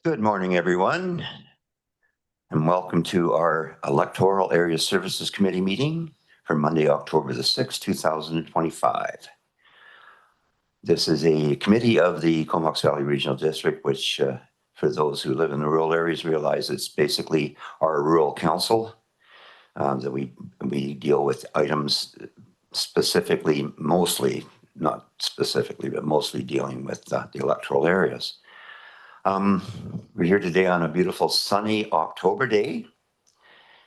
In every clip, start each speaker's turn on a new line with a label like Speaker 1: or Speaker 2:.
Speaker 1: Good morning, everyone, and welcome to our Electoral Area Services Committee meeting for Monday, October the 6th, 2025. This is a committee of the Comox Valley Regional District, which for those who live in the rural areas realize it's basically our rural council that we deal with items specifically, mostly, not specifically, but mostly dealing with the electoral areas. We're here today on a beautiful sunny October day.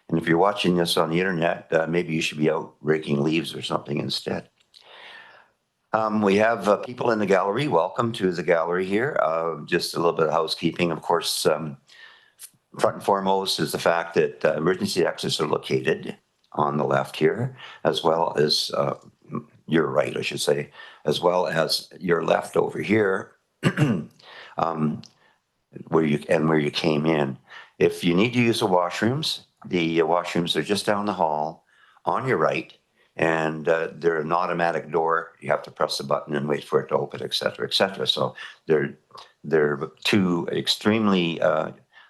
Speaker 1: And if you're watching this on the internet, maybe you should be out raking leaves or something instead. We have people in the gallery. Welcome to the gallery here. Just a little bit of housekeeping. Of course, front and foremost is the fact that emergency exits are located on the left here, as well as your right, I should say, as well as your left over here. Where you came in. If you need to use the washrooms are just down the hall on your right, and they're an automatic door. You have to press the button and wait for it to open, et cetera, et cetera. So they're two extremely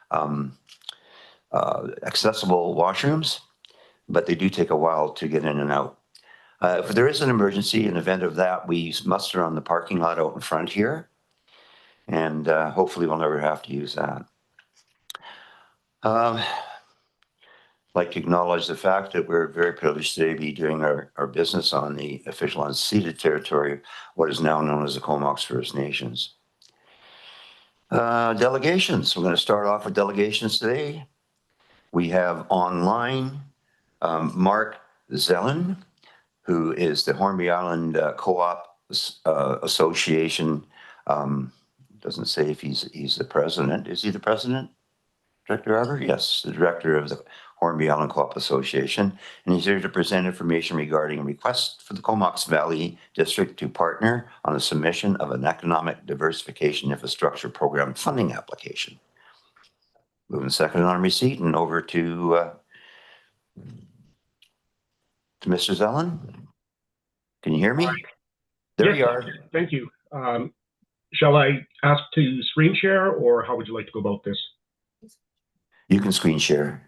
Speaker 1: accessible washrooms, but they do take a while to get in and out. If there is an emergency, in event of that, we muster on the parking lot out in front here. And hopefully we'll never have to use that. I'd like to acknowledge the fact that we're very privileged today to be doing our business on the official unceded territory, what is now known as the Comox First Nations. Delegations. We're going to start off with delegations today. We have online Mark Zellen, who is the Hornby Island Co-op Association. Doesn't say if he's the president. Is he the president? Director Ever? Yes, the director of the Hornby Island Co-op Association. And he's here to present information regarding a request for the Comox Valley District to partner on the submission of an economic diversification infrastructure program funding application. Moving second on receipt and over to Mr. Zellen. Can you hear me? There you are.
Speaker 2: Thank you. Shall I ask to screen share, or how would you like to go about this?
Speaker 1: You can screen share.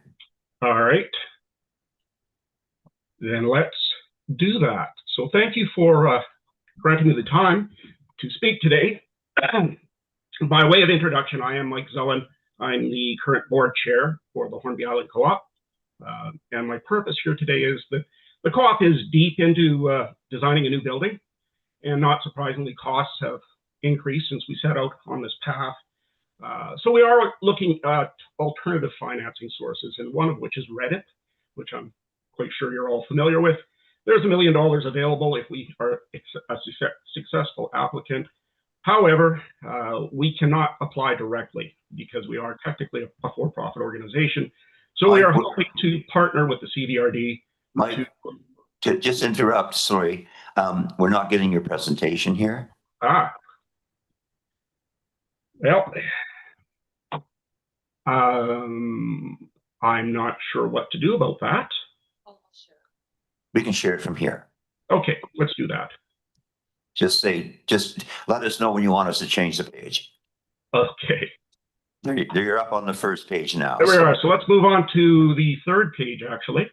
Speaker 2: All right. Then let's do that. So thank you for granting me the time to speak today. By way of introduction, I am Mike Zellen. I'm the current board chair for the Hornby Island Co-op. And my purpose here today is that the co-op is deep into designing a new building. And not surprisingly, costs have increased since we set out on this path. So we are looking at alternative financing sources, and one of which is Reddit, which I'm quite sure you're all familiar with. There's $1 million available if we are a successful applicant. However, we cannot apply directly because we are technically a for-profit organization. So we are hoping to partner with the CVRD.
Speaker 1: Mike, to just interrupt, sorry. We're not getting your presentation here.
Speaker 2: Well, I'm not sure what to do about that.
Speaker 1: We can share it from here.
Speaker 2: Okay, let's do that.
Speaker 1: Just let us know when you want us to change the page.
Speaker 2: Okay.
Speaker 1: You're up on the first page now.
Speaker 2: There we are. So let's move on to the third page, actually.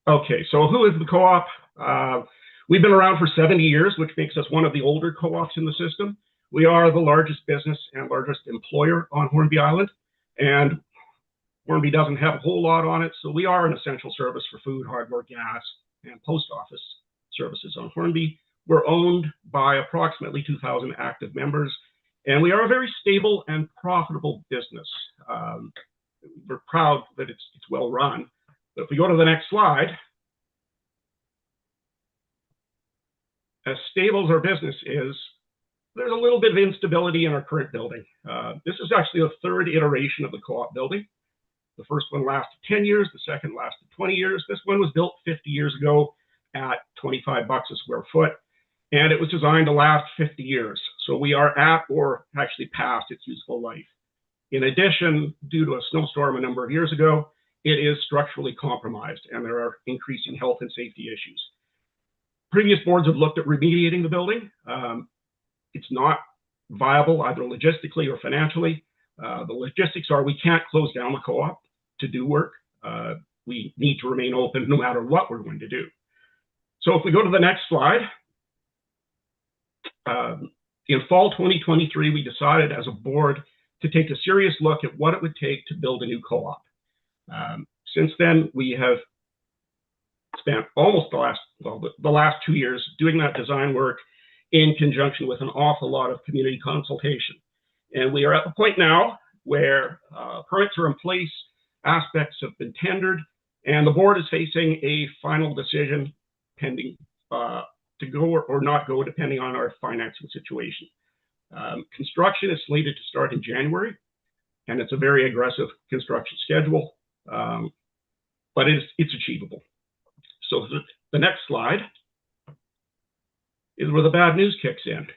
Speaker 2: Okay, so who is the co-op? We've been around for 70 years, which makes us one of the older co-ops in the system. We are the largest business and largest employer on Hornby Island, and Hornby doesn't have a whole lot on it, so we are an essential service for food, hardware, gas, and post office services on Hornby. We're owned by approximately 2,000 active members, and we are a very stable and profitable business. We're proud that it's well run. But if we go to the next slide, as stable as our business is, there's a little bit of instability in our current building. This is actually the third iteration of the co-op building. The first one lasted 10 years, the second lasted 20 years. This one was built 50 years ago at $25 a square foot, and it was designed to last 50 years. So we are at or actually past its useful life. In addition, due to a snowstorm a number of years ago, it is structurally compromised, and there are increasing health and safety issues. Previous boards have looked at remediating the building. It's not viable either logistically or financially. The logistics are we can't close down the co-op to do work. We need to remain open no matter what we're going to do. So if we go to the next slide, in fall 2023, we decided as a board to take a serious look at what it would take to build a new co-op. Since then, we have spent almost the last 2 years doing that design work in conjunction with an awful lot of community consultation. And we are at the point now where permits are in place, aspects have been tendered, and the board is facing a final decision pending to go or not go, depending on our financing situation. Construction is slated to start in January, and it's a very aggressive construction schedule, but it's achievable. So the next slide is where the bad news kicks in.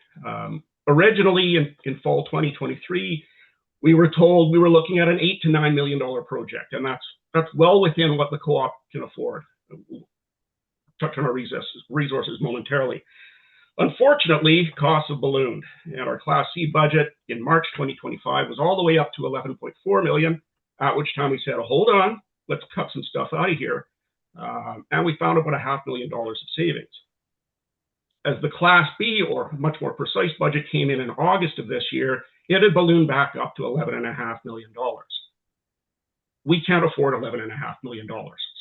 Speaker 2: Originally, in fall 2023, we were told we were looking at an $8 to $9 million project, and that's well within what the co-op can afford. We'll touch on our resources momentarily. Unfortunately, costs have ballooned, and our Class C budget in March 2025 was all the way up to $11.4 million, at which time we said, hold on, let's cut some stuff out of here. And we found about $500,000 of savings. As the Class B, or much more precise budget, came in August of this year, it had ballooned back up to $11.5 million. We can't afford $11.5 million,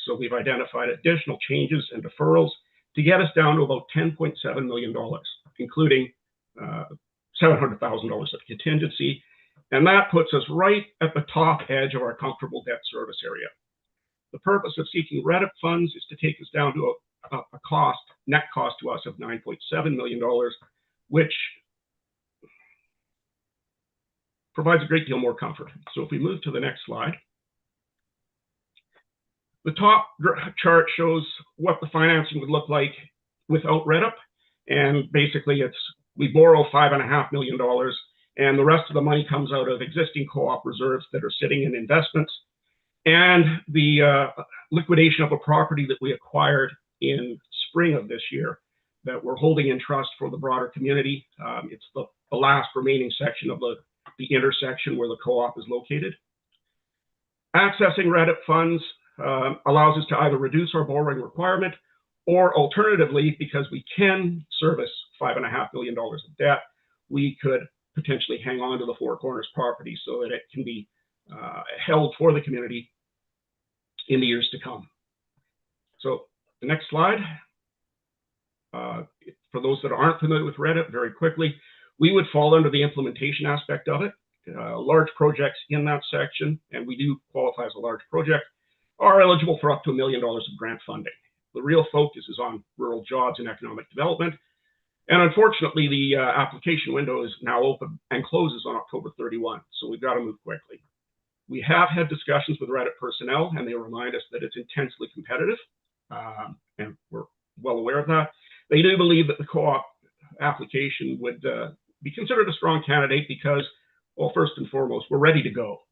Speaker 2: so we've identified additional changes and deferrals to get us down to about $10.7 million, including $700,000 of contingency, and that puts us right at the top edge of our comfortable debt service area. The purpose of seeking REDIP funds is to take us down to a net cost to us of $9.7 million, which provides a great deal more comfort. So if we move to the next slide, the top chart shows what the financing would look like without REDIP, and basically we borrow $5.5 million, and the rest of the money comes out of existing co-op reserves that are sitting in investments, and the liquidation of a property that we acquired in spring of this year that we're holding in trust for the broader community. It's the last remaining section of the intersection where the co-op is located. Accessing REDIP funds allows us to either reduce our borrowing requirement, or alternatively, because we can service $5.5 million of debt, we could potentially hang on to the Four Corners property so that it can be held for the community in the years to come. So the next slide, for those that aren't familiar with REDIP, very quickly, we would fall under the implementation aspect of it. Large projects in that section, and we do qualify as a large project, are eligible for up to $1 million of grant funding. The real focus is on rural jobs and economic development. And unfortunately, the application window is now open and closes on October 31. So we've got to move quickly. We have had discussions with REDIP personnel, and they remind us that it's intensely competitive. And we're well aware of that. They do believe that the co-op application would be considered a strong candidate because, well, first and foremost, we're ready to go.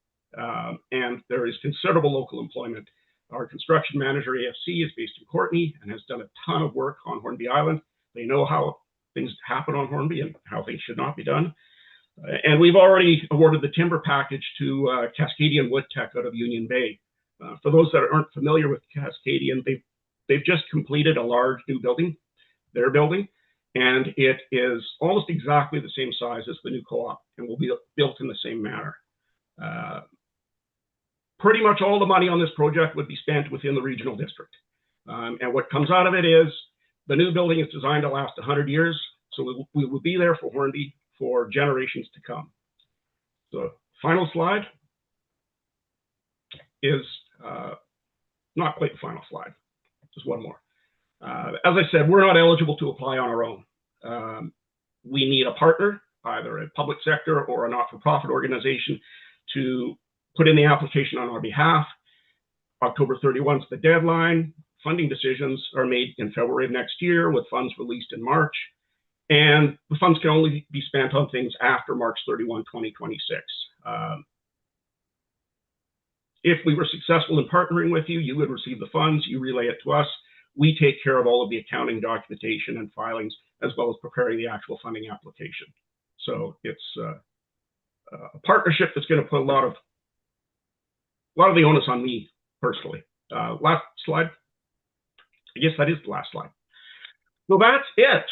Speaker 2: And there is considerable local employment. Our construction manager, AFC, is based in Courtenay and has done a ton of work on Hornby Island. They know how things happen on Hornby and how things should not be done. And we've already awarded the timber package to Cascadian Wood Tech out of Union Bay. For those that aren't familiar with Cascadian, they've just completed a large new building, their building, and it is almost exactly the same size as the new co-op and will be built in the same manner. Pretty much all the money on this project would be spent within the regional district. And what comes out of it is the new building is designed to last 100 years, so we will be there for Hornby for generations to come. The final slide is not quite the final slide, just one more. As I said, we're not eligible to apply on our own. We need a partner, either a public sector or a not-for-profit organization, to put in the application on our behalf. October 31 is the deadline. Funding decisions are made in February of next year, with funds released in March. And the funds can only be spent on things after March 31, 2026. If we were successful in partnering with you, you would receive the funds, you relay it to us. we take care of all of the accounting documentation and filings, as well as preparing the actual funding application. So it's a partnership that's going to put a lot of the onus on me personally. Last slide. I guess that is the last slide. So that's it.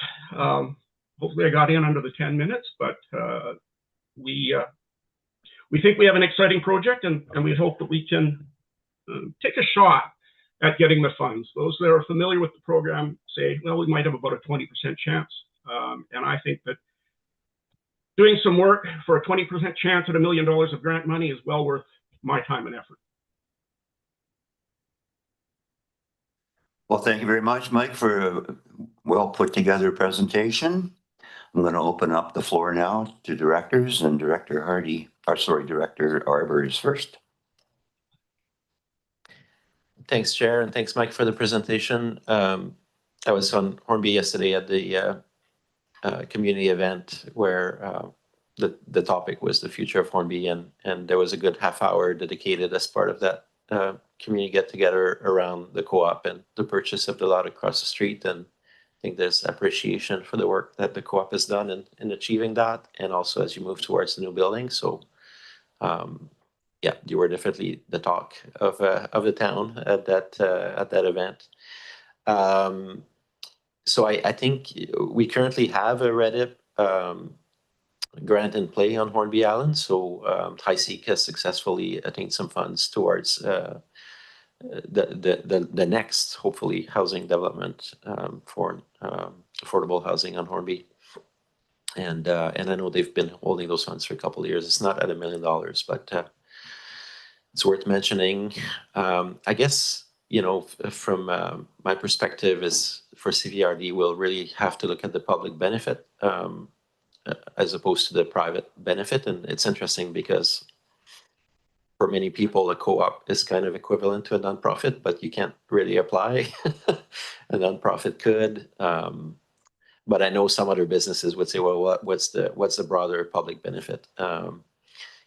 Speaker 2: Hopefully I got in under the 10 minutes, but we think we have an exciting project, and we hope that we can take a shot at getting the funds. Those that are familiar with the program say, well, we might have about a 20% chance. And I think that doing some work for a 20% chance at $1 million of grant money is well worth my time and effort.
Speaker 1: Well, thank you very much, Mike, for a well put together presentation. I'm going to open up the floor now to directors, and Director Arbour is first.
Speaker 3: Thanks, Chair, and thanks, Mike, for the presentation. I was on Hornby yesterday at the community event where the topic was the future of Hornby, and there was a good half hour dedicated as part of that community get together around the co-op and the purchase of the lot across the street. And I think there's appreciation for the work that the co-op has done in achieving that, and also as you move towards the new building. So yeah, you were definitely the talk of the town at that event. So I think we currently have a REDIP grant in play on Hornby Island. So HiSeek has successfully attained some funds towards the next, hopefully, housing development for affordable housing on Hornby. And I know they've been holding those funds for a couple of years. It's not at $1 million, but it's worth mentioning. I guess, from my perspective is for CVRD, we'll really have to look at the public benefit as opposed to the private benefit. And it's interesting because for many people, a co-op is kind of equivalent to a nonprofit, but you can't really apply. A nonprofit could. But I know some other businesses would say, well, what's the broader public benefit?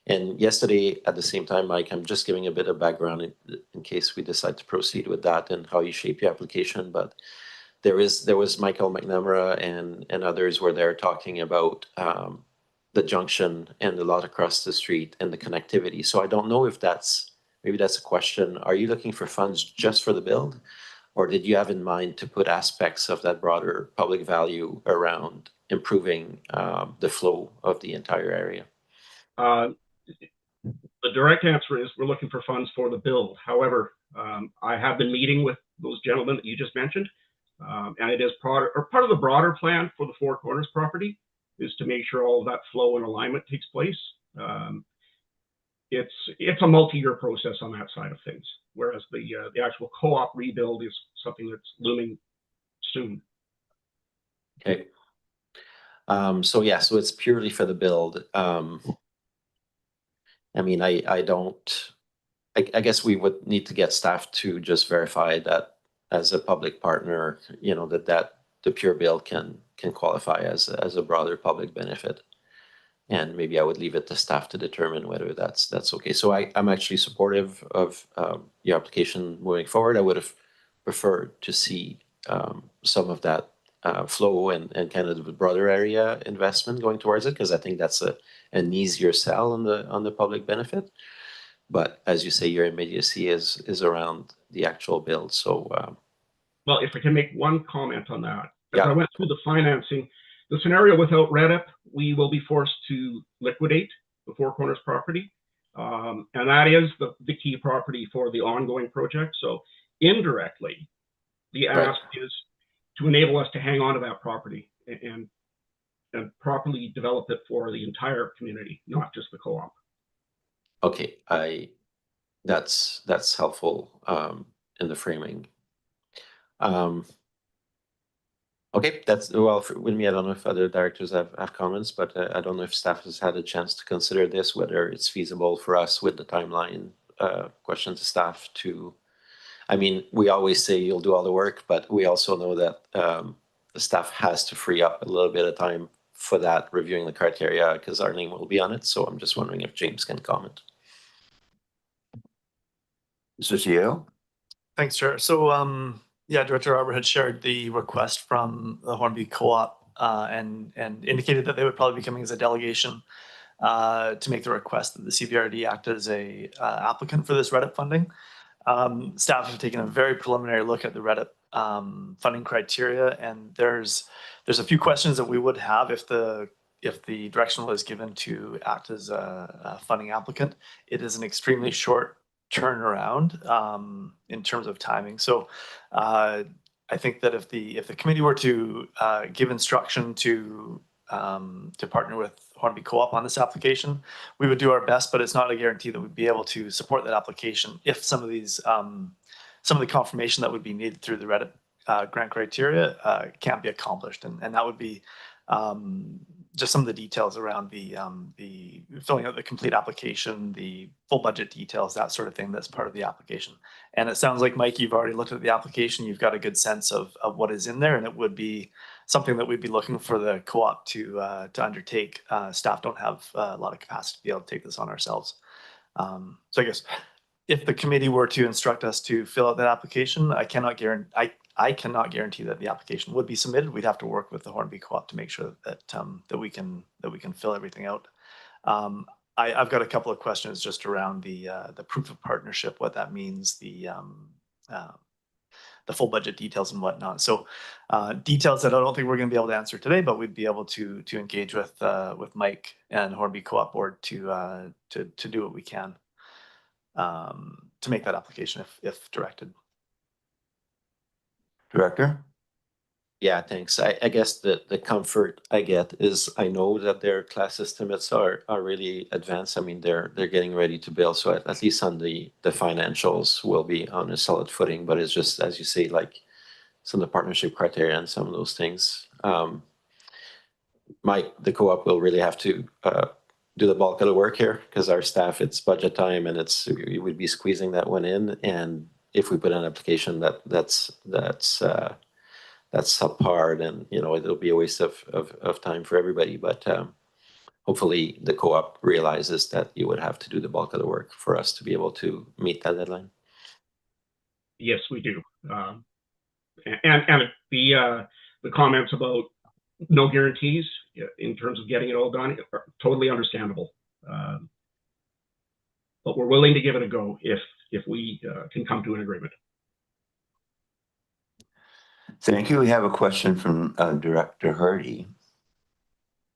Speaker 3: And yesterday, at the same time, Mike, I'm just giving a bit of background in case we decide to proceed with that and how you shape your application. But there was Michael McNamara and others were there talking about the junction and the lot across the street and the connectivity. So I don't know if maybe that's a question. Are you looking for funds just for the build? Or did you have in mind to put aspects of that broader public value around improving the flow of the entire area?
Speaker 2: The direct answer is we're looking for funds for the build. However, I have been meeting with those gentlemen that you just mentioned, and it is part of the broader plan for the Four Corners property is to make sure all of that flow and alignment takes place. It's a multi-year process on that side of things, whereas the actual co-op rebuild is something that's looming soon.
Speaker 3: Okay. So it's purely for the build. I mean, I guess we would need to get staff to just verify that as a public partner, that the pure build can qualify as a broader public benefit. And maybe I would leave it to staff to determine whether that's okay. So I'm actually supportive of your application moving forward. I would have preferred to see some of that flow and kind of the broader area investment going towards it, because I think that's an easier sell on the public benefit. But as you say, your immediacy is around the actual build. So
Speaker 2: well, if I can make one comment on that. As
Speaker 3: Yeah.
Speaker 2: I went through the financing, the scenario without REDIP, we will be forced to liquidate the Four Corners property. And that is the key property for the ongoing project. So indirectly, the ask is to enable us to hang on to that property and properly develop it for the entire community, not just the co-op.
Speaker 3: Okay, that's helpful in the framing. Okay, with me, I don't know if other directors have comments, but I don't know if staff has had a chance to consider this, whether it's feasible for us with the timeline question to staff to, I mean, we always say you'll do all the work, but we also know that the staff has to free up a little bit of time for that, reviewing the criteria, because our name will be on it. So I'm just wondering if James can comment.
Speaker 1: Mr. CEO?
Speaker 4: Thanks, Chair. So Yeah, Director Arbor had shared the request from the Hornby Co-op and indicated that they would probably be coming as a delegation to make the request that the CBRD act as a applicant for this Reddit funding. Staff have taken a very preliminary look at the Reddit funding criteria, and there's a few questions that we would have if the direction was given to act as a funding applicant. It is an extremely short turnaround in terms of timing. So I think that if the committee were to give instruction to partner with Hornby Co-op on this application, we would do our best, but it's not a guarantee that we'd be able to support that application if some of these some of the confirmation that would be needed through the Reddit grant criteria can't be accomplished, and that would be just some of the details around the filling out the complete application, the full budget details, that sort of thing. That's part of the application. And it sounds like, Mike, you've already looked at the application. You've got a good sense of what is in there, and it would be something that we'd be looking for the co-op to undertake. Staff don't have a lot of capacity to be able to take this on ourselves. So I guess if the committee were to instruct us to fill out that application, I cannot guarantee that the application would be submitted. We'd have to work with the Hornby Co-op to make sure that that we can fill everything out. I've got a couple of questions just around the proof of partnership, what that means, the full budget details and whatnot. So details that I don't think we're going to be able to answer today, but we'd be able to engage with Mike and Hornby Co-op board to do what we can to make that application if directed.
Speaker 1: Director?
Speaker 3: Yeah, thanks. I guess the comfort I get is I know that their class estimates are really advanced. I mean, they're getting ready to build, so at least on the financials will be on a solid footing. But it's just, as you say, like some of the partnership criteria and some of those things. The co-op will really have to do the bulk of the work here because our staff, it's budget time, and we would be squeezing that one in. And if we put an application that's subpar, and it'll be a waste of time for everybody. But hopefully the co-op realizes that you would have to do the bulk of the work for us to be able to meet that deadline.
Speaker 2: Yes, we do. And the comments about no guarantees in terms of getting it all done are totally understandable. But we're willing to give it a go if we can come to an agreement.
Speaker 1: Thank you. We have a question from Director Hardy.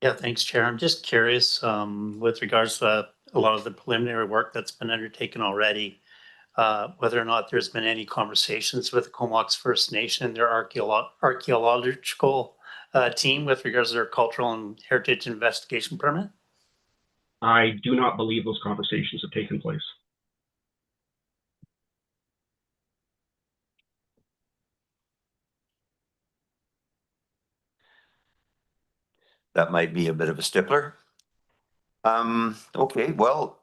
Speaker 5: Yeah, thanks, Chair. I'm just curious with regards to a lot of the preliminary work that's been undertaken already, whether or not there's been any conversations with the Comox First Nation and their archaeological team with regards to their cultural and heritage investigation permit?
Speaker 2: I do not believe those conversations have taken place.
Speaker 1: That might be a bit of a stickler. Okay, well,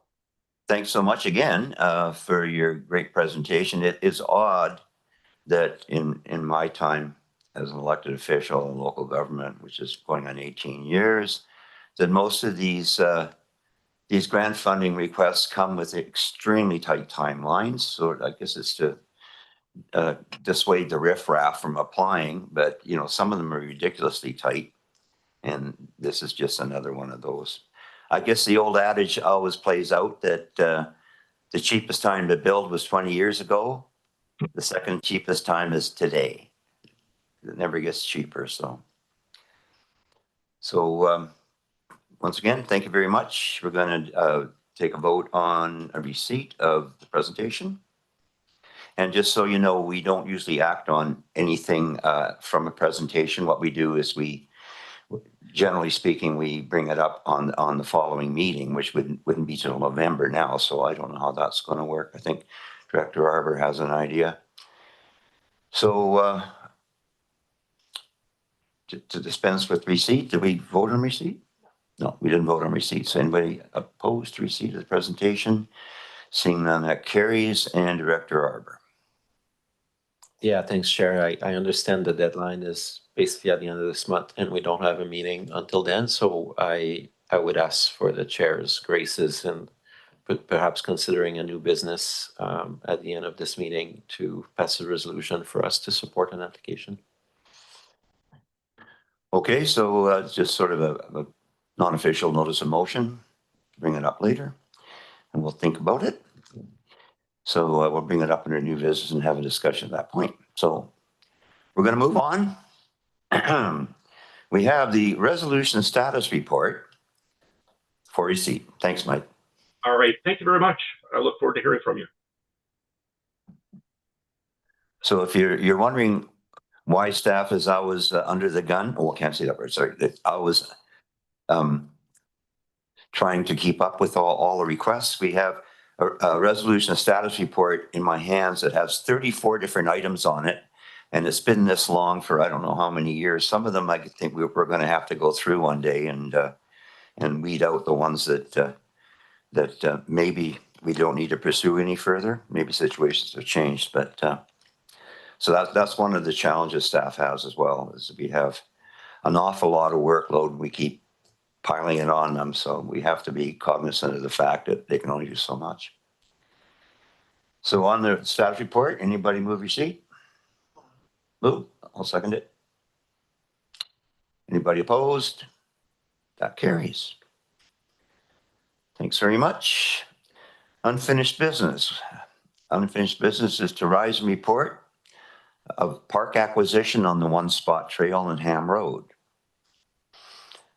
Speaker 1: thanks so much again for your great presentation. It is odd that in my time as an elected official in local government, which is going on 18 years, that most of these grant funding requests come with extremely tight timelines. So I guess it's to dissuade the riffraff from applying, but some of them are ridiculously tight. And this is just another one of those. I guess the old adage always plays out that the cheapest time to build was 20 years ago. The second cheapest time is today. It never gets cheaper. So once again, thank you very much. We're going to take a vote on a receipt of the presentation. And just so you know, we don't usually act on anything from a presentation. What we do is generally speaking, we bring it up on the following meeting, which wouldn't be till November now. So I don't know how that's going to work. I think Director Arbor has an idea. So to dispense with receipt, did we vote on receipt? No, we didn't vote on receipt. So anybody opposed to receipt of the presentation? Seeing none, that carries. And Director Arbor.
Speaker 3: Yeah, thanks, Chair. I understand the deadline is basically at the end of this month, and we don't have a meeting until then. So I would ask for the Chair's graces and perhaps considering a new business at the end of this meeting to pass a resolution for us to support an application.
Speaker 1: Okay, so just sort of a non-official notice of motion, bring it up later, and we'll think about it. So we'll bring it up under new business and have a discussion at that point. So we're going to move on. We have the resolution status report for receipt. Thanks, Mike.
Speaker 2: All right. Thank you very much. I look forward to hearing from you.
Speaker 1: So if you're wondering why staff is always under the gun, oh, I can't say that word, sorry, that I was trying to keep up with all the requests. We have a resolution status report in my hands that has 34 different items on it. And it's been this long for I don't know how many years. Some of them I think we're going to have to go through one day and weed out the ones that maybe we don't need to pursue any further. Maybe situations have changed, but so that's one of the challenges staff has as well, is we have an awful lot of workload. We keep piling it on them, so we have to be cognizant of the fact that they can only do so much. So on the status report, anybody move your seat? Move. I'll second it. Anybody opposed? That carries. Thanks very much. Unfinished business. Unfinished business is to rise and report of park acquisition on the One Spot Trail on Ham Road.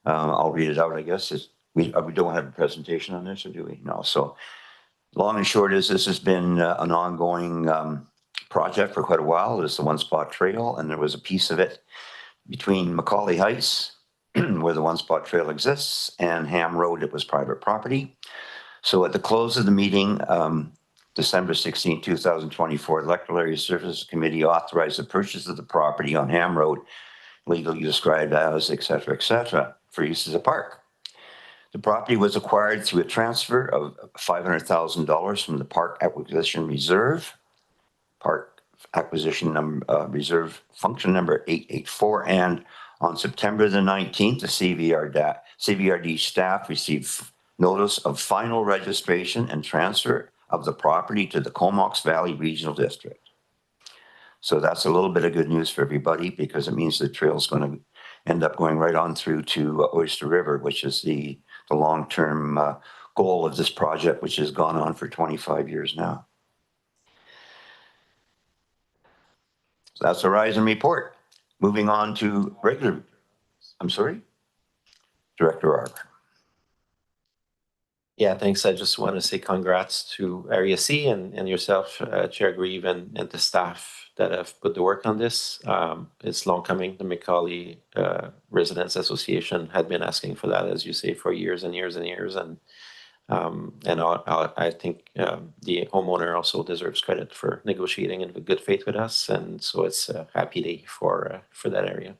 Speaker 1: I'll read it out, I guess. We don't have a presentation on this, or do we? No. So long and short is this has been an ongoing project for quite a while. It's the One Spot Trail, and there was a piece of it between Macaulay Heights, where the One Spot Trail exists, and Ham Road. It was private property. So at the close of the meeting, December 16, 2024, the Electoral Area Services Committee authorized the purchase of the property on Ham Road, legally described as, et cetera, for use as a park. The property was acquired through a transfer of $500,000 from the Park Acquisition Reserve, Park Acquisition Reserve Function Number 884, and on September the 19th, the CVRD staff received notice of final registration and transfer of the property to the Comox Valley Regional District. So that's a little bit of good news for everybody, because it means the trail's going to end up going right on through to Oyster River, which is the long-term goal of this project, which has gone on for 25 years now. So that's the rise and report. Moving on to regular, I'm sorry, Director Ark.
Speaker 3: Yeah, thanks. I just want to say congrats to Area C and yourself, Chair Grieve, and the staff that have put the work on this. It's long coming. The Macaulay Residents Association had been asking for that, as you say, for years and years and years. And I think the homeowner also deserves credit for negotiating in good faith with us. And so it's a happy day for that area.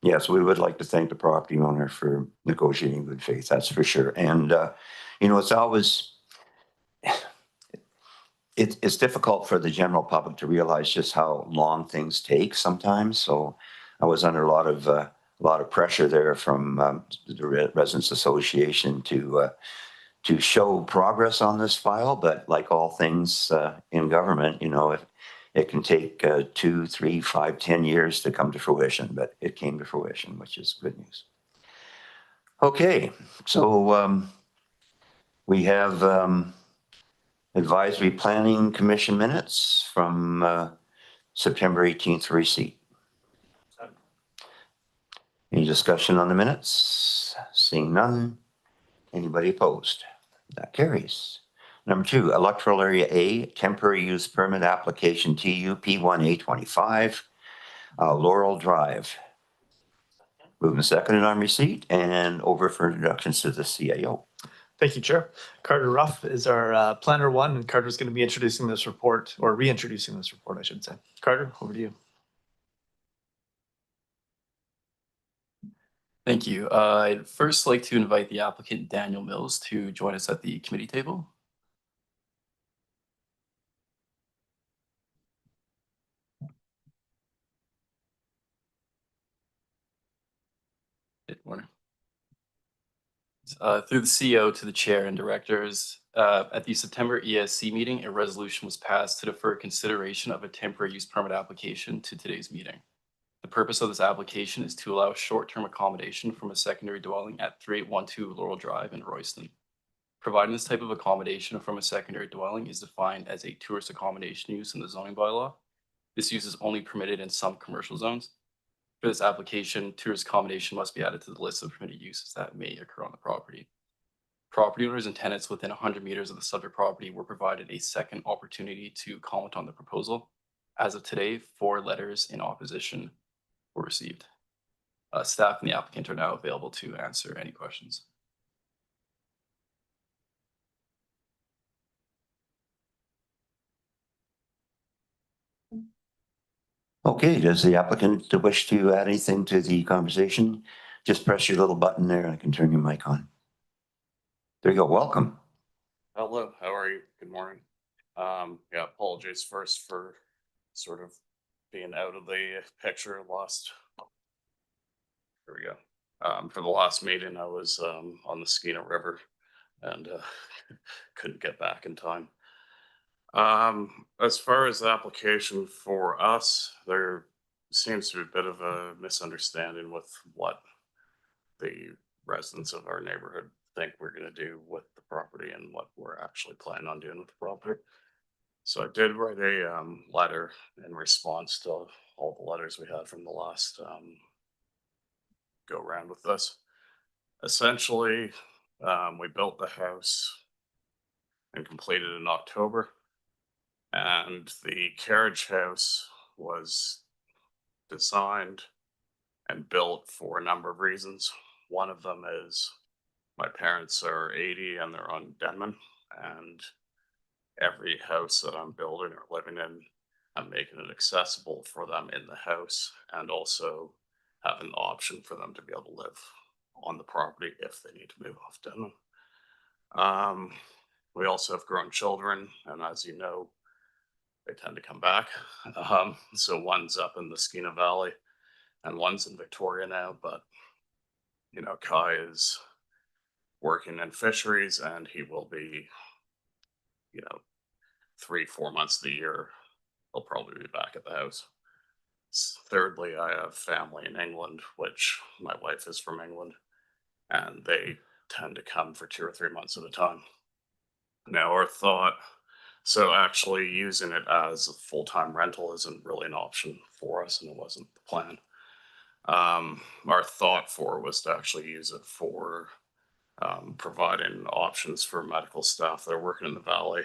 Speaker 1: Yes, we would like to thank the property owner for negotiating good faith, that's for sure. And, it's always, it's difficult for the general public to realize just how long things take sometimes. So I was under a lot of pressure there from the Residents Association to show progress on this file. But like all things in government, it can take 2, 3, 5, 10 years to come to fruition, but it came to fruition, which is good news. Okay, so we have Advisory Planning Commission minutes from September 18th receipt. Any discussion on the minutes? Seeing none. Anybody opposed? That carries. Number 2, Electoral Area A, Temporary Use Permit Application TU P1A25, Laurel Drive. Moving seconded on receipt and over for introductions to the CAO.
Speaker 4: Thank you, Chair. Carter Ruff is our planner 1, and Carter's going to be introducing this report, or reintroducing this report, I should say. Carter, over to you.
Speaker 6: Thank you. I'd first like to invite the applicant Daniel Mills to join us at the committee table. Good morning. questions. Through the CEO to the chair and directors, at the September ESC meeting, a resolution was passed to defer consideration of a temporary use permit application to today's meeting. The purpose of this application is to allow short-term accommodation from a secondary dwelling at 3812 Laurel Drive in Royston. Providing this type of accommodation from a secondary dwelling is defined as a tourist accommodation use in the zoning bylaw. This use is only permitted in some commercial zones. For this application, tourist accommodation must be added to the list of permitted uses that may occur on the property. Property owners and tenants within 100 meters of the subject property were provided a second opportunity to comment on the proposal. As of today, 4 letters in opposition were received. Staff and the applicant are now available to answer any questions.
Speaker 1: Okay, does the applicant wish to add anything to the conversation? Just press your little button there and I can turn your mic on. There you go. Welcome.
Speaker 7: Hello, how are you? Good morning. Yeah, apologies first for sort of being out of the picture last. Here we go. For the last meeting, I was on the Skeena River and couldn't get back in time. As far as the application for us, there seems to be a bit of a misunderstanding with what the residents of our neighborhood think we're going to do with the property and what we're actually planning on doing with the property. So I did write a letter in response to all the letters we had from the last go around with this. Essentially, we built the house and completed in October. And the carriage house was designed and built for a number of reasons. One of them is my parents are 80 and they're on Denman, and every house that I'm building or living in, I'm making it accessible for them in the house and also having the option for them to be able to live on the property if they need to move off Denman. We also have grown children, and as you know, they tend to come back. So one's up in the Skeena Valley and one's in Victoria now, but you know, Kai is working in fisheries and he will be, you know, 3-4 months of the year, he'll probably be back at the house. Thirdly, I have family in England, which my wife is from England, and they tend to come for 2 or 3 months at a time. Now, our thought, so actually using it as a full-time rental isn't really an option for us, and it wasn't the plan. Our thought for it was to actually use it for providing options for medical staff that are working in the valley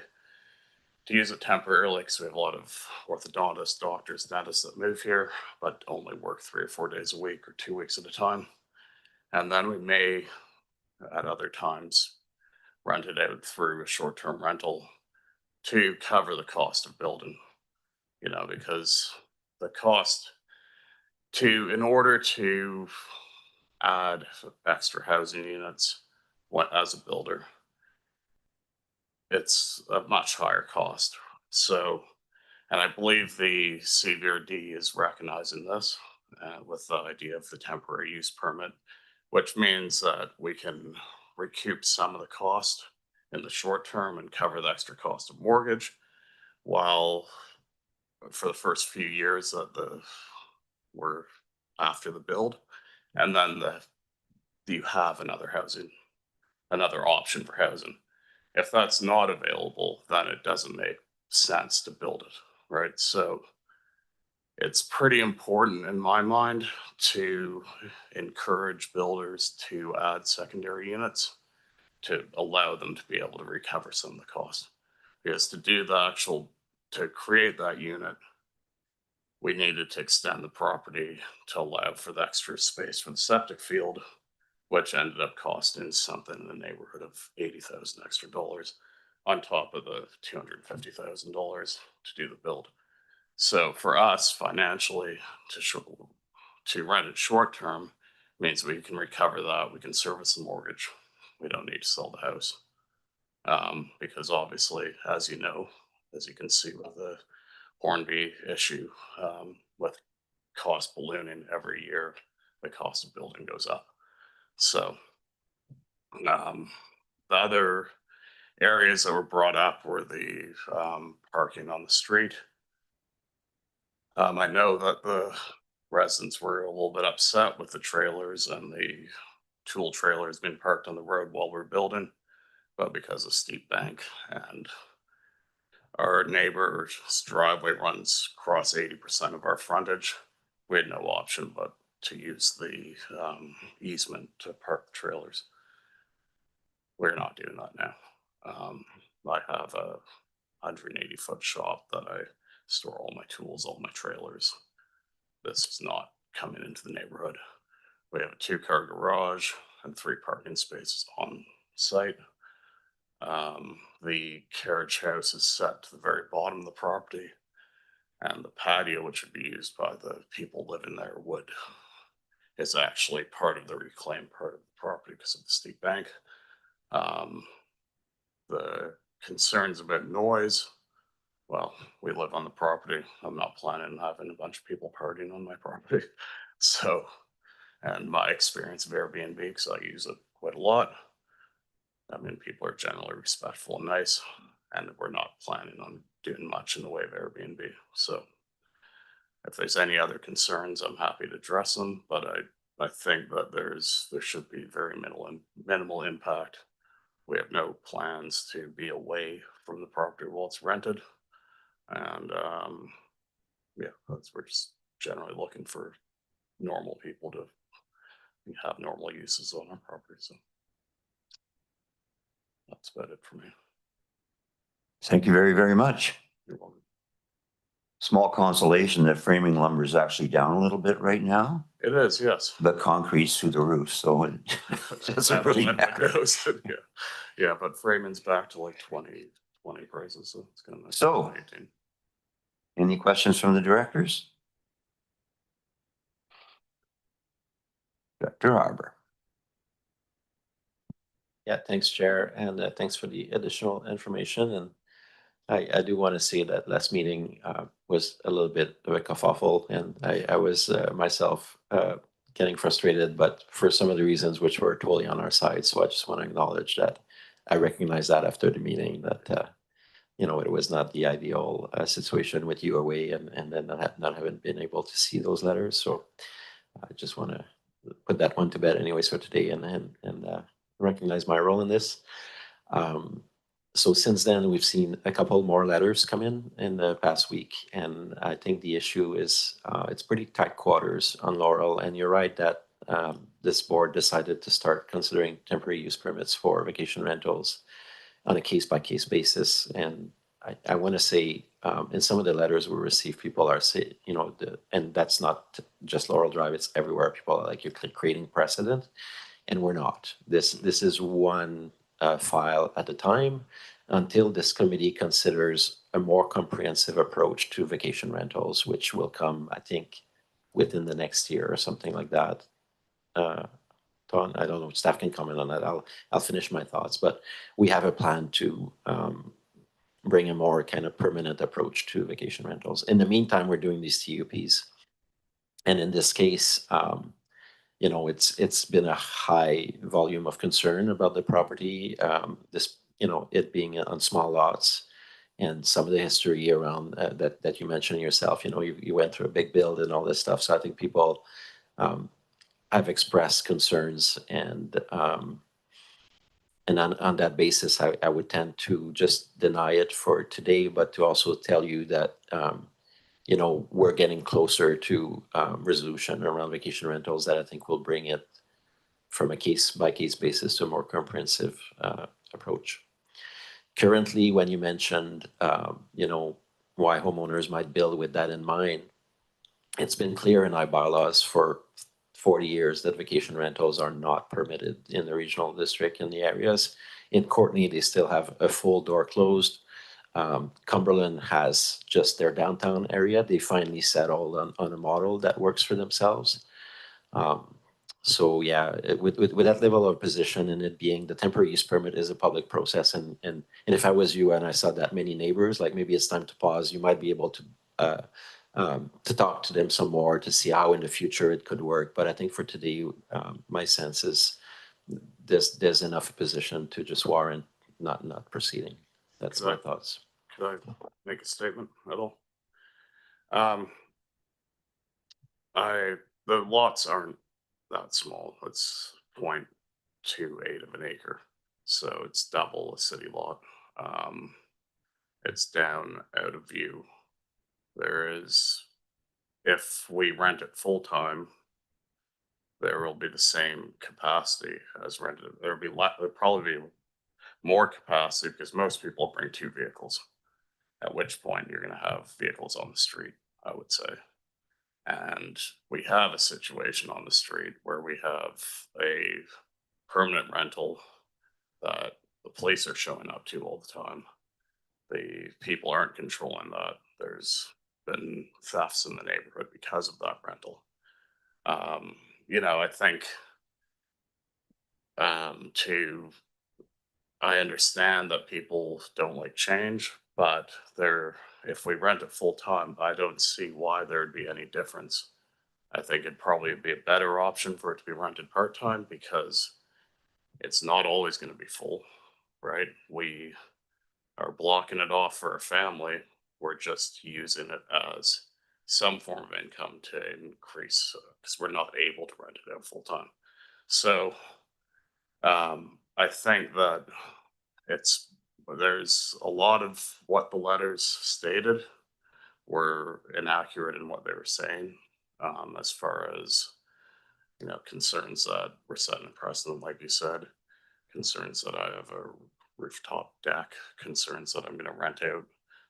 Speaker 7: to use it temporarily, because we have a lot of orthodontists, doctors, dentists that move here, but only work 3 or 4 days a week or 2 weeks at a time. And then we may, at other times, rent it out through a short-term rental to cover the cost of building, you know, because the cost in order to add extra housing units as a builder, it's a much higher cost. So, and I believe the CVRD is recognizing this with the idea of the temporary use permit, which means that we can recoup some of the cost in the short term and cover the extra cost of mortgage, while for the first few years that we're after the build, and then you have another option for housing. If that's not available, then it doesn't make sense to build it, right? So it's pretty important in my mind to encourage builders to add secondary units to allow them to be able to recover some of the cost. Because to create that unit, we needed to extend the property to allow for the extra space for the septic field, which ended up costing something in the neighborhood of $80,000 extra on top of the $250,000 to do the build. So for us, financially, to rent it short term means we can recover that. We can service the mortgage. We don't need to sell the house. Because obviously, as you know, as you can see with the Hornby issue, with cost ballooning every year, the cost of building goes up. So The other areas that were brought up were the parking on the street. I know that the residents were a little bit upset with the trailers and the tool trailers being parked on the road while we're building, but because of steep bank and our neighbor's driveway runs across 80% of our frontage, we had no option but to use the easement to park the trailers. We're not doing that now. I have a 180-foot shop that I store all my tools, all my trailers. This is not coming into the neighborhood. We have a 2-car garage and 3 parking spaces on site. The carriage house is set to the very bottom of the property, and the patio, which would be used by the people living there, is actually part of the reclaimed part of the property because of the steep bank. The concerns about noise, well, we live on the property. I'm not planning on having a bunch of people partying on my property. So, and my experience of Airbnb, because I use it quite a lot, I mean, people are generally respectful and nice, and we're not planning on doing much in the way of Airbnb. So if there's any other concerns, I'm happy to address them, but I think that there should be very minimal impact. We have no plans to be away from the property while it's rented. And yeah, we're just generally looking for normal people to have normal uses on our property. So that's about it for me.
Speaker 1: Thank you very, very much.
Speaker 7: You're welcome.
Speaker 1: Small consolation that framing lumber is actually down a little bit right now,
Speaker 7: It is, yes.
Speaker 1: but concrete's through the roof, so it doesn't really matter.
Speaker 7: Yeah. Yeah, but framing's back to like 20 prices, so it's gonna.
Speaker 1: So, any questions from the directors? Director Harbour.
Speaker 3: Yeah, thanks, Chair, and thanks for the additional information. And I do want to say that last meeting was a little bit of a kerfuffle, and I was myself getting frustrated, but for some of the reasons which were totally on our side. So I just want to acknowledge that I recognize that after the meeting that it was not the ideal situation with you away, and then not having been able to see those letters. So I just want to put that one to bed anyways for today, and recognize my role in this. So since then, we've seen a couple more letters come in the past week, and I think the issue is it's pretty tight quarters on Laurel. And you're right that this board decided to start considering temporary use permits for vacation rentals on a case-by-case basis. And I want to say in some of the letters we received, people are saying, and that's not just Laurel Drive, it's everywhere. People are like, you're creating precedent, and we're not. This is one file at a time until this committee considers a more comprehensive approach to vacation rentals, which will come, I think, within the next year or something like that. Ton, I don't know, staff can comment on that. I'll finish my thoughts, but we have a plan to bring a more kind of permanent approach to vacation rentals. In the meantime, we're doing these TUPs. And in this case, it's been a high volume of concern about the property, it being on small lots, and some of the history around that you mentioned yourself. You went through a big build and all this stuff. So I think people have expressed concerns, and on that basis, I would tend to just deny it for today, but to also tell you that we're getting closer to resolution around vacation rentals that I think will bring it from a case-by-case basis to a more comprehensive approach. Currently, when you mentioned, why homeowners might build with that in mind, it's been clear in our bylaws for 40 years that vacation rentals are not permitted in the regional district in the areas. In Courtenay, they still have a full door closed. Cumberland has just their downtown area. They finally settled on a model that works for themselves. So yeah, with that level of position, and it being the temporary use permit is a public process, and if I was you and I saw that many neighbors, like maybe it's time to pause, you might be able to talk to them some more to see how in the future it could work. But I think for today, my sense is there's enough position to just warrant not proceeding. That's my
Speaker 7: Right.
Speaker 3: thoughts.
Speaker 7: Could I make a statement at all? Um, the lots aren't that small. It's 0.28 of an acre, so it's double a city lot. It's down out of view. There is, if we rent it full time, there will be the same capacity as rented. There'll probably be more capacity because most people bring 2 vehicles. At which point you're going to have vehicles on the street, I would say. And we have a situation on the street where we have a permanent rental that the police are showing up to all the time. The people aren't controlling that. There's been thefts in the neighborhood because of that rental. I think to I understand that people don't like change, but if we rent it full time, I don't see why there'd be any difference. I think it'd probably be a better option for it to be rented part time because it's not always going to be full, right? We are blocking it off for a family. We're just using it as some form of income to increase because we're not able to rent it out full time. So I think that it's there's a lot of what the letters stated were inaccurate in what they were saying, as far as concerns that were set in precedent, like you said, concerns that I have a rooftop deck, concerns that I'm going to rent out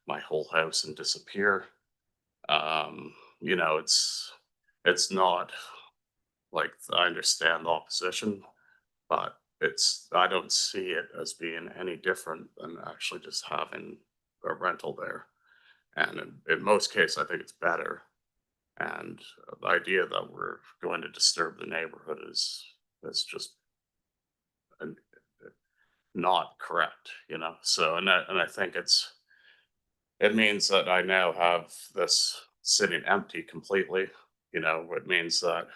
Speaker 7: my whole house and disappear. It's not like I understand the opposition, but I don't see it as being any different than actually just having a rental there. And in most cases, I think it's better. And the idea that we're going to disturb the neighborhood is just an, not correct, So and I think it means that I now have this sitting empty completely. It means that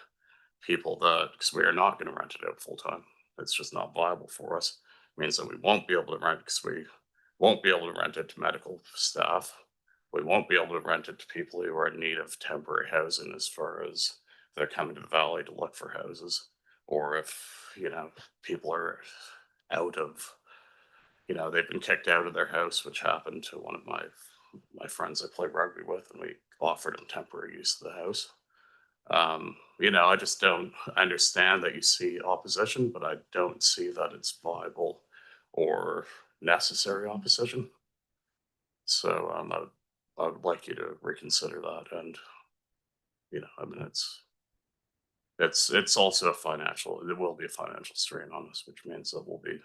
Speaker 7: because we are not going to rent it out full time. It's just not viable for us. It means that we won't be able to rent because we won't be able to rent it to medical staff. We won't be able to rent it to people who are in need of temporary housing as far as they're coming to the valley to look for houses. Or if, people are out of, they've been kicked out of their house, which happened to one of my friends I play rugby with, and we offered him temporary use of the house. I just don't understand that you see opposition, but I don't see that it's viable or necessary opposition. So I would like you to reconsider that, and it's also it will be a financial strain on us, which means that we'll be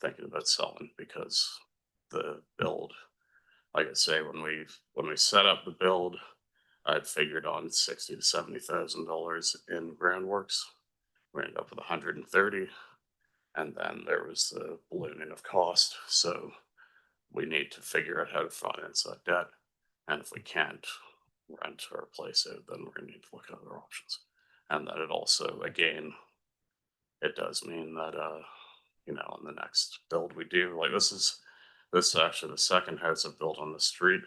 Speaker 7: thinking about selling because the build, like I say, when we set up the build, I'd figured on $60,000 to $70,000 in groundworks. We ended up with 130, and then there was the ballooning of cost. So we need to figure out how to finance that debt, and if we can't rent or place out, then we're going to need to look at other options. And that it also, again, it does mean that in the next build we do, like this is actually the second house I've built on the street,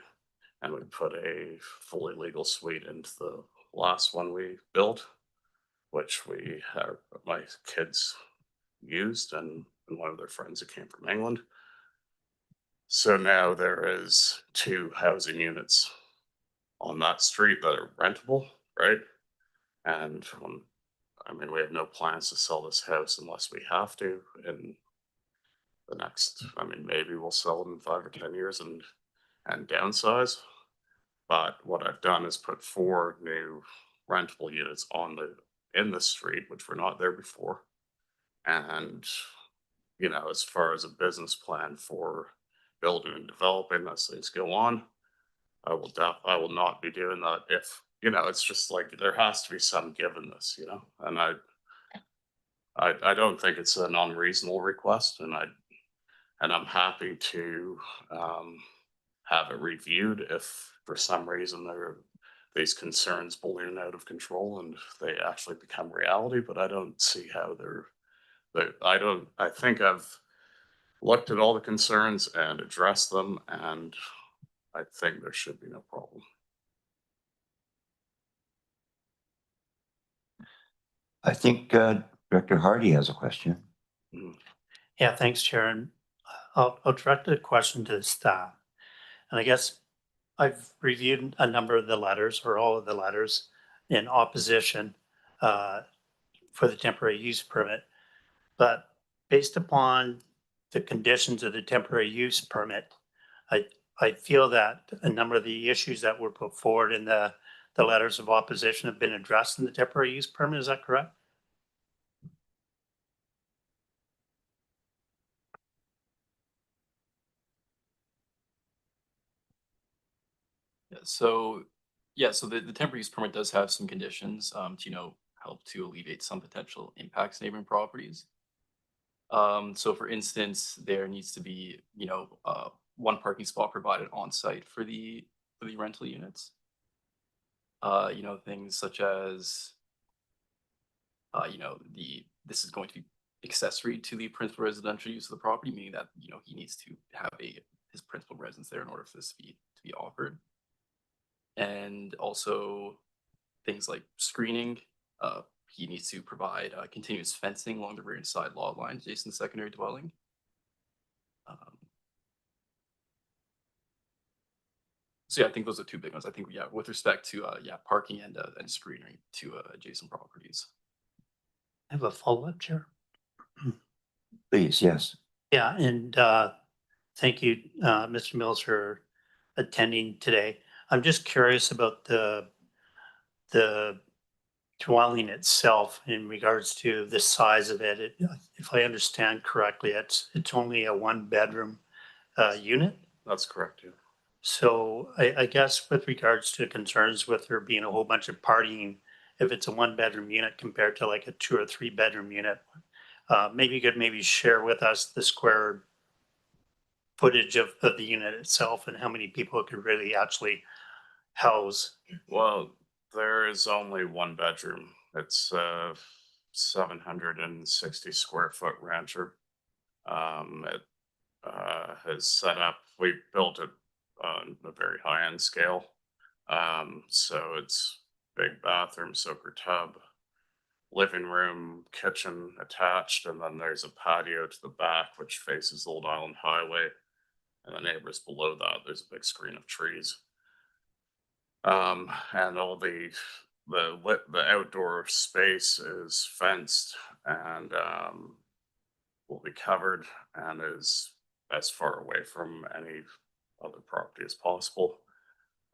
Speaker 7: and we put a fully legal suite into the last one we built, which my kids used and one of their friends who came from England. So now there is 2 housing units on that street that are rentable, right? And we have no plans to sell this house unless we have to in the next, maybe we'll sell it in 5 or 10 years and downsize. But what I've done is put 4 new rentable units in the street, which were not there before. And, as far as a business plan for building and developing as things go on, I will not be doing that if, it's just like there has to be some give in this, and I don't think it's an unreasonable request, and I'm happy to have it reviewed if for some reason these concerns balloon out of control and they actually become reality. But I don't see how they're I think I've looked at all the concerns and addressed them, and I think there should be no problem.
Speaker 1: I think Director Hardy has a question.
Speaker 5: Yeah, thanks, Chair. And I'll direct a question to the staff. And I guess I've reviewed a number of the letters or all of the letters in opposition for the temporary use permit. But based upon the conditions of the temporary use permit, I feel that a number of the issues that were put forward in the letters of opposition have been addressed in the temporary use permit. Is that correct?
Speaker 6: So the temporary use permit does have some conditions, to help to alleviate some potential impacts to neighboring properties. So for instance, there needs to be, one parking spot provided on site for the rental units. Things such as, this is going to be accessory to the principal residential use of the property, meaning that, he needs to have his principal residence there in order for this to be offered. And also things like screening. He needs to provide continuous fencing along the rear and side lot lines adjacent to secondary dwelling. So yeah, I think those are two big ones. I think with respect to parking and screening to adjacent properties.
Speaker 5: I have a follow-up, Chair.
Speaker 1: Please, yes.
Speaker 5: Yeah, and thank you, Mr. Mills, for attending today. I'm just curious about the dwelling itself in regards to the size of it. If I understand correctly, it's only a one-bedroom unit.
Speaker 7: That's correct, yeah.
Speaker 5: So I guess with regards to concerns with there being a whole bunch of partying, if it's a one-bedroom unit compared to like a 2 or 3 bedroom unit, maybe you could share with us the square footage of the unit itself and how many people it could really actually house.
Speaker 7: Well, there is only one bedroom. It's a 760 square foot rancher. It is set up, we built it on a very high end scale. So it's big bathroom, soaker tub, living room, kitchen attached, and then there's a patio to the back which faces Old Island Highway. And the neighbors below that, there's a big screen of trees. And all the outdoor space is fenced and will be covered and is as far away from any other property as possible.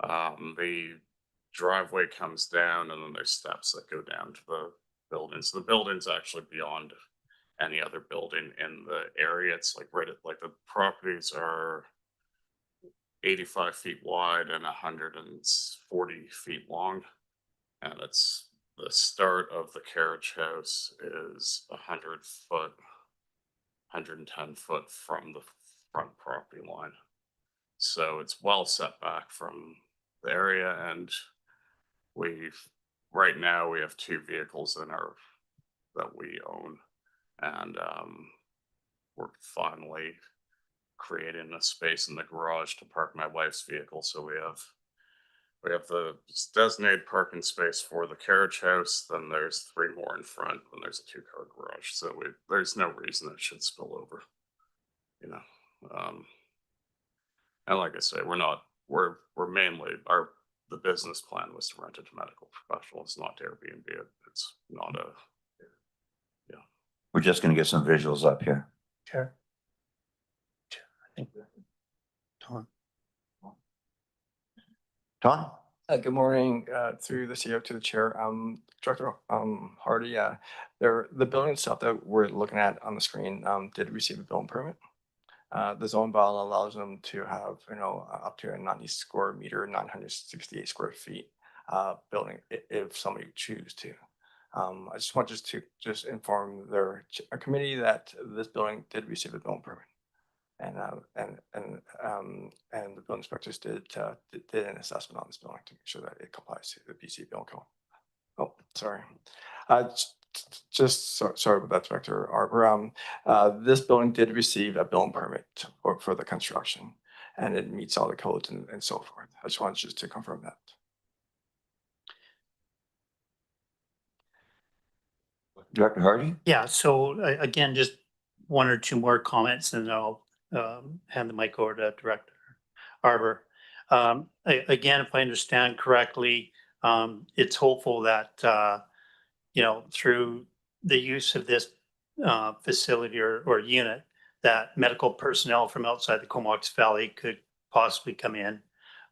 Speaker 7: The driveway comes down and then there's steps that go down to the building. So the building's actually beyond any other building in the area. It's like the properties are 85 feet wide and 140 feet long. And it's the start of the carriage house is 110 foot from the front property line. So it's well set back from the area. And right now we have 2 vehicles that we own. And we're finally creating a space in the garage to park my wife's vehicle. So we have the designated parking space for the carriage house. Then there's 3 more in front, and there's a 2-car garage. So there's no reason it should spill over. And like I say, we're mainly the business plan was to rent it to medical professionals, not to Airbnb it. It's not a.
Speaker 1: We're just going to get some visuals up here.
Speaker 5: Chair. I think. Tom.
Speaker 1: Tom?
Speaker 8: Good morning, through the CEO to the chair. Director Hardy, the building itself that we're looking at on the screen did receive a building permit. The zone bylaw allows them to have, up to a 90 square meter, 968 square feet building if somebody choose to. I just want to inform their committee that this building did receive a building permit. And the building inspectors did an assessment on this building to make sure that it complies to the BC building code. Oh, sorry. Sorry about that, Director Arbor. This building did receive a building permit for the construction, and it meets all the codes and so forth. I just wanted just to confirm that.
Speaker 1: Director Hardy?
Speaker 5: Yeah, so again, just one or two more comments and then I'll hand the mic over to Director Arbor. Again, if I understand correctly, it's hopeful that, through the use of this facility or unit, that medical personnel from outside the Comox Valley could possibly come in.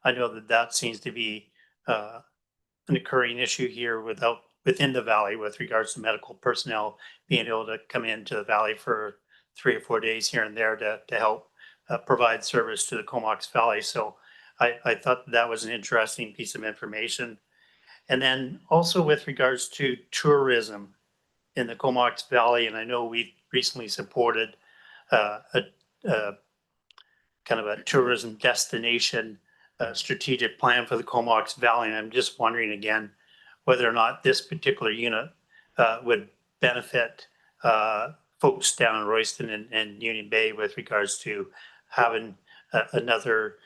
Speaker 5: I know that seems to be an occurring issue here within the valley with regards to medical personnel being able to come into the valley for 3 or 4 days here and there to help provide service to the Comox Valley. So I thought that was an interesting piece of information. And then also with regards to tourism in the Comox Valley, and I know we recently supported a kind of a tourism destination strategic plan for the Comox Valley. And I'm just wondering again whether or not this particular unit would benefit folks down in Royston and Union Bay with regards to having another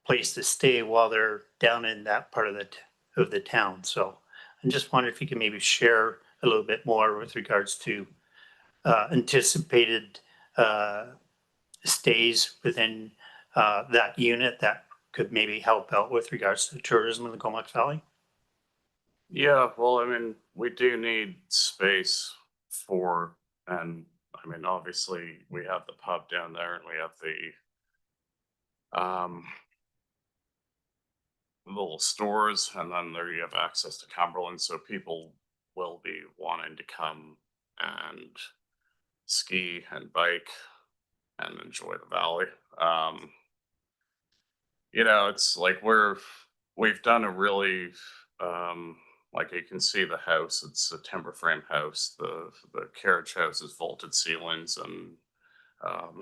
Speaker 5: place to stay while they're down in that part of the town. So I'm just wondering if you can maybe share a little bit more with regards to anticipated stays within that unit that could maybe help out with regards to tourism in the Comox Valley?
Speaker 7: Yeah, well, I mean, we do need space for, and I mean, obviously we have the pub down there and we have the little stores, and then there you have access to Cumberland, so people will be wanting to come and ski and bike and enjoy the valley. It's like we've done a really like you can see the house, it's a timber frame house. The carriage house is vaulted ceilings and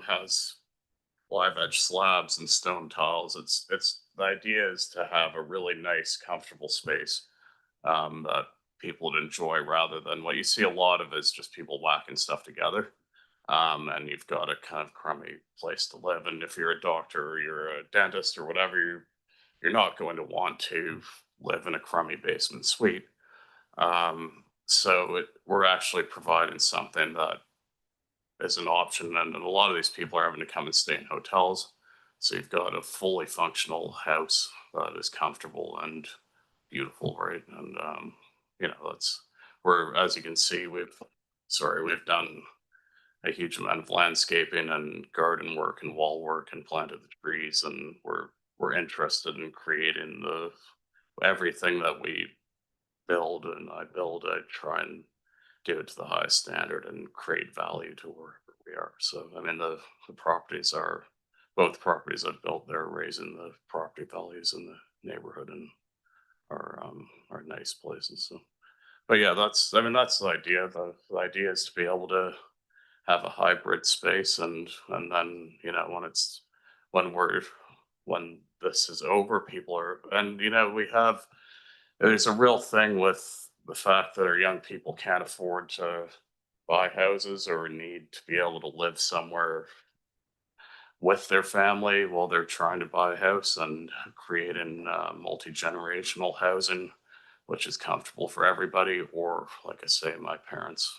Speaker 7: has live edge slabs and stone tiles. It's the idea is to have a really nice, comfortable space that people would enjoy rather than what you see a lot of is just people whacking stuff together. And you've got a kind of crummy place to live. And if you're a doctor or you're a dentist or whatever, you're not going to want to live in a crummy basement suite. We're actually providing something that is an option, and a lot of these people are having to come and stay in hotels. So you've got a fully functional house that is comfortable and beautiful, right? And that's where, as you can see, we've done a huge amount of landscaping and garden work and wall work and planted the trees, and we're interested in creating everything that we build and I try and do it to the highest standard and create value to where we are. So I mean the properties are both properties I've built, they're raising the property values in the neighborhood and are nice places. So but yeah, that's the idea. The idea is to be able to have a hybrid space and then when this is over, people are, and there's a real thing with the fact that our young people can't afford to buy houses or need to be able to live somewhere with their family while they're trying to buy a house, and creating multi-generational housing which is comfortable for everybody. Or like I say, my parents,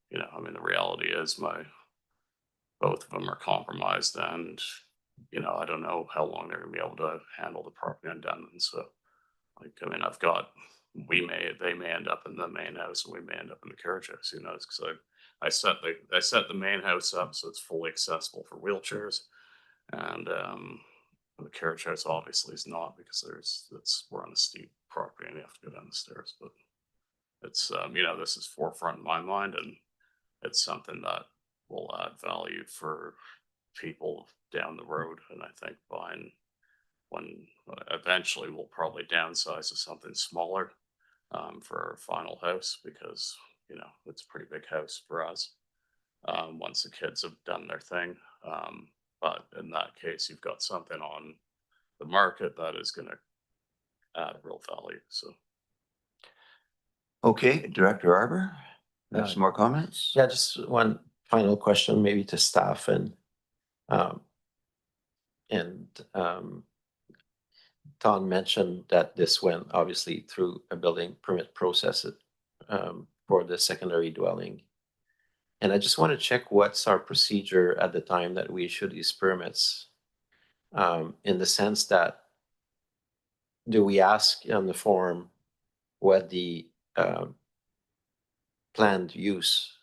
Speaker 7: the reality is both of them are compromised, and I don't know how long they're gonna be able to handle the property in Denman. So they may end up in the main house and we may end up in the carriage house, because I set the main house up so it's fully accessible for wheelchairs, and the carriage house obviously is not, because we're on a steep property and you have to go down the stairs. But it's this is forefront in my mind, and it's something that will add value for people down the road. And I think when eventually we'll probably downsize to something smaller for our final house, because it's a pretty big house for us once the kids have done their thing. But in that case, you've got something on the market that is going to add real value. So
Speaker 1: Okay, Director Arbor, have some more comments?
Speaker 3: Yeah, just one final question, maybe to staff um, and Tom mentioned that this went obviously through a building permit process for the secondary dwelling. And I just want to check what's our procedure at the time that we issue these permits, in the sense that, do we ask on the form what the planned use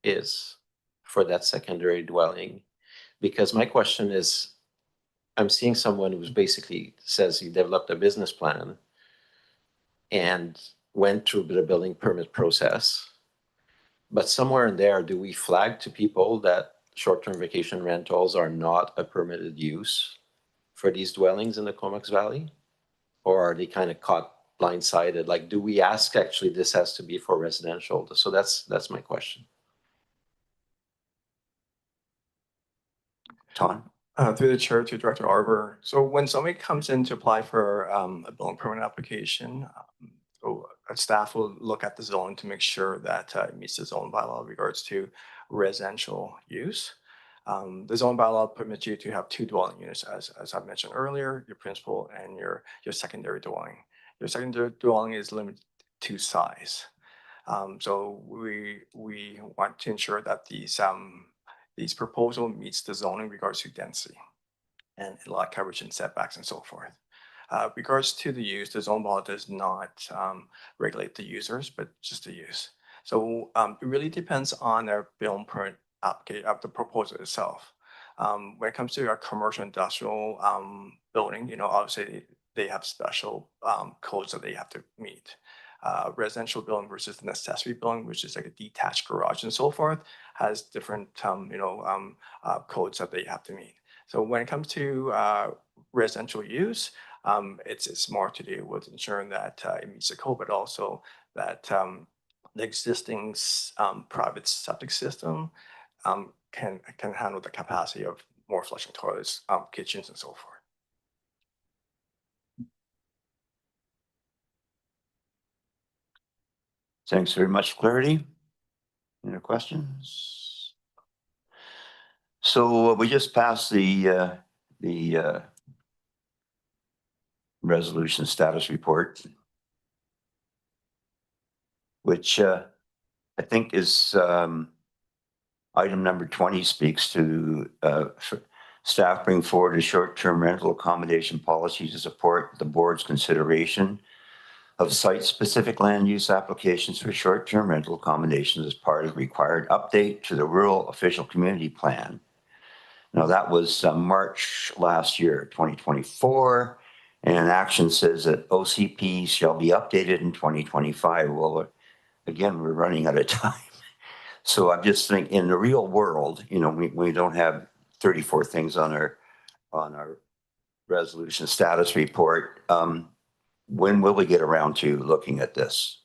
Speaker 3: is for that secondary dwelling? Because my question is, I'm seeing someone who's basically says he developed a business plan and went through the building permit process. But somewhere in there, do we flag to people that short-term vacation rentals are not a permitted use for these dwellings in the Comox Valley? Or are they kind of caught blindsided? Like, do we ask actually this has to be for residential? So that's my question. Tom?
Speaker 8: Through the chair to Director Arbor. So when somebody comes in to apply for a building permit application, so staff will look at the zone to make sure that it meets the zone bylaw in regards to residential use. The zone bylaw permits you to have 2 dwelling units, as I mentioned earlier, your principal and your secondary dwelling. Your secondary dwelling is limited to size. So we want to ensure that these proposal meets the zoning in regards to density and lot coverage and setbacks and so forth. Regards to the use, the zone bylaw does not regulate the users, but just the use. So it really depends on their building permit application of the proposal itself. When it comes to a commercial industrial building, you know, obviously they have special codes that they have to meet. Residential building versus the necessary building, which is like a detached garage and so forth, has different codes that they have to meet. So when it comes to residential use, it's more to do with ensuring that it meets the code, but also that the existing private septic system can handle the capacity of more flushing toilets, kitchens, and so forth.
Speaker 1: Thanks very much for clarity. Any other questions? So we just passed the resolution status report, which I think is item number 20, speaks to staff bring forward a short-term rental accommodation policy to support the board's consideration of site-specific land use applications for short-term rental accommodations as part of required update to the rural official community plan. Now that was March last year, 2024, and action says that OCP shall be updated in 2025. Well, again, we're running out of time. So I'm just thinking, in the real world, you know, we don't have 34 things on our resolution status report. When will we get around to looking at this?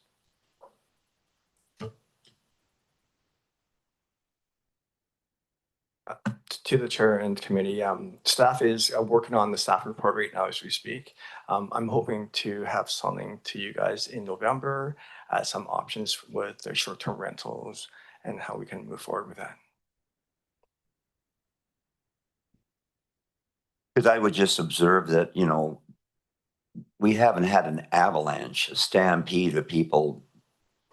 Speaker 8: To the chair and committee, staff is working on the staff report right now as we speak. I'm hoping to have something to you guys in November, some options with the short-term rentals and how we can move forward with that.
Speaker 1: Because I would just observe that, you know, we haven't had an avalanche, a stampede of people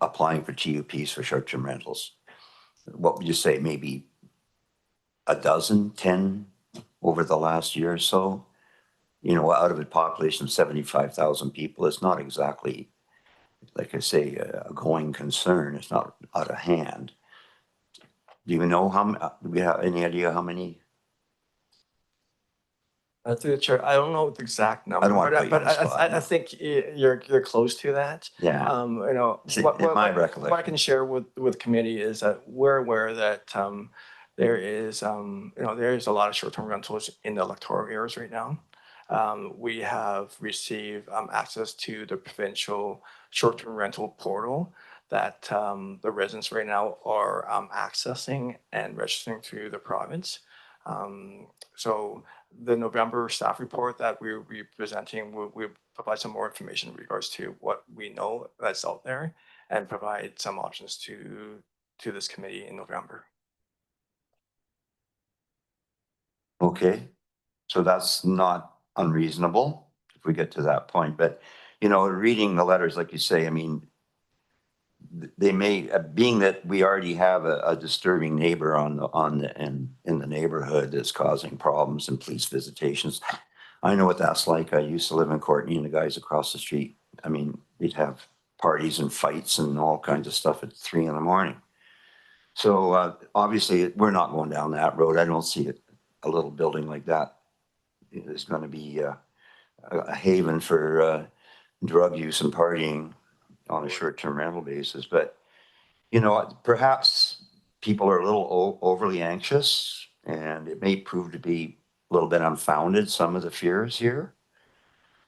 Speaker 1: applying for TUPs for short-term rentals. What would you say, maybe a dozen, 10 over the last year or so? You know, out of a population of 75,000 people, it's not exactly, like I say, a going concern. It's not out of hand. Do you know do we have any idea how many?
Speaker 8: Through the chair, I don't know the exact number,
Speaker 1: I don't want to put you
Speaker 8: but
Speaker 1: on the spot,
Speaker 8: I think you're close to that.
Speaker 1: Yeah.
Speaker 8: You know,
Speaker 1: See, in my recollection.
Speaker 8: what I can share with committee is that we're aware that there is there is a lot of short-term rentals in the electoral areas right now. We have received access to the provincial short-term rental portal that the residents right now are accessing and registering through the province. So the November staff report that we'll be presenting will provide some more information in regards to what we know that's out there and provide some options to this committee in November.
Speaker 1: Okay, so that's not unreasonable if we get to that point, but, you know, reading the letters, like you say, I mean, they may, being that we already have a disturbing neighbor in the neighborhood that's causing problems and police visitations. I know what that's like. I used to live in Courtney, and the guys across the street, I mean, they'd have parties and fights and all kinds of stuff at 3 a.m. So obviously, we're not going down that road. I don't see a little building like that is going to be a haven for drug use and partying on a short-term rental basis. But, you know, perhaps people are a little overly anxious, and it may prove to be a little bit unfounded, some of the fears here.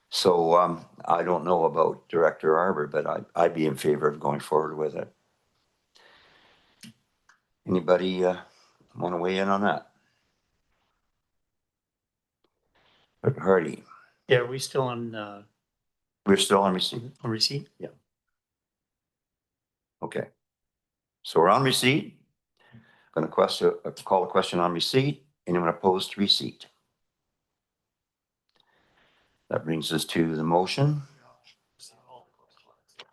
Speaker 1: So I don't know about Director Arbor, but I'd be in favor of going forward with it. Anybody want to weigh in on that? Hardy,
Speaker 5: Yeah, are we still on
Speaker 1: we're still on receipt.
Speaker 5: receipt?
Speaker 1: Okay. So we're on receipt. Going to call a question on receipt. Anyone opposed to receipt? That brings us to the motion.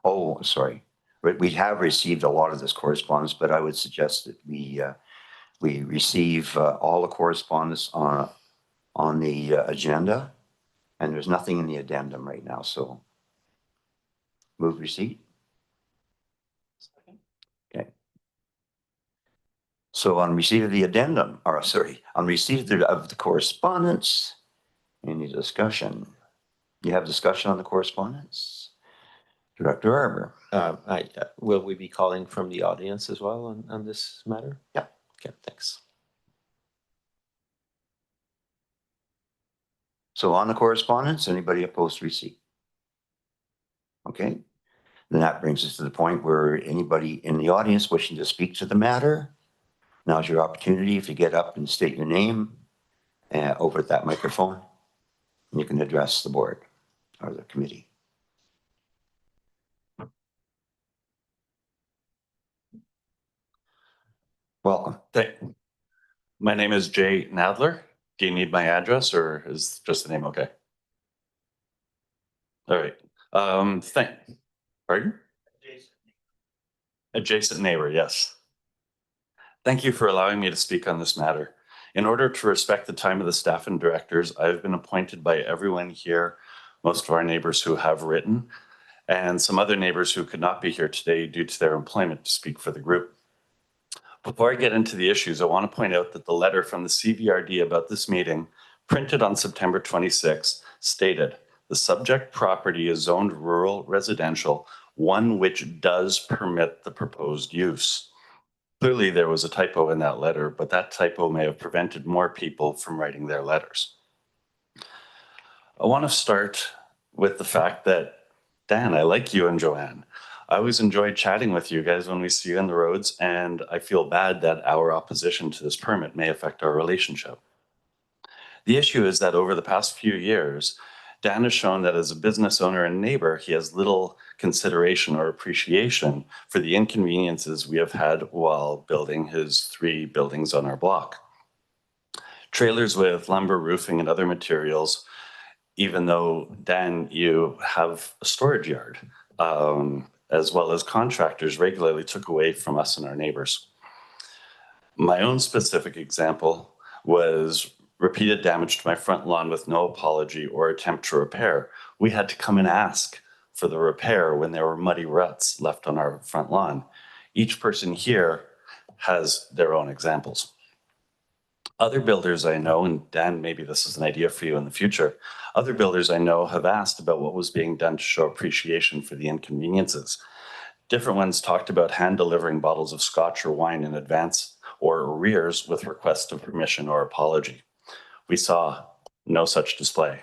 Speaker 1: Oh, sorry. We have received a lot of this correspondence, but I would suggest that we receive all the correspondence on the agenda, and there's nothing in the addendum right now. So move receipt. Okay. So on receipt of the addendum, or sorry, on receipt of the correspondence, any discussion? You have discussion on the correspondence? Director Arbor.
Speaker 3: Will we be calling from the audience as well on this matter?
Speaker 1: Yeah.
Speaker 3: Okay, thanks.
Speaker 1: So on the correspondence, anybody opposed to receipt? Okay. Then that brings us to the point where anybody in the audience wishing to speak to the matter, now's your opportunity. If you get up and state your name over at that microphone, you can address the board or the committee. Welcome.
Speaker 9: My name is Jay Nadler. Do you need my address, or is just the name okay? All right. Pardon? Adjacent neighbor, yes. Thank you for allowing me to speak on this matter. In order to respect the time of the staff and directors, I've been appointed by everyone here, most of our neighbors who have written, and some other neighbors who could not be here today due to their employment to speak for the group. Before I get into the issues, I want to point out that the letter from the CVRD about this meeting, printed on September 26, stated, the subject property is zoned rural residential, one which does permit the proposed use. Clearly, there was a typo in that letter, but that typo may have prevented more people from writing their letters. I want to start with the fact that, Dan, I like you and Joanne. I always enjoy chatting with you guys when we see you on the roads, and I feel bad that our opposition to this permit may affect our relationship. The issue is that over the past few years, Dan has shown that as a business owner and neighbor, he has little consideration or appreciation for the inconveniences we have had while building his 3 buildings on our block. Trailers with lumber, roofing, and other materials, even though, Dan, you have a storage yard, as well as contractors regularly took away from us and our neighbors. My own specific example was repeated damage to my front lawn with no apology or attempt to repair. We had to come and ask for the repair when there were muddy ruts left on our front lawn. Each person here has their own examples. Other builders I know, and Dan, maybe this is an idea for you in the future, other builders I know have asked about what was being done to show appreciation for the inconveniences. Different ones talked about hand delivering bottles of scotch or wine in advance or arrears with request of permission or apology. We saw no such display.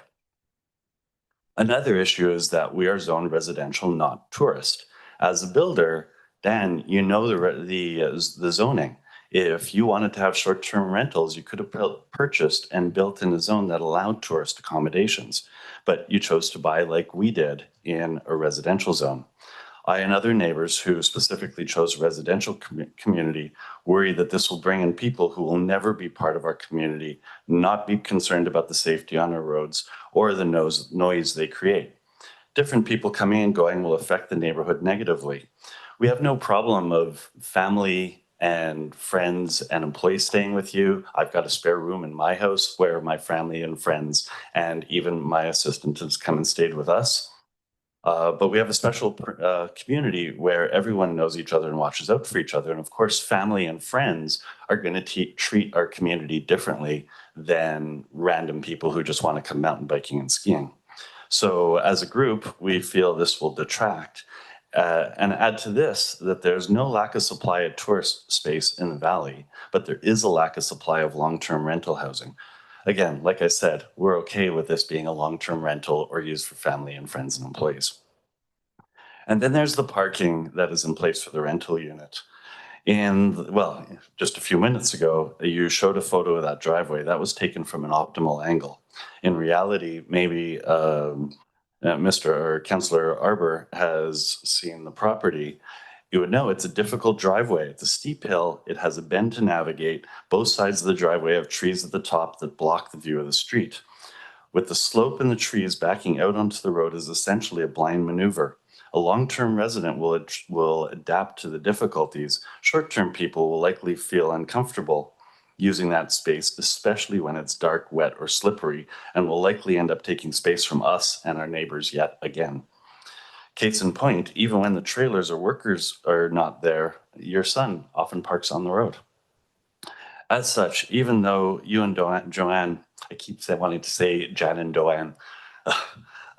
Speaker 9: Another issue is that we are zoned residential, not tourist. As a builder, Dan, you know the zoning. If you wanted to have short-term rentals, you could have purchased and built in a zone that allowed tourist accommodations, but you chose to buy like we did in a residential zone. I and other neighbors who specifically chose a residential community worry that this will bring in people who will never be part of our community, not be concerned about the safety on our roads or the noise they create. Different people coming and going will affect the neighborhood negatively. We have no problem of family and friends and employees staying with you. I've got a spare room in my house where my family and friends and even my assistant has come and stayed with us. But we have a special community where everyone knows each other and watches out for each other. And of course, family and friends are going to treat our community differently than random people who just want to come mountain biking and skiing. So as a group, we feel this will detract. And add to this that there's no lack of supply of tourist space in the valley, but there is a lack of supply of long-term rental housing. Again, like I said, we're okay with this being a long-term rental or used for family and friends and employees. And then there's the parking that is in place for the rental unit. And well, just a few minutes ago, you showed a photo of that driveway that was taken from an optimal angle. In reality, maybe Mr. or Councillor Arbor has seen the property. You would know it's a difficult driveway. It's a steep hill. It has a bend to navigate. Both sides of the driveway have trees at the top that block the view of the street. With the slope and the trees backing out onto the road is essentially a blind maneuver. A long-term resident will adapt to the difficulties. Short-term people will likely feel uncomfortable using that space, especially when it's dark, wet, or slippery, and will likely end up taking space from us and our neighbors yet again. Case in point, even when the trailers or workers are not there, your son often parks on the road. As such, even though you and Joanne, I keep wanting to say Jan and Joanne,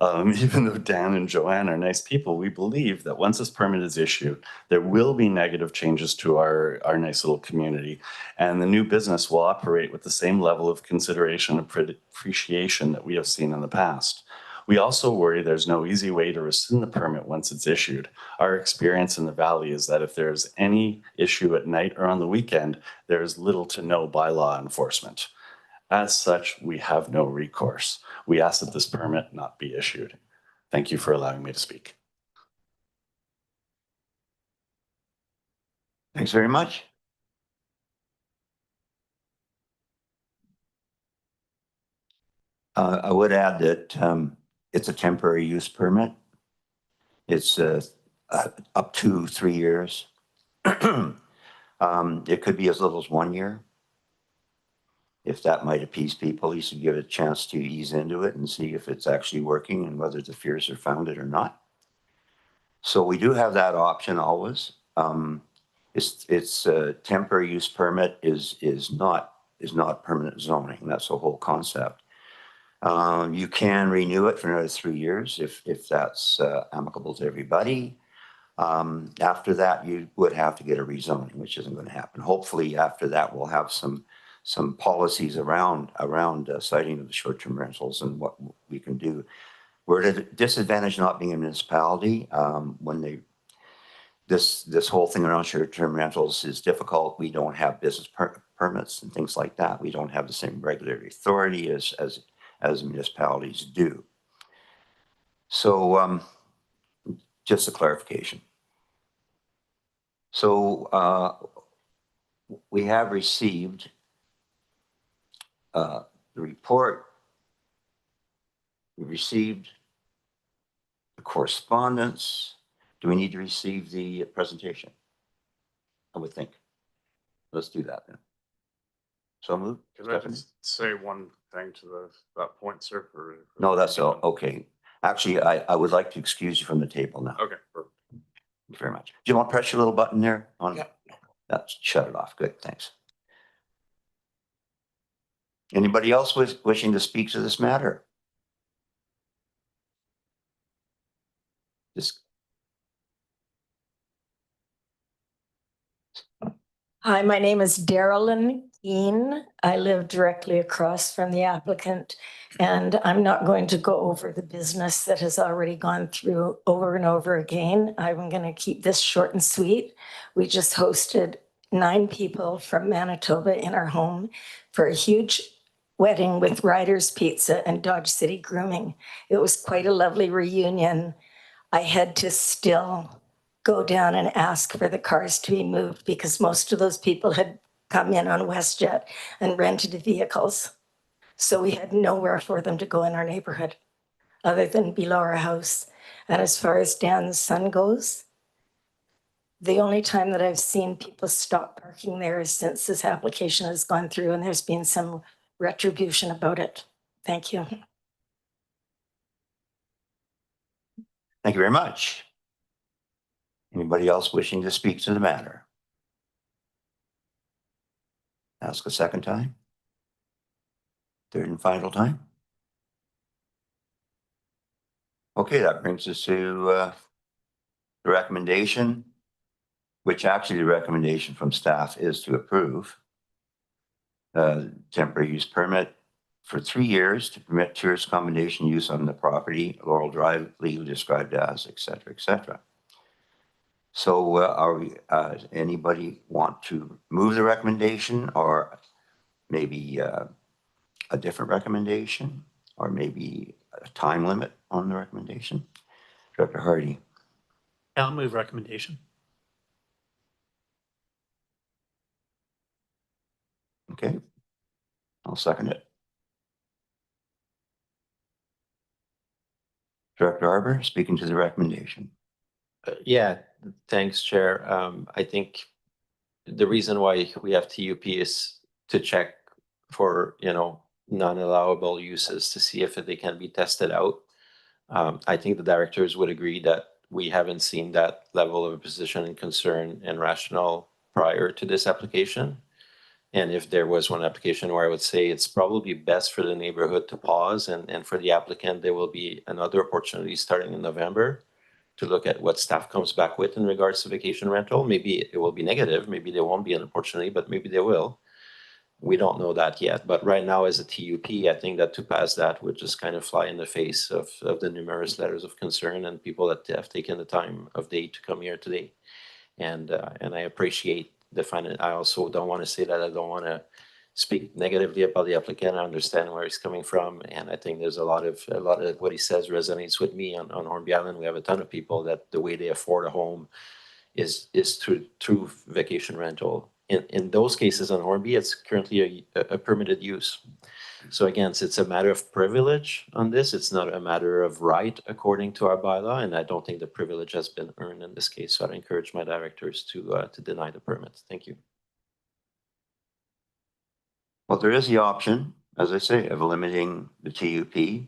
Speaker 9: even though Dan and Joanne are nice people, we believe that once this permit is issued, there will be negative changes to our nice little community, and the new business will operate with the same level of consideration and appreciation that we have seen in the past. We also worry there's no easy way to rescind the permit once it's issued. Our experience in the valley is that if there's any issue at night or on the weekend, there is little to no bylaw enforcement. As such, we have no recourse. We ask that this permit not be issued. Thank you for allowing me to speak.
Speaker 1: Thanks very much. I would add that it's a temporary use permit. It's up to 3 years. It could be as little as 1 year. If that might appease people, you should give it a chance to ease into it and see if it's actually working and whether the fears are founded or not. So we do have that option always. It's a temporary use permit is not permanent zoning. That's the whole concept. You can renew it for another 3 years if that's amicable to everybody. After that, you would have to get a rezoning, which isn't going to happen. Hopefully, after that, we'll have some policies around citing of the short-term rentals and what we can do. We're at a disadvantage not being a municipality. When this whole thing around short-term rentals is difficult. We don't have business permits and things like that. We don't have the same regulatory authority as municipalities do. So just a clarification. So we have received the report. We received the correspondence. Do we need to receive the presentation? I would think. Let's do that then. So move.
Speaker 7: Can I just say one thing to that point, sir?
Speaker 1: No, that's all. Okay. Actually, I would like to excuse you from the table now.
Speaker 7: Okay. Perfect.
Speaker 1: Thank you very much. Do you want to press your little button there?
Speaker 2: Yeah.
Speaker 1: That's shut it off. Good. Thanks. Anybody else wishing to speak to this matter? Just
Speaker 10: Hi, my name is Darylyn Keene. I live directly across from the applicant, and I'm not going to go over the business that has already gone through over and over again. I'm going to keep this short and sweet. We just hosted 9 people from Manitoba in our home for a huge wedding with Riders Pizza and Dodge City Grooming. It was quite a lovely reunion. I had to still go down and ask for the cars to be moved because most of those people had come in on WestJet and rented vehicles. So we had nowhere for them to go in our neighborhood other than below our house. And as far as Dan's son goes, the only time that I've seen people stop parking there is since this application has gone through and there's been some retribution about it. Thank you.
Speaker 1: Thank you very much. Anybody else wishing to speak to the matter? Ask a second time? Third and final time? Okay, that brings us to the recommendation, which actually the recommendation from staff is to approve temporary use permit for 3 years to permit tourist accommodation use on the property, Laurel Drive, legally described as, et cetera, et cetera. So are we, anybody want to move the recommendation or maybe a different recommendation or maybe a time limit on the recommendation? Director Hardy.
Speaker 5: I'll move recommendation.
Speaker 1: Okay. I'll second it. Director Arbor, speaking to the recommendation.
Speaker 3: Yeah, thanks, Chair. I think the reason why we have TUP is to check for, non-allowable uses to see if they can be tested out. I think the directors would agree that we haven't seen that level of position and concern and rationale prior to this application. And if there was one application where I would say it's probably best for the neighborhood to pause and for the applicant, there will be another opportunity starting in November to look at what staff comes back with in regards to vacation rental. Maybe it will be negative, maybe there won't be an opportunity, but maybe there will. We don't know that yet. But right now as a TUP, I think that to pass that would just kind of fly in the face of the numerous letters of concern and people that have taken the time of day to come here today. And I appreciate I also don't want to say that I don't want to speak negatively about the applicant. I understand where he's coming from, and I think there's a lot of what he says resonates with me on Hornby Island. We have a ton of people that the way they afford a home is through vacation rental. In those cases on Hornby, it's currently a permitted use. So again, it's a matter of privilege on this. It's not a matter of right according to our bylaw, and I don't think the privilege has been earned in this case. So I'd encourage my directors to deny the permit. Thank you.
Speaker 1: Well, there is the option, as I say, of limiting the TUP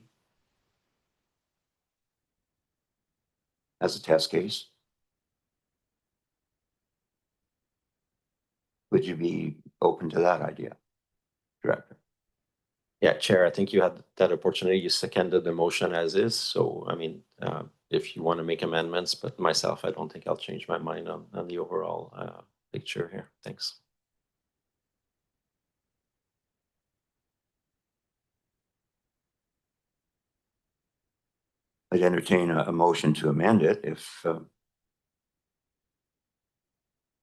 Speaker 1: as a test case. Would you be open to that idea, Director?
Speaker 3: Yeah, Chair, I think you had that opportunity. You seconded the motion as is. So, I mean, if you want to make amendments, but myself, I don't think I'll change my mind on the overall picture here. Thanks.
Speaker 1: I'd entertain a motion to amend it if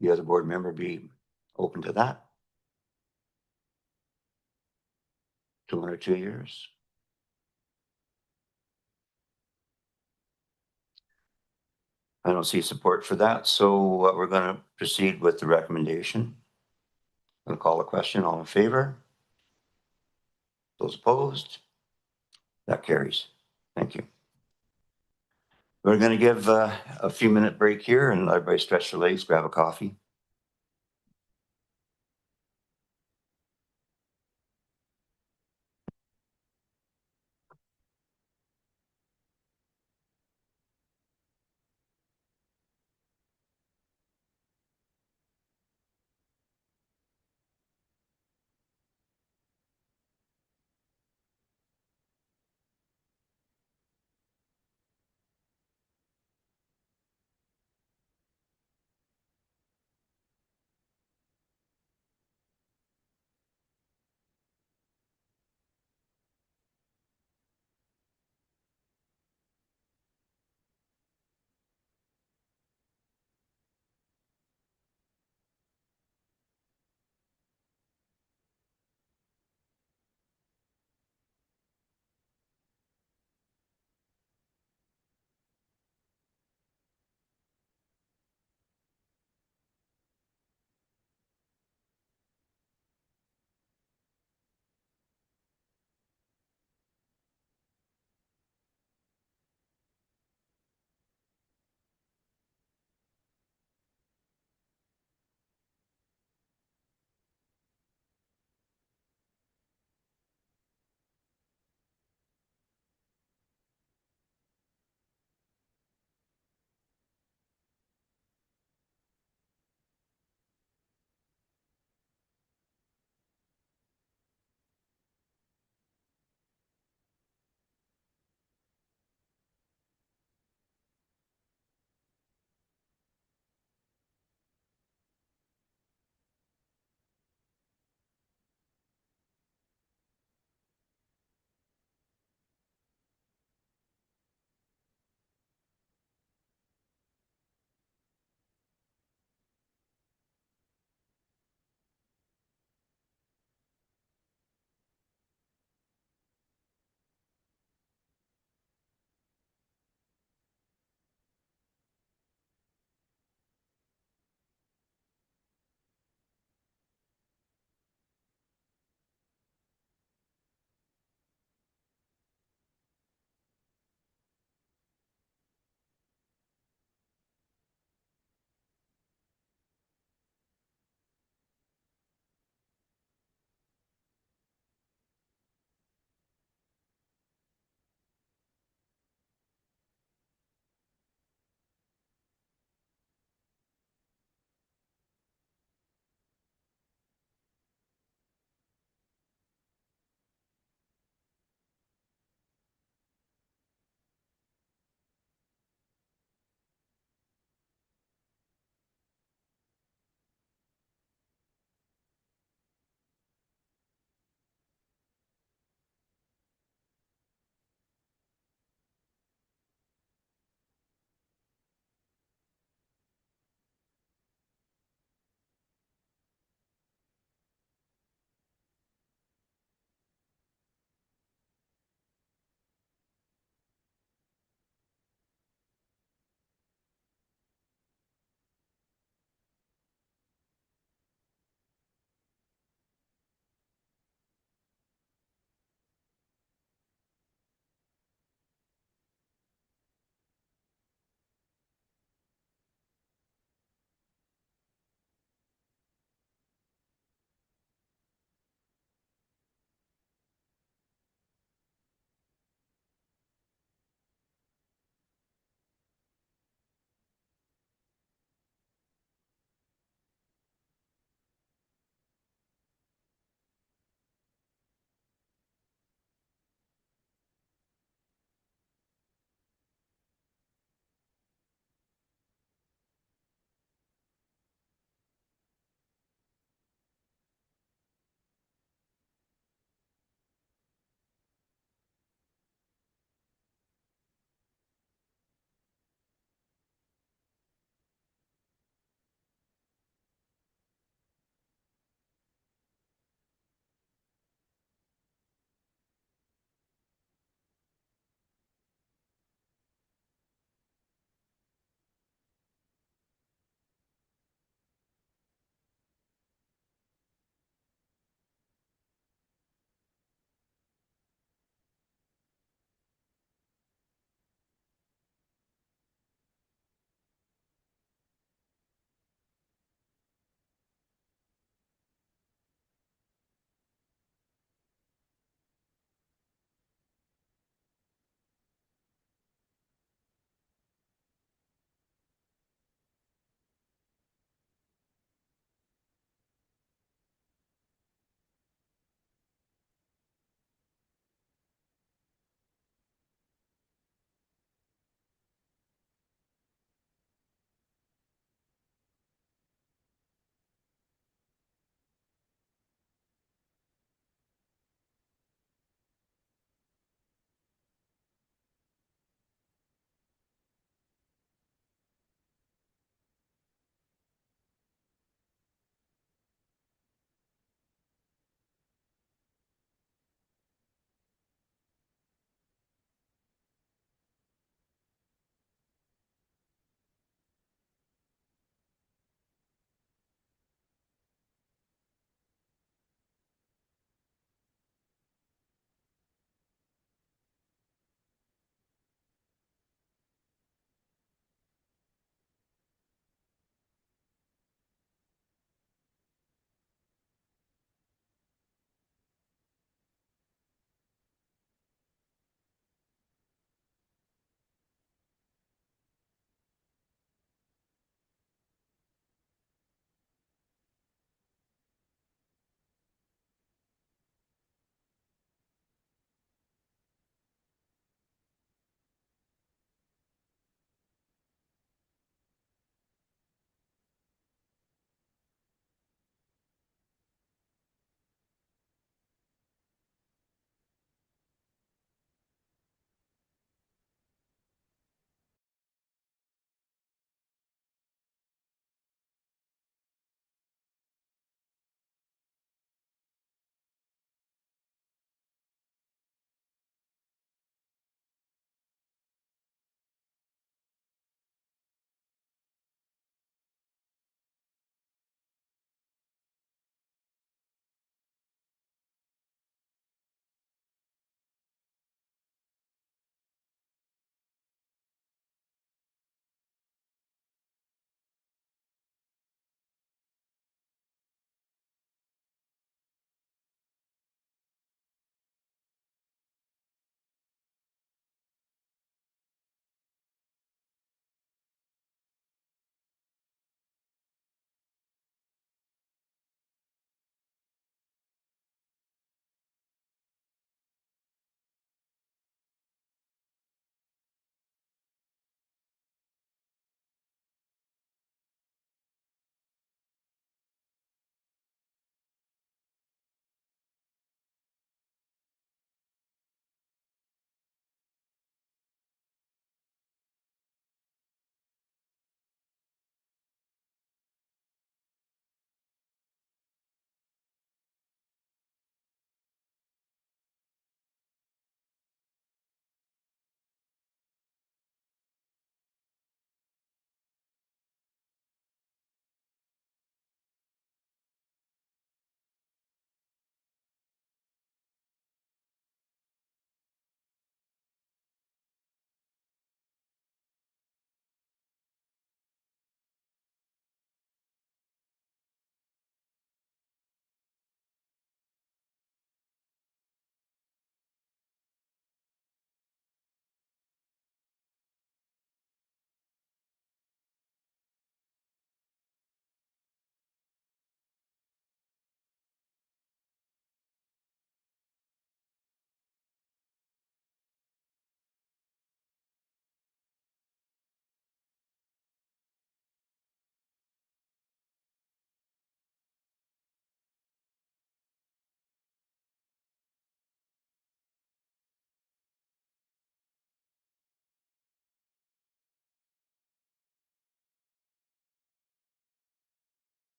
Speaker 1: the other board member be open to that. 1 or 2 years. I don't see support for that, so we're going to proceed with the recommendation. I'll call a question. All in favor? Those opposed? That carries. Thank you. We're going to give a few minute break here and everybody stretch their legs, grab a coffee.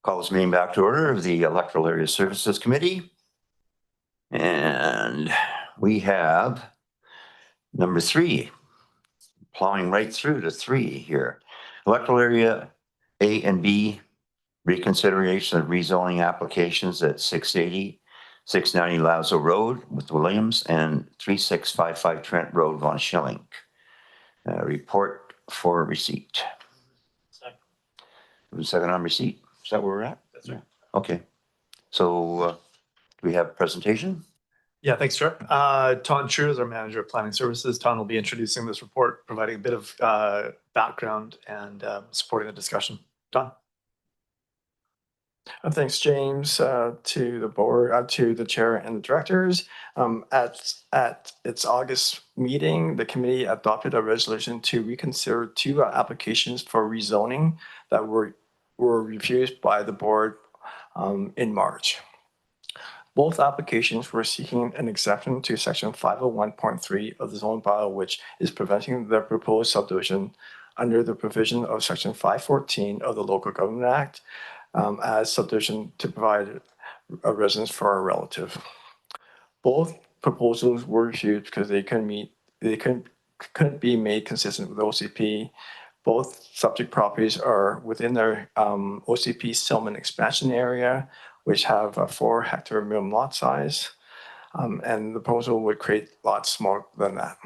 Speaker 1: Call this meeting back to order of the Electoral Area Services Committee. And we have number 3, plowing right through to 3 here. Electoral Area A and B, reconsideration of rezoning applications at 680, 690 Lazo Road with Williams and 3655 Trent Road, Von Schilling. Report for receipt. Second on receipt. Is that where we're at?
Speaker 4: That's right.
Speaker 1: Okay. So do we have a presentation?
Speaker 4: Yeah, thanks, Chair. Ton Chu is our manager of planning services. Ton will be introducing this report, providing a bit of background and supporting the discussion. Ton.
Speaker 8: Thanks, James, to the board, to the chair and the directors. At its August meeting, the committee adopted a resolution to reconsider 2 applications for rezoning that were refused by the board in March. Both applications were seeking an exception to section 501.3 of the zone bylaw, which is preventing the proposed subdivision under the provision of section 514 of the Local Government Act as subdivision to provide a residence for a relative. Both proposals were refused because they couldn't be made consistent with OCP. Both subject properties are within their OCP settlement expansion area, which have a 4-hectare minimum lot size, and the proposal would create lots smaller than that.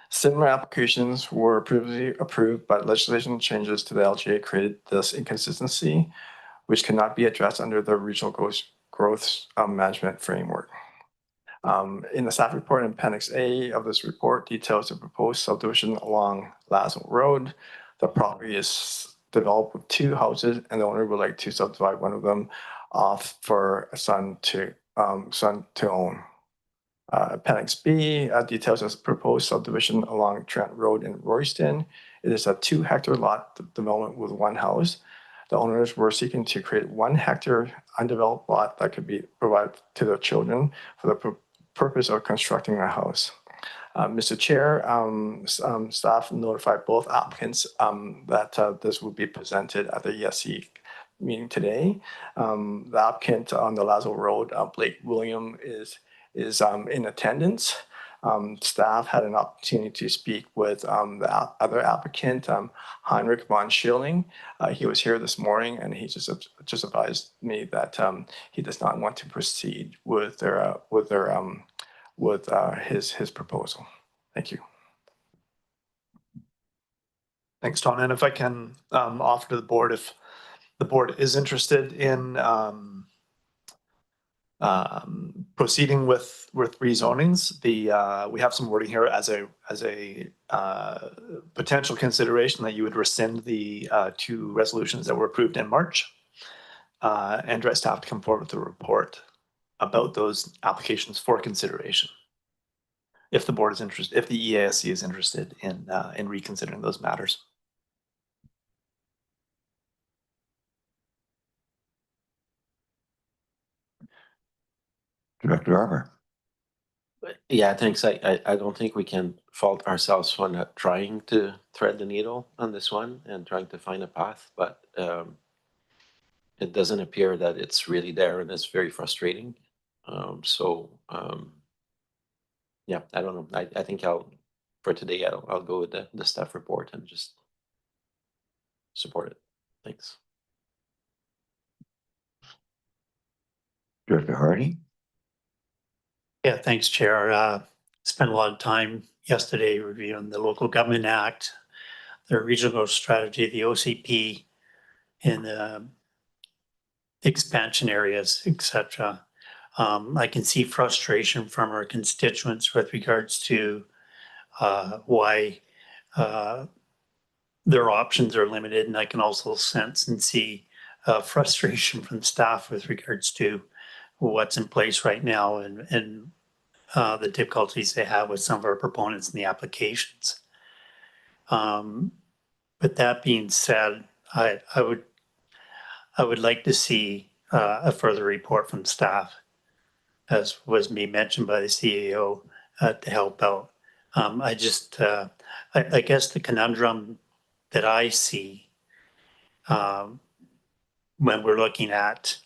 Speaker 8: Similar applications were previously approved, but legislation changes to the LGA created this inconsistency, which cannot be addressed under the regional growth management framework. In the staff report in Appendix A of this report details the proposed subdivision along Lazo Road. The property is developed with 2 houses, and the owner would like to subdivide one of them off for a son to own. Appendix B details a proposed subdivision along Trent Road in Royston. It is a 2-hectare lot development with 1 house. The owners were seeking to create 1-hectare undeveloped lot that could be provided to their children for the purpose of constructing a house. Mr. Chair, staff notified both applicants that this would be presented at the ESC meeting today. The applicant on the Lazo Road, Blake William, is in attendance. Staff had an opportunity to speak with the other applicant, Heinrich von Schilling. He was here this morning, and he just advised me that he does not want to proceed with his proposal. Thank you.
Speaker 4: Thanks, Ton. And if I can offer to the board, if the board is interested in proceeding with rezonings, we have some wording here as a potential consideration that you would rescind the 2 resolutions that were approved in March and direct staff to come forward with a report about those applications for consideration. If the board is interested, if the EASC is interested in reconsidering those matters.
Speaker 1: Director Arbor.
Speaker 3: Yeah, thanks. I don't think we can fault ourselves for not trying to thread the needle on this one and trying to find a path, but it doesn't appear that it's really there, and it's very frustrating. Yeah, I don't know. I think for today, I'll go with the staff report and just support it. Thanks.
Speaker 1: Director Hardy.
Speaker 5: Yeah, thanks, Chair. Spent a lot of time yesterday reviewing the Local Government Act, the regional growth strategy, the OCP, and the expansion areas, etc. I can see frustration from our constituents with regards to why their options are limited, and I can also sense and see frustration from staff with regards to what's in place right now and the difficulties they have with some of our proponents in the applications. But that being said, I would like to see a further report from staff, as was mentioned by the CAO, to help out. I guess the conundrum that I see when we're looking at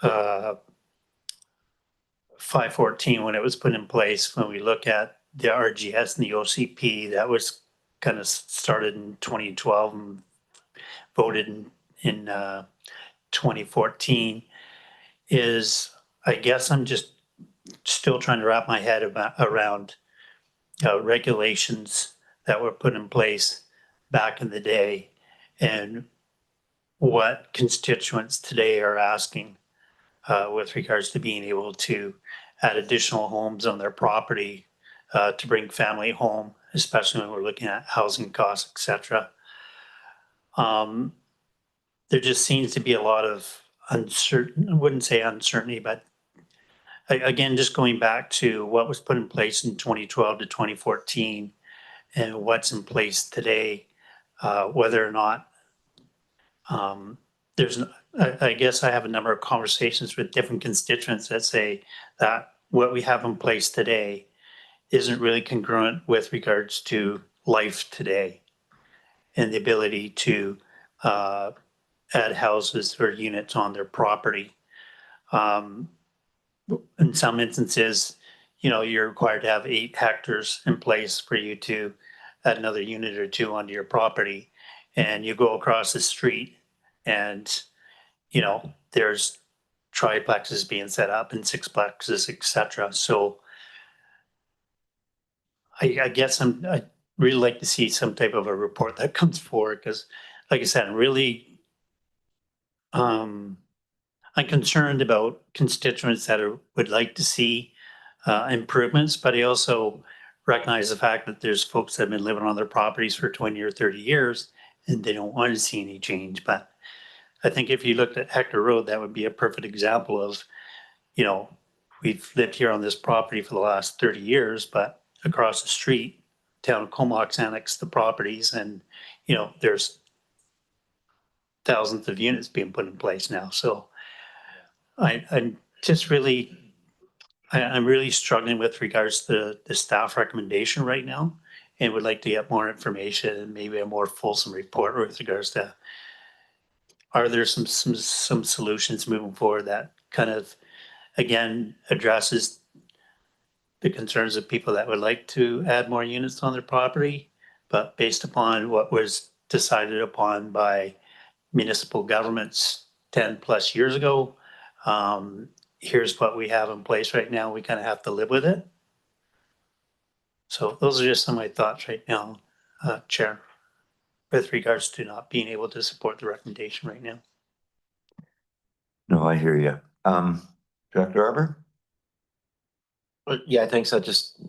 Speaker 5: 514, when it was put in place, when we look at the RGS and the OCP, that was kind of started in 2012 and voted in 2014, is, I guess I'm just still trying to wrap my head around regulations that were put in place back in the day and what constituents today are asking with regards to being able to add additional homes on their property to bring family home, especially when we're looking at housing costs, et cetera. There just seems to be a lot of I wouldn't say uncertainty, but again, just going back to what was put in place in 2012 to 2014 and what's in place today, whether or not I guess I have a number of conversations with different constituents that say that what we have in place today isn't really congruent with regards to life today and the ability to add houses or units on their property. In some instances, you're required to have 8 hectares in place for you to add another unit or 2 onto your property. And you go across the street and, there's triplexes being set up and sixplexes, et cetera. So I guess I'd really like to see some type of a report that comes forward because, like I said, I'm concerned about constituents that would like to see improvements, but I also recognize the fact that there's folks that have been living on their properties for 20 or 30 years and they don't want to see any change. But I think if you looked at Hector Road, that would be a perfect example of, we've lived here on this property for the last 30 years, but across the street, town of Comox annexed the properties and, there's thousands of units being put in place now. So I'm just really, I'm really struggling with regards to the staff recommendation right now and would like to get more information and maybe a more fulsome report with regards to, are there some solutions moving forward that kind of, again, addresses the concerns of people that would like to add more units on their property, but based upon what was decided upon by municipal governments 10 plus years ago, here's what we have in place right now. We kind of have to live with it. So those are just some of my thoughts right now, Chair, with regards to not being able to support the recommendation right now.
Speaker 1: No, I hear you. Director Arbor?
Speaker 3: Yeah, thanks. I just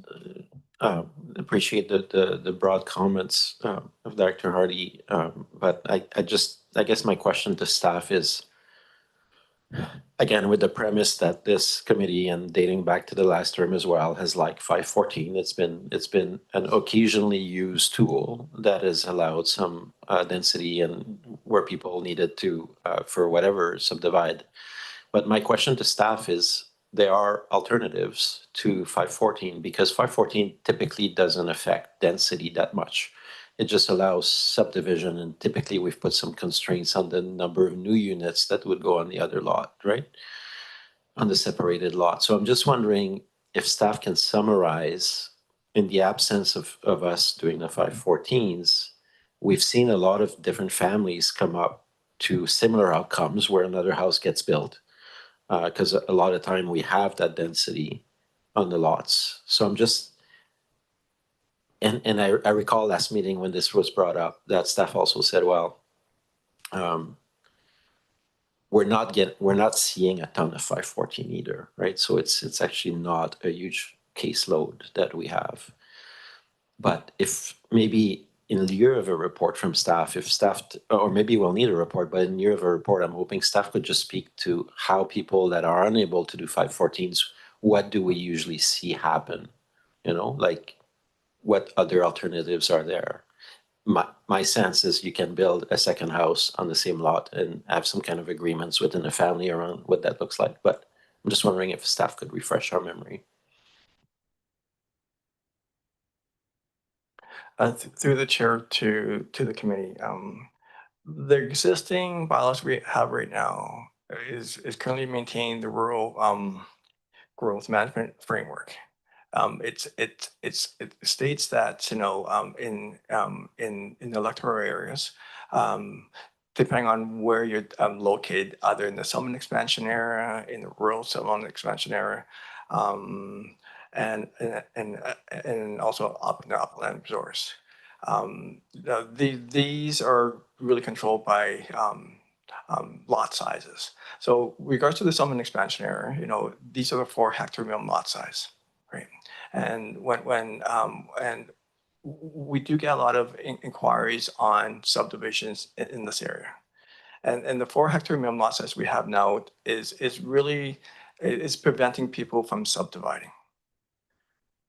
Speaker 3: appreciate the broad comments of Dr. Hardy. But I guess my question to staff is, again, with the premise that this committee, and dating back to the last term as well, has like 514, it's been an occasionally used tool that has allowed some density and where people needed to, for whatever, subdivide. But my question to staff is, there are alternatives to 514 because 514 typically doesn't affect density that much. It just allows subdivision, and typically we've put some constraints on the number of new units that would go on the other lot, right? On the separated lot. So I'm just wondering if staff can summarize, in the absence of us doing the 514s, we've seen a lot of different families come up to similar outcomes where another house gets built. Because a lot of time we have that density on the lots. So I'm just, and I recall last meeting when this was brought up, that staff also said, well, we're not seeing a ton of 514 either, right? So it's actually not a huge caseload that we have. But if maybe in lieu of a report from staff, if staff, or maybe we'll need a report, but in lieu of a report, I'm hoping staff could just speak to how people that are unable to do 514s, what do we usually see happen? Like what other alternatives are there? My sense is you can build a second house on the same lot and have some kind of agreements within the family around what that looks like. But I'm just wondering if staff could refresh our memory.
Speaker 8: Through the chair to the committee, The existing bylaws we have right now is currently maintaining the rural growth management framework. It states that, you know, in electoral areas, depending on where you're located, either in the settlement expansion area, in the rural settlement expansion area, and also up in the upland resource. These are really controlled by lot sizes. So regards to the settlement expansion area, you know, these are the 4 hectare minimum lot size, right? And and we do get a lot of inquiries on subdivisions in this area. And the 4 hectare minimum lot size we have now is really preventing people from subdividing.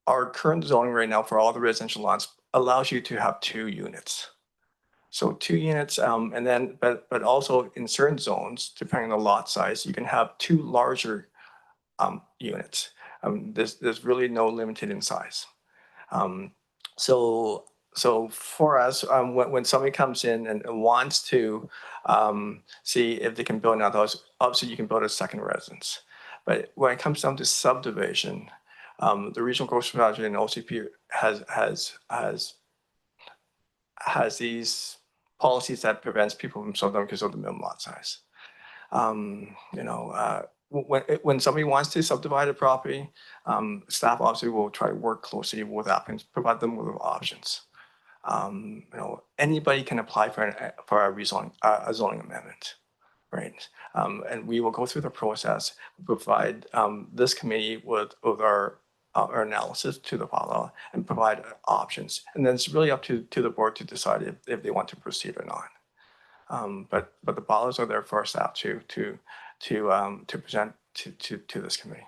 Speaker 8: Our current zoning right now for all the residential lots allows you to have 2 units. So 2 units, and then, but also in certain zones, depending on the lot size, you can have 2 larger units. There's really no limited in size. So for us, when somebody comes in and wants to see if they can build another house, obviously you can build a second residence. But when it comes down to subdivision, the regional growth strategy and OCP has these policies that prevents people from subdividing because of the minimum lot size. You know, when somebody wants to subdivide a property, staff obviously will try to work closely with applicants, provide them with options. You know, anybody can apply for a rezoning, a zoning amendment, right? And we will go through the process, provide this committee with our analysis to the bylaw and provide options. And then it's really up to the board to decide if they want to proceed or not. But the bylaws are there for our staff to present to this committee.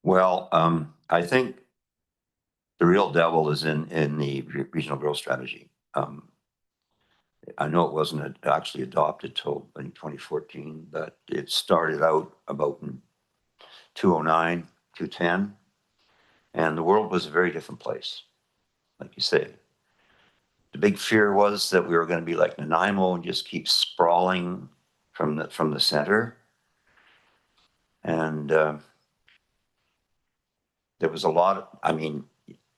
Speaker 1: Well, I think the real devil is in the regional growth strategy. I know it wasn't actually adopted till in 2014, but it started out about in 2009, 2010, and the world was a very different place, like you say. The big fear was that we were going to be like Nanaimo and just keep sprawling from the center. And there was a lot of, I mean,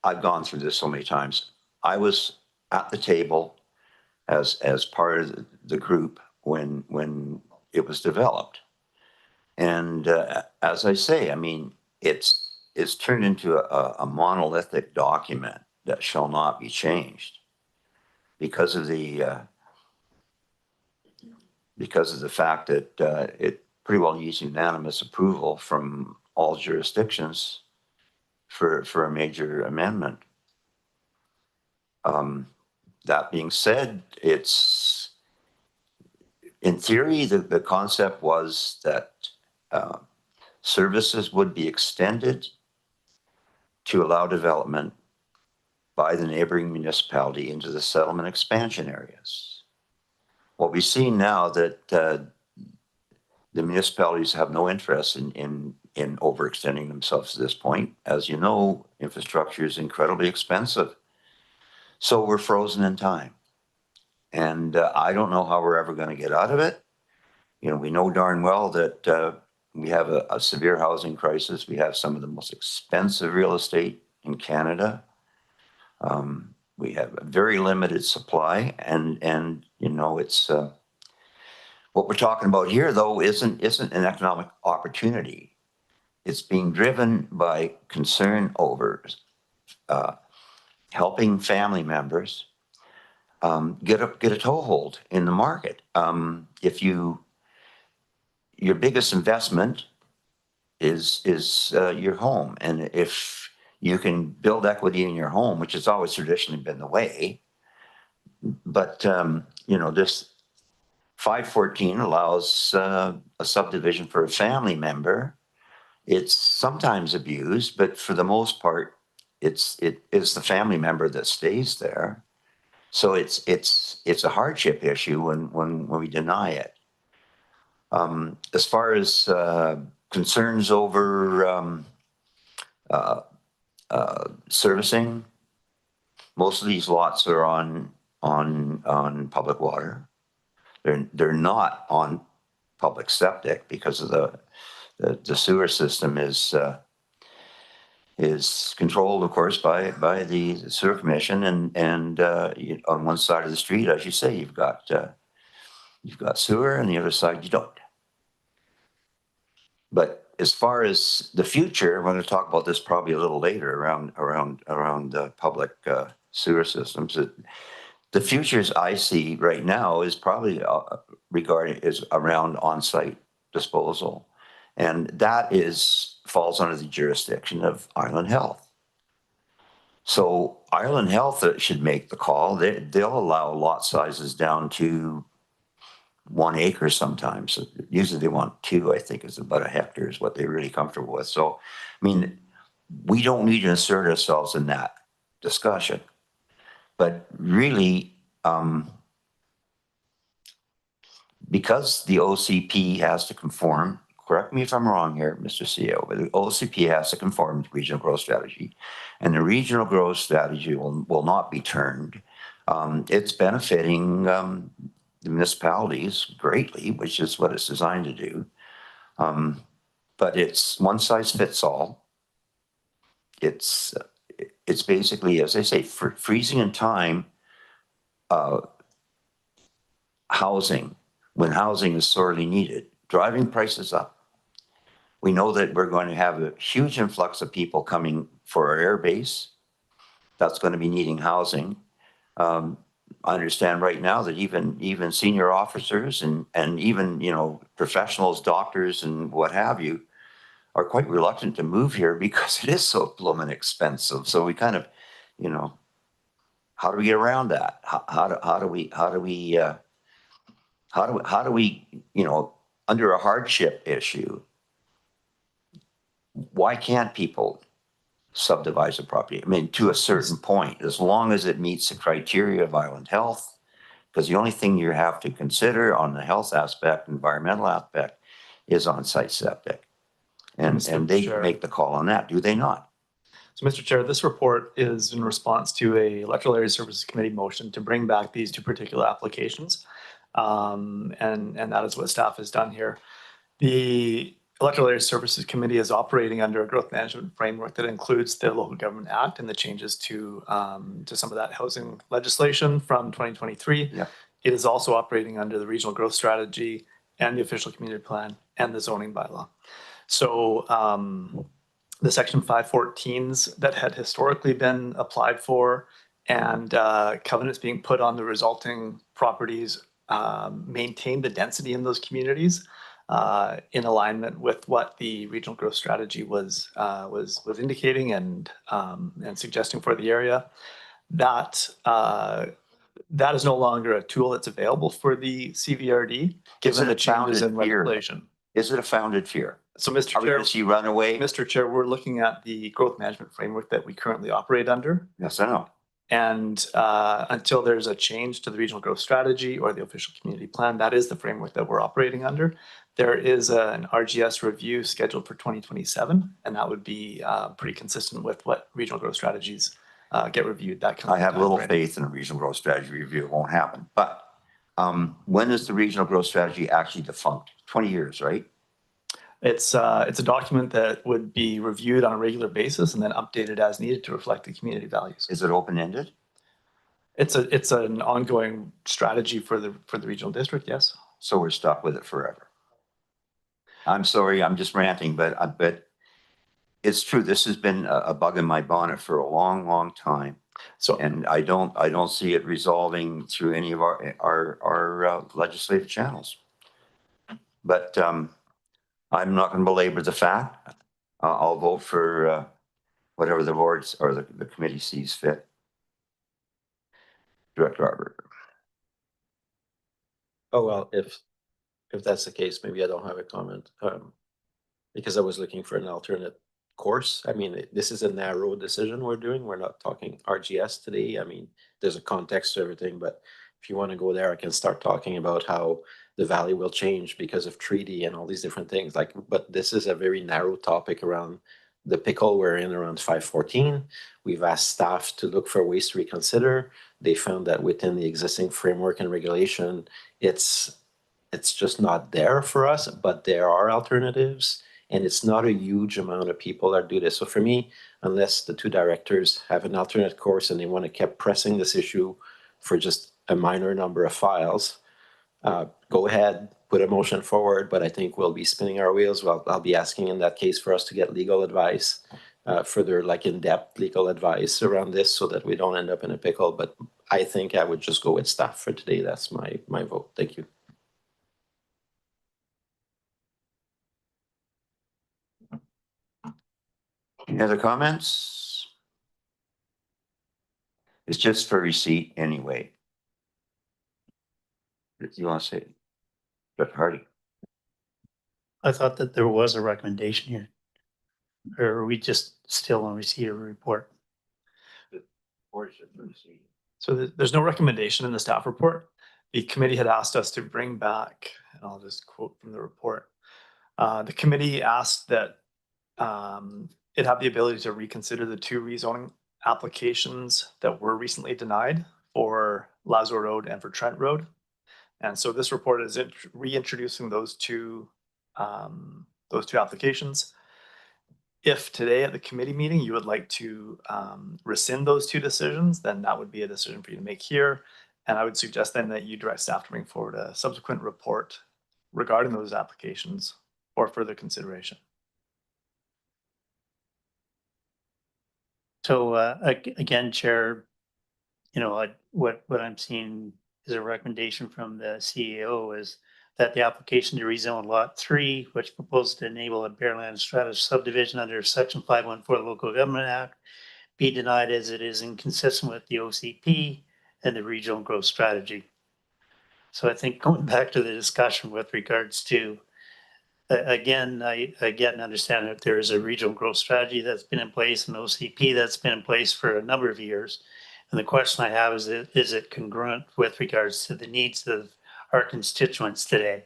Speaker 1: I've gone through this so many times. I was at the table as part of the group when it was developed. And as I say, I mean, it's turned into a monolithic document that shall not be changed because of the fact that it pretty well needs unanimous approval from all jurisdictions for a major amendment. That being said, it's in theory, the concept was that services would be extended to allow development by the neighboring municipality into the settlement expansion areas. What we see now that the municipalities have no interest in overextending themselves to this point. As you know, infrastructure is incredibly expensive. So we're frozen in time. And I don't know how we're ever going to get out of it. You know, we know darn well that we have a severe housing crisis. We have some of the most expensive real estate in Canada. We have a very limited supply, and you know, it's what we're talking about here, though, isn't an economic opportunity. It's being driven by concern over helping family members get a toehold in the market. If your biggest investment is your home, and if you can build equity in your home, which has always traditionally been the way, but you know, this 514 allows a subdivision for a family member. It's sometimes abused, but for the most part, it is the family member that stays there. So it's a hardship issue when we deny it. As far as concerns over servicing. Most of these lots are on public water. They're not on public septic because of the sewer system is controlled, of course, by the sewer commission, and on one side of the street, as you say, you've got sewer, and the other side you don't. But as far as the future, I'm going to talk about this probably a little later around public sewer systems. The futures I see right now is probably around on-site disposal, and that falls under the jurisdiction of Island Health. So Island Health should make the call. They'll allow lot sizes down to 1 acre sometimes. Usually they want 2, I think is about a hectare is what they're really comfortable with. So, I mean, we don't need to insert ourselves in that discussion. But really, because the OCP has to conform, correct me if I'm wrong here, Mr. CEO, but the OCP has to conform to regional growth strategy, and the regional growth strategy will not be turned. It's benefiting the municipalities greatly, which is what it's designed to do. But it's one size fits all. It's basically, as I say, freezing in time housing when housing is sorely needed, driving prices up. We know that we're going to have a huge influx of people coming for our air base. That's going to be needing housing. I understand right now that even senior officers and even, you know, professionals, doctors and what have you are quite reluctant to move here because it is so blooming expensive. So we kind of, you know, how do we get around that? How do we, you know, under a hardship issue, why can't people subdivide the property? I mean, to a certain point, as long as it meets the criteria of Island Health, because the only thing you have to consider on the health aspect, environmental aspect, is on-site septic. And they make the call on that, do they not?
Speaker 4: So, Mr. Chair, this report is in response to a Electoral Area Services Committee motion to bring back these 2 particular applications. And that is what staff has done here. The Electoral Area Services Committee is operating under a growth management framework that includes the Local Government Act and the changes to some of that housing legislation from 2023.
Speaker 1: Yeah.
Speaker 4: It is also operating under the regional growth strategy and the official community plan and the zoning bylaw. So the section 514s that had historically been applied for and covenants being put on the resulting properties maintain the density in those communities in alignment with what the regional growth strategy was indicating and suggesting for the area. That is no longer a tool that's available for the CVRD, given the changes in legislation.
Speaker 1: Is it a founded fear?
Speaker 4: So, Mr.
Speaker 1: Are we
Speaker 4: Chair,
Speaker 1: going to see runaway?
Speaker 4: Mr. Chair, we're looking at the growth management framework that we currently operate under.
Speaker 1: Yes, I know.
Speaker 4: And until there's a change to the regional growth strategy or the official community plan, that is the framework that we're operating under. There is an RGS review scheduled for 2027, and that would be pretty consistent with what regional growth strategies get reviewed.
Speaker 1: I have little faith in a regional growth strategy review. It won't happen. But when is the regional growth strategy actually defunct? 20 years, right?
Speaker 4: It's a document that would be reviewed on a regular basis and then updated as needed to reflect the community values.
Speaker 1: Is it open-ended?
Speaker 4: It's an ongoing strategy for the regional district, yes.
Speaker 1: So we're stuck with it forever. I'm sorry, I'm just ranting, but it's true. This has been a bug in my bonnet for a long, long time.
Speaker 4: So,
Speaker 1: and I don't see it resolving through any of our legislative channels. But I'm not going to belabor the fact. I'll vote for whatever the boards or the committee sees fit. Director Arbor.
Speaker 3: Oh, well, if that's the case, maybe I don't have a comment because I was looking for an alternate course. I mean, this is a narrow decision we're doing. We're not talking RGS today. I mean, there's a context to everything, but if you want to go there, I can start talking about how the valley will change because of treaty and all these different things. Like, but this is a very narrow topic around the pickle we're in around 514. We've asked staff to look for ways to reconsider. They found that within the existing framework and regulation, it's just not there for us, but there are alternatives. And it's not a huge amount of people that do this. So for me, unless the two directors have an alternate course and they want to keep pressing this issue for just a minor number of files, go ahead, put a motion forward, but I think we'll be spinning our wheels. Well, I'll be asking in that case for us to get legal advice, further like in-depth legal advice around this so that we don't end up in a pickle. But I think I would just go with staff for today. That's my vote. Thank you.
Speaker 1: Any other comments? It's just for receipt anyway. You want to say it? Dr. Hardy?
Speaker 5: I thought that there was a recommendation here. Or are we just still on receipt of a report?
Speaker 1: Or is it for receipt?
Speaker 4: So there's no recommendation in the staff report. The committee had asked us to bring back, and I'll just quote from the report. The committee asked that it have the ability to reconsider the 2 rezoning applications that were recently denied for Lazo Road and for Trent Road. And so this report is reintroducing those two applications. If today at the committee meeting you would like to rescind those 2 decisions, then that would be a decision for you to make here. And I would suggest then that you direct staff to bring forward a subsequent report regarding those applications for further consideration.
Speaker 5: So again, Chair, what I'm seeing is a recommendation from the CEO is that the application to rezone Lot 3, which proposes to enable a Bearland Strata subdivision under Section 514 of the Local Government Act, be denied as it is inconsistent with the OCP and the regional growth strategy. So I think going back to the discussion with regards to, again, I get and understand that there is a regional growth strategy that's been in place, an OCP that's been in place for a number of years. And the question I have is it congruent with regards to the needs of our constituents today?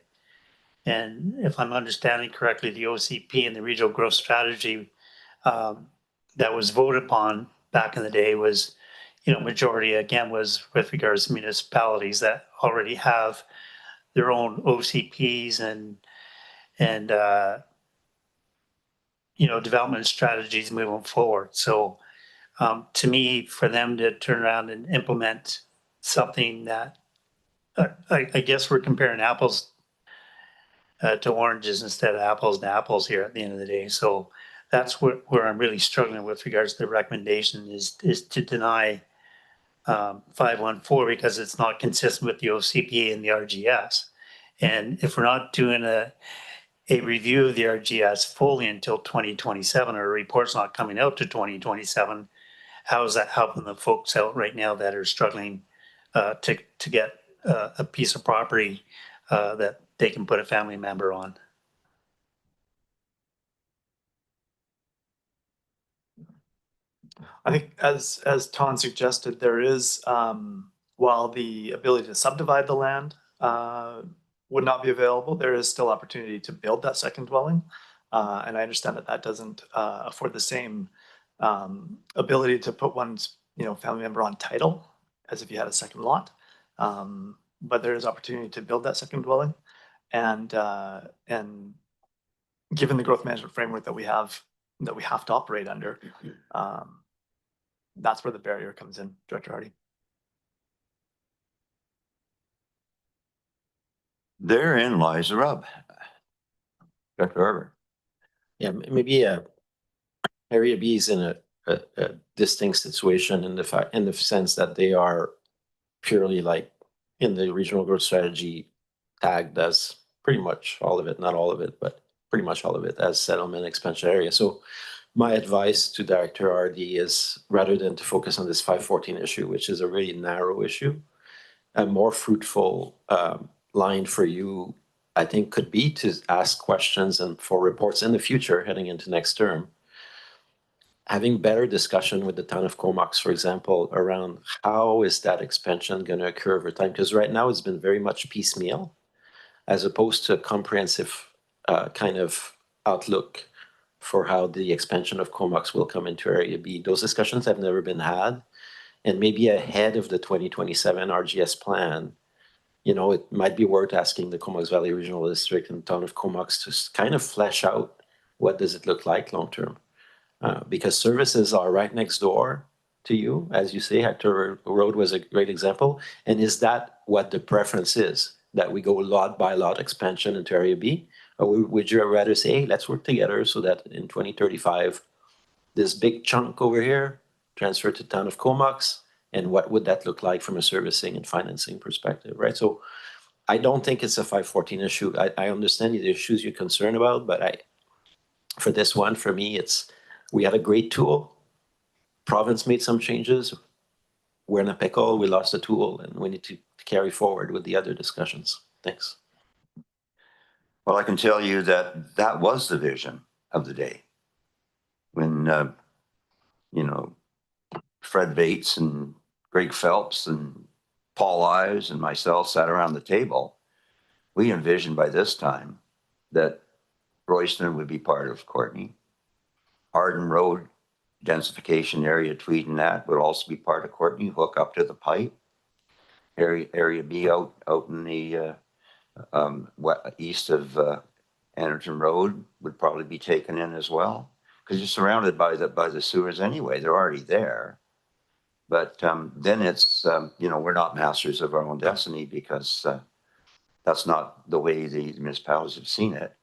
Speaker 5: And if I'm understanding correctly, the OCP and the regional growth strategy that was voted upon back in the day was, majority again was with regards to municipalities that already have their own OCPs and development strategies moving forward. So to me, for them to turn around and implement something that I guess we're comparing apples to oranges instead of apples to apples here at the end of the day. So that's where I'm really struggling with regards to the recommendation is to deny 514 because it's not consistent with the OCPA and the RGS. And if we're not doing a review of the RGS fully until 2027, or a report's not coming out to 2027, how is that helping the folks out right now that are struggling to get a piece of property that they can put a family member on?
Speaker 4: I think as Ton suggested, there is, while the ability to subdivide the land would not be available, there is still opportunity to build that second dwelling. And I understand that doesn't afford the same ability to put one's family member on title as if you had a second lot. But there is opportunity to build that second dwelling. And given the growth management framework that we have to operate under, that's where the barrier comes in, Director Hardy.
Speaker 1: Therein lies the rub. Dr. Harber.
Speaker 3: Yeah, maybe Area B is in a distinct situation in the sense that they are purely like in the regional growth strategy tagged as pretty much all of it, not all of it, but pretty much all of it as settlement expansion area. So my advice to Director RD is rather than to focus on this 514 issue, which is a really narrow issue, a more fruitful line for you, I think, could be to ask questions and for reports in the future heading into next term having better discussion with the town of Comox, for example, around how is that expansion going to occur over time? Because right now it's been very much piecemeal, as opposed to a comprehensive kind of outlook for how the expansion of Comox will come into Area B. Those discussions have never been had. And maybe ahead of the 2027 RGS plan, you know, it might be worth asking the Comox Valley Regional District and the town of Comox to kind of flesh out what does it look like long term. Because services are right next door to you. As you say, Hector Road was a great example. And is that what the preference is? That we go lot by lot expansion into Area B? Or would you rather say, hey, let's work together so that in 2035, this big chunk over here transfer to town of Comox? And what would that look like from a servicing and financing perspective, right? So I don't think it's a 514 issue. I understand the issues you're concerned about, but for this one, for me, we had a great tool. Province made some changes. We're in a pickle. We lost the tool, and we need to carry forward with the other discussions. Thanks.
Speaker 1: Well, I can tell you that that was the vision of the day. When, you know, Fred Bates and Greg Phelps and Paul Ives and myself sat around the table, we envisioned by this time that Royston would be part of Courtney. Arden Road densification area, Tweed and that would also be part of Courtney, hook up to the pipe. Area B out in the east of Anderton Road would probably be taken in as well, because you're surrounded by the sewers anyway. They're already there. But then it's, you know, we're not masters of our own destiny, because that's not the way the municipalities have seen it.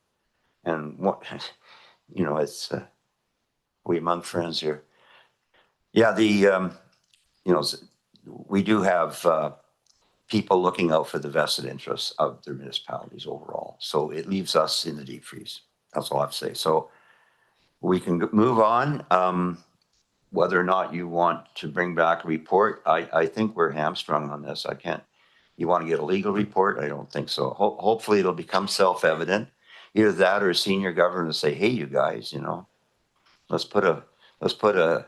Speaker 1: And what, you know, it's, we among friends here. Yeah, you know, we do have people looking out for the vested interests of their municipalities overall. So it leaves us in the deep freeze. That's all I have to say. So we can move on. Whether or not you want to bring back a report, I think we're hamstrung on this. I can't. You want to get a legal report? I don't think so. Hopefully it'll become self-evident. Either that or a senior governor to say, hey, you guys, you know, let's put a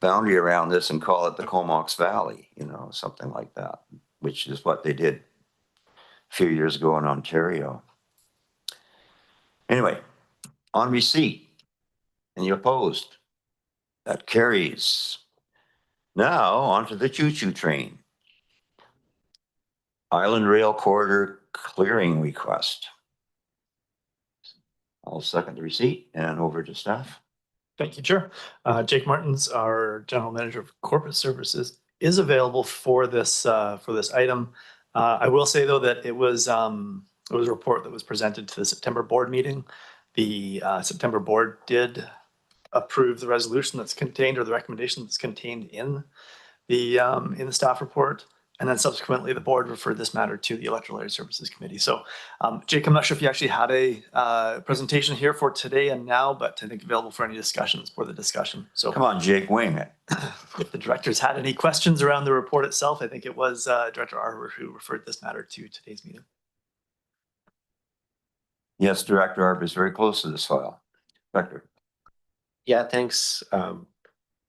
Speaker 1: boundary around this and call it the Comox Valley, you know, something like that, which is what they did a few years ago in Ontario. Anyway, on receipt, and you opposed. That carries. Now onto the choo-choo train. Island Rail Corridor clearing request. I'll second the receipt and over to staff.
Speaker 4: Thank you, Chair. Jake Martins, our General Manager of Corporate Services, is available for this item. I will say though that it was a report that was presented to the September board meeting. The September board did approve the resolution that's contained, or the recommendation that's contained in the staff report. And then subsequently, the board referred this matter to the Electoral Area Services Committee. So, Jake, I'm not sure if you actually had a presentation here for today and now, but I think available for any discussions for the discussion. So,
Speaker 1: come on, Jake, wing it.
Speaker 4: If the directors had any questions around the report itself, I think it was Director Arbor who referred this matter to today's meeting.
Speaker 1: Yes, Director Arbor is very close to this file. Director.
Speaker 3: Yeah, thanks. And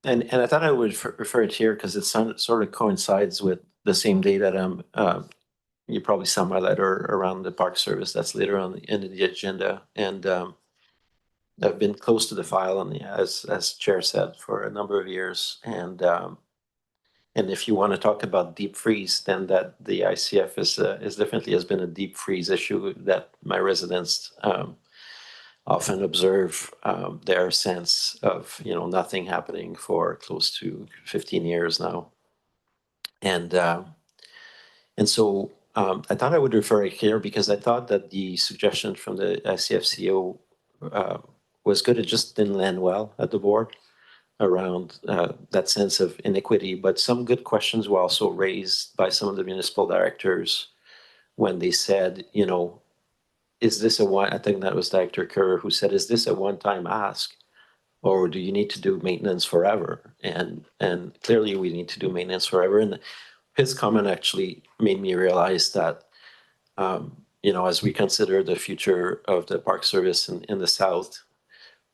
Speaker 3: I thought I would refer it here because it sort of coincides with the same day that you probably saw my letter around the park service that's later on the end of the agenda. And I've been close to the file, and as Chair said, for a number of years. And if you want to talk about deep freeze, then that the ICF is definitely has been a deep freeze issue that my residents often observe their sense of, you know, nothing happening for close to 15 years now. And so I thought I would refer it here because I thought that the suggestion from the ICFCO was good. It just didn't land well at the board around that sense of iniquity, but some good questions were also raised by some of the municipal directors when they said, you know, is this I think that was Director Kerr who said, is this a one-time ask, or do you need to do maintenance forever? And clearly we need to do maintenance forever. And his comment actually made me realize that, you know, as we consider the future of the park service in the south,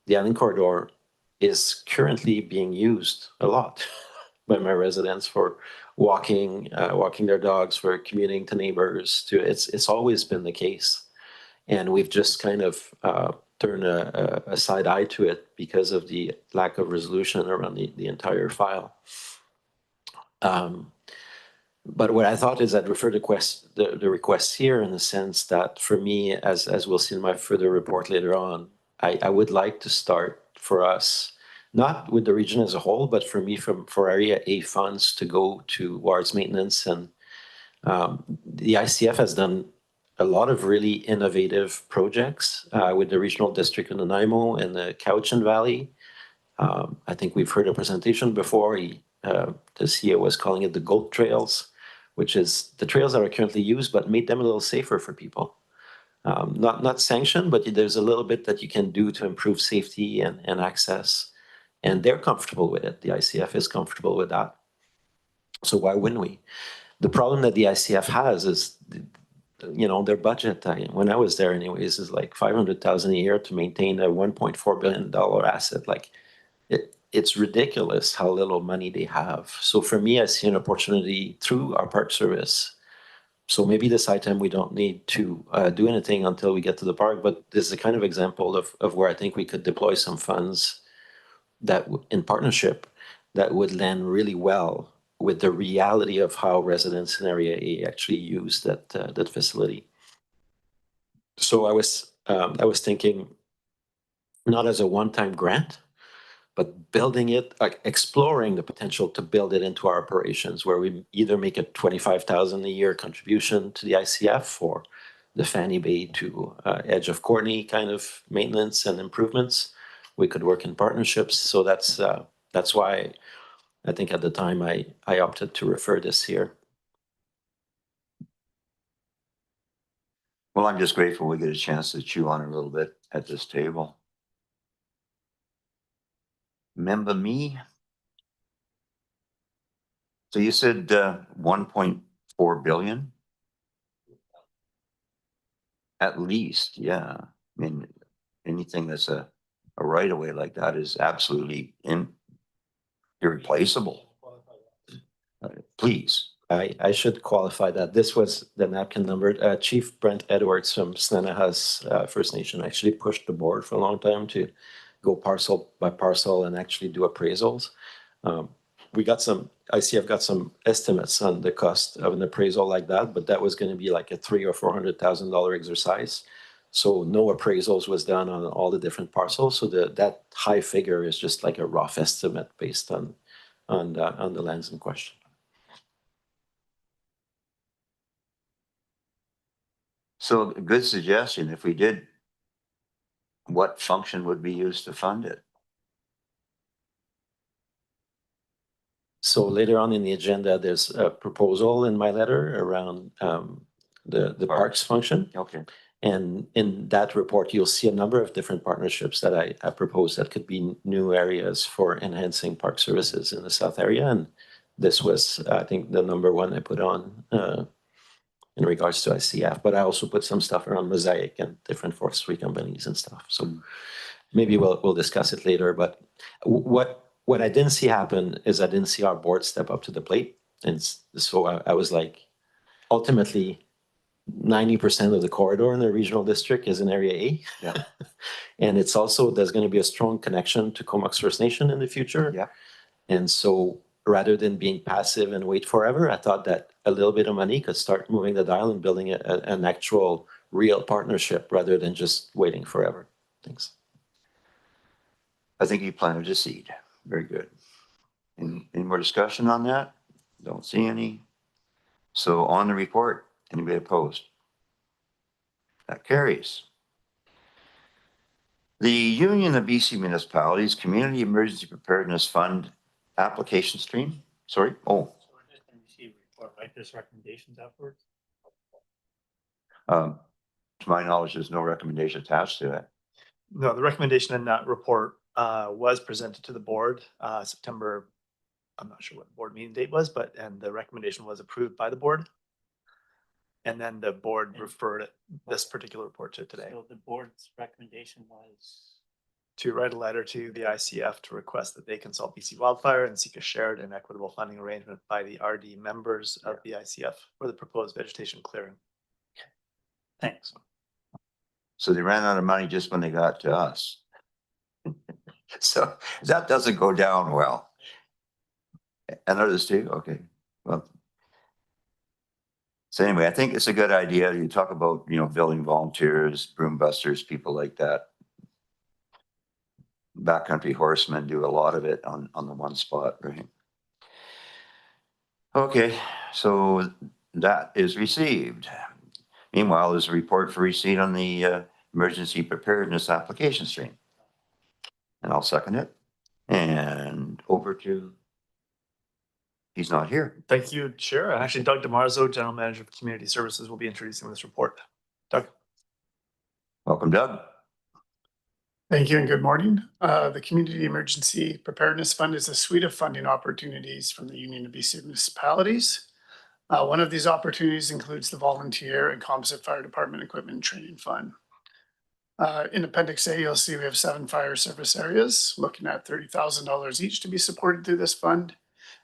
Speaker 3: the Island Corridor is currently being used a lot by my residents for walking their dogs, for commuting to neighbors. It's always been the case, and we've just kind of turned a side eye to it because of the lack of resolution around the entire file. But what I thought is I'd refer the requests here in the sense that for me, as we'll see in my further report later on, I would like to start for us, not with the region as a whole, but for me, for Area A funds to go towards maintenance. And the ICF has done a lot of really innovative projects with the regional district in Nanaimo and the Cowichan Valley. I think we've heard a presentation before. The CEO was calling it the GOAT trails, which is the trails that are currently used, but made them a little safer for people. Not sanctioned, but there's a little bit that you can do to improve safety and access. And they're comfortable with it. The ICF is comfortable with that. So why wouldn't we? The problem that the ICF has is, their budget, when I was there anyways, is like $500,000 a year to maintain a $1.4 billion asset. Like, it's ridiculous how little money they have. So for me, I see an opportunity through our park service. So maybe this item, we don't need to do anything until we get to the park, but this is a kind of example of where I think we could deploy some funds that in partnership that would land really well with the reality of how residents in Area A actually use that facility. So I was thinking not as a one-time grant, but building it, like exploring the potential to build it into our operations, where we either make a $25,000 a year contribution to the ICF or the Fanny Bay to Edge of Courtney kind of maintenance and improvements. We could work in partnerships. So that's why I think at the time I opted to refer this here.
Speaker 1: Well, I'm just grateful we get a chance to chew on it a little bit at this table. Remember me? So you said 1.4 billion? At least, yeah. I mean, anything that's a right of way like that is absolutely irreplaceable. Please.
Speaker 3: I should qualify that. This was the napkin number. Chief Brent Edwards from Snenahas First Nation actually pushed the board for a long time to go parcel by parcel and actually do appraisals. ICF got some estimates on the cost of an appraisal like that, but that was going to be like a $300,000 or $400,000 exercise. So no appraisals was done on all the different parcels. So that high figure is just like a rough estimate based on the lands in question.
Speaker 1: So a good suggestion, if we did, what function would be used to fund it?
Speaker 3: So later on in the agenda, there's a proposal in my letter around the parks function.
Speaker 1: Okay.
Speaker 3: And in that report, you'll see a number of different partnerships that I proposed that could be new areas for enhancing park services in the South area. And this was, I think, the number one I put on in regards to ICF. But I also put some stuff around Mosaic and different forestry companies and stuff. So maybe we'll discuss it later. But what I didn't see happen is I didn't see our board step up to the plate. And so I was like, ultimately, 90% of the corridor in the regional district is in Area A.
Speaker 1: Yeah.
Speaker 3: And it's also, there's going to be a strong connection to Comox First Nation in the future.
Speaker 1: Yeah.
Speaker 3: And so rather than being passive and wait forever, I thought that a little bit of money could start moving the dial and building an actual real partnership rather than just waiting forever. Thanks.
Speaker 1: I think you planted a seed. Very good. Any more discussion on that? Don't see any. So on the report, anybody opposed? That carries. The Union of BC Municipalities Community Emergency Preparedness Fund application stream. Sorry? Oh.
Speaker 5: So we're just going to receive a report, right? There's recommendations afterwards.
Speaker 1: To my knowledge, there's no recommendation attached to it.
Speaker 4: No, the recommendation in that report was presented to the board September. I'm not sure what the board meeting date was, and the recommendation was approved by the board. And then the board referred this particular report to today.
Speaker 5: So the board's recommendation was
Speaker 4: to write a letter to the ICF to request that they consult BC Wildfire and seek a shared and equitable funding arrangement by the RD members of the ICF for the proposed vegetation clearing.
Speaker 5: Thanks.
Speaker 1: So they ran out of money just when they got to us. So that doesn't go down well. And others too? Okay, well. So anyway, I think it's a good idea. You talk about, building volunteers, broom busters, people like that. Backcountry horsemen do a lot of it on the one spot, right? Okay, so that is received. Meanwhile, there's a report for receipt on the emergency preparedness application stream. And I'll second it. And over to, he's not here.
Speaker 4: Thank you, Chair. Actually, Doug DeMarzo, General Manager of Community Services, will be introducing this report. Doug.
Speaker 1: Welcome, Doug.
Speaker 11: Thank you and good morning. The Community Emergency Preparedness Fund is a suite of funding opportunities from the Union of BC Municipalities. One of these opportunities includes the Volunteer and Composite Fire Department Equipment and Training Fund. In Appendix A, you'll see we have 7 fire service areas, looking at $30,000 each to be supported through this fund.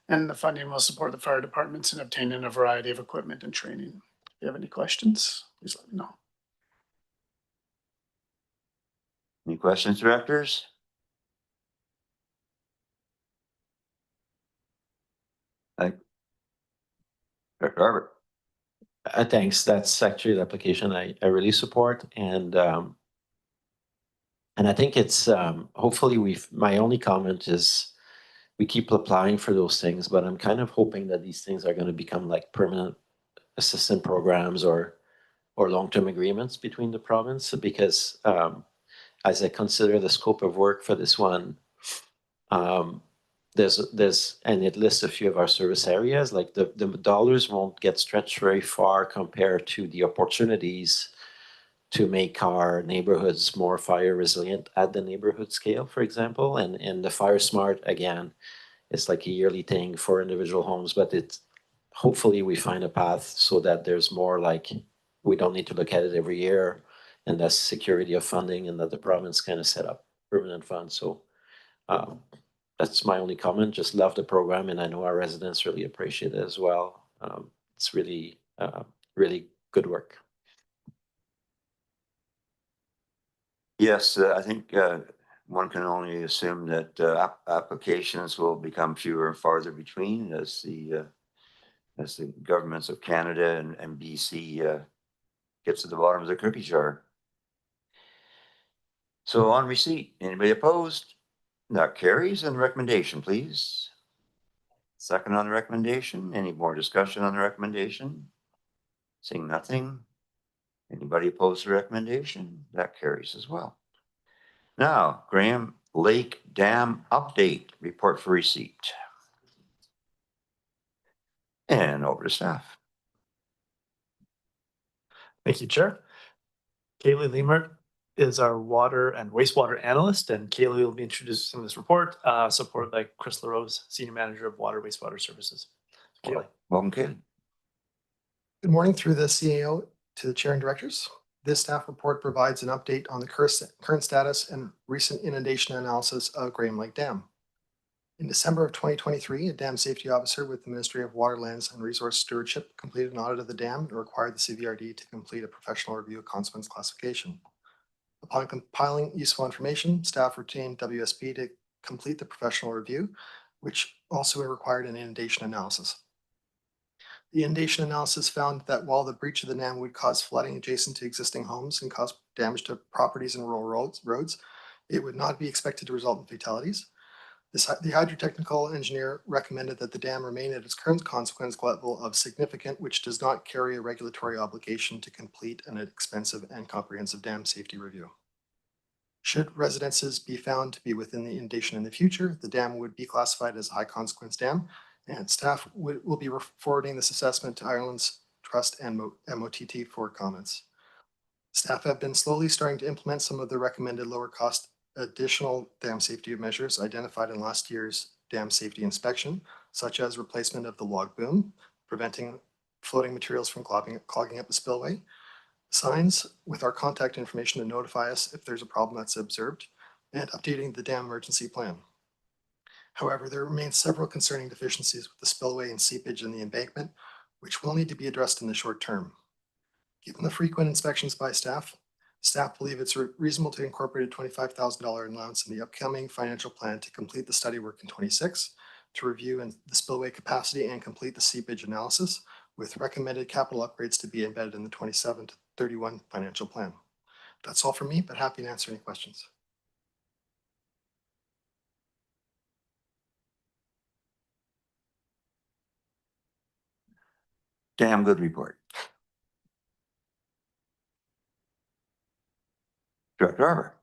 Speaker 11: And the funding will support the fire departments in obtaining a variety of equipment and training. If you have any questions, please let me know.
Speaker 1: Any questions, directors? Director Arbor.
Speaker 3: Thanks. That's actually the application I really support. And I think it's hopefully my only comment is we keep applying for those things, but I'm kind of hoping that these things are going to become like permanent assistance programs or long-term agreements between the province, because as I consider the scope of work for this one, there's and it lists a few of our service areas, like the dollars won't get stretched very far compared to the opportunities to make our neighborhoods more fire resilient at the neighborhood scale, for example. And the Fire Smart, again, it's like a yearly thing for individual homes, but it's hopefully we find a path so that there's more, like, we don't need to look at it every year, and that's security of funding, and that the province kind of set up permanent funds. So that's my only comment. Just love the program, and I know our residents really appreciate it as well. It's really, really good work.
Speaker 1: Yes, I think one can only assume that applications will become fewer and farther between as the governments of Canada and BC gets to the bottom of the cookie jar. So on receipt, anybody opposed? That carries. And recommendation, please. Second on the recommendation. Any more discussion on the recommendation? Seeing nothing. Anybody opposed to the recommendation? That carries as well. Now, Graham Lake Dam update report for receipt. And over to staff.
Speaker 4: Thank you, Chair. Kaylee Leimert is our water and wastewater analyst, and Kaylee will be introducing this report, supported by Chris LaRose, Senior Manager of Water Wastewater Services. Kaylee.
Speaker 1: Welcome, Kaylee.
Speaker 12: Good morning through the CAO to the Chair and Directors. This staff report provides an update on the current status and recent inundation analysis of Graham Lake Dam. In December of 2023, a dam safety officer with the Ministry of Waterlands and Resource Stewardship completed an audit of the dam and required the CVRD to complete a professional review of consequence classification. Upon compiling useful information, staff retained WSP to complete the professional review, which also required an inundation analysis. The inundation analysis found that while the breach of the dam would cause flooding adjacent to existing homes and cause damage to properties and rural roads, it would not be expected to result in fatalities. The hydrotechnical engineer recommended that the dam remain at its current consequence level of significant, which does not carry a regulatory obligation to complete an expensive and comprehensive dam safety review. Should residences be found to be within the inundation in the future, the dam would be classified as a high consequence dam, and staff will be forwarding this assessment to Ireland's Trust and MOTT for comments. Staff have been slowly starting to implement some of the recommended lower cost additional dam safety measures identified in last year's dam safety inspection, such as replacement of the log boom, preventing floating materials from clogging up the spillway, signs with our contact information to notify us if there's a problem that's observed, and updating the dam emergency plan. However, there remain several concerning deficiencies with the spillway and seepage in the embankment, which will need to be addressed in the short term. Given the frequent inspections by staff believe it's reasonable to incorporate a $25,000 allowance in the upcoming financial plan to complete the study work in 26, to review the spillway capacity and complete the seepage analysis, with recommended capital upgrades to be embedded in the 27 to 31 financial plan. That's all from me, but happy to answer any questions.
Speaker 1: Damn good report. Director Arbor.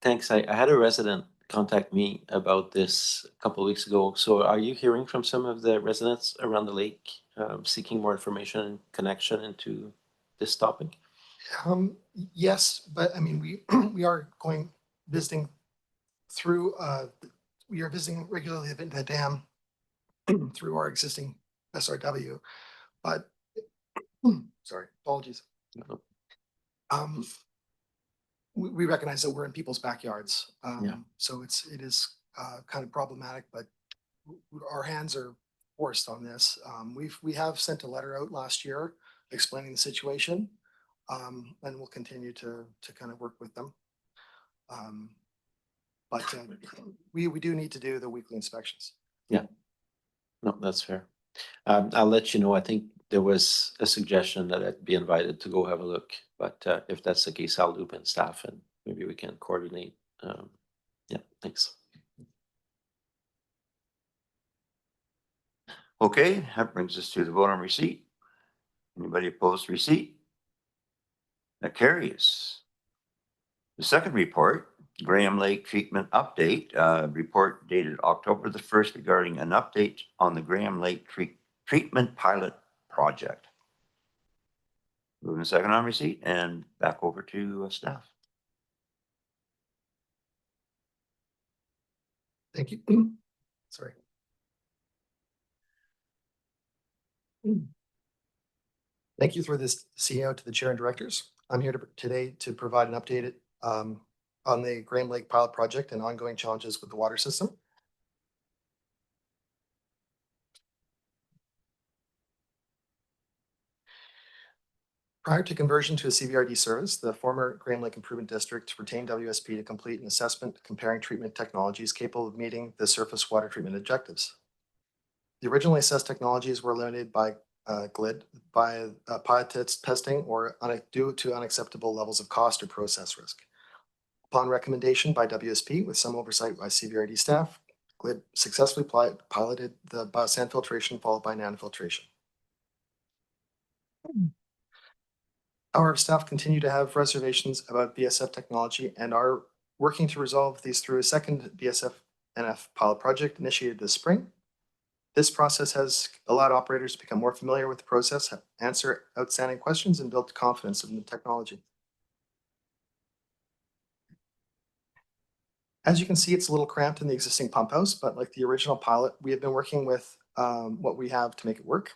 Speaker 3: Thanks. I had a resident contact me about this a couple of weeks ago. So are you hearing from some of the residents around the lake seeking more information and connection into this topic?
Speaker 12: Yes, but I mean, we are visiting through, we are visiting regularly the dam through our existing SRW, but sorry, apologies.
Speaker 3: No.
Speaker 12: We recognize that we're in people's backyards.
Speaker 3: Yeah.
Speaker 12: So it is kind of problematic, but our hands are forced on this. We have sent a letter out last year explaining the situation, and we'll continue to kind of work with them. But we do need to do the weekly inspections.
Speaker 3: Yeah. No, that's fair. I'll let you know. I think there was a suggestion that I'd be invited to go have a look, but if that's the case, I'll loop in staff and maybe we can coordinate. Yeah, thanks.
Speaker 1: Okay, that brings us to the vote on receipt. Anybody opposed to receipt? That carries. The second report, Graham Lake Treatment Update, report dated October the 1st regarding an update on the Graham Lake Treatment Pilot Project. Moving second on receipt and back over to staff.
Speaker 12: Thank you. Sorry. Thank you for this CEO to the chair and directors. I'm here today to provide an update on the Graham Lake Pilot Project and ongoing challenges with the water system. Prior to conversion to a CVRD service, the former Graham Lake Improvement District retained WSP to complete an assessment comparing treatment technologies capable of meeting the surface water treatment objectives. The originally assessed technologies were limited by GLID by pilot testing or due to unacceptable levels of cost or process risk. Upon recommendation by WSP with some oversight by CVRD staff, GLID successfully piloted the biosand filtration followed by nanofiltration. Our staff continue to have reservations about BSF technology and are working to resolve these through a second BSF-NF pilot project initiated this spring. This process has allowed operators to become more familiar with the process, answer outstanding questions, and build confidence in the technology. As you can see, it's a little cramped in the existing pump house, but like the original pilot, we have been working with what we have to make it work.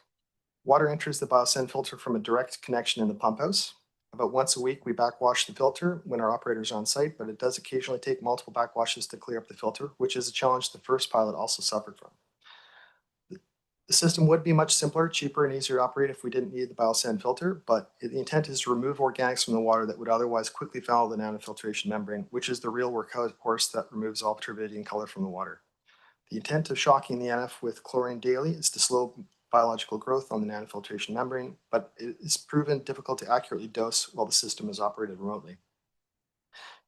Speaker 12: Water enters the biosand filter from a direct connection in the pump house. About once a week, we backwash the filter when our operators are on site, but it does occasionally take multiple backwashes to clear up the filter, which is a challenge the first pilot also suffered from. The system would be much simpler, cheaper, and easier to operate if we didn't need the biosand filter, but the intent is to remove organics from the water that would otherwise quickly foul the nanofiltration membrane, which is the real workhorse that removes all turbidity and color from the water. The intent of shocking the NF with chlorine daily is to slow biological growth on the nanofiltration membrane, but it is proven difficult to accurately dose while the system is operated remotely.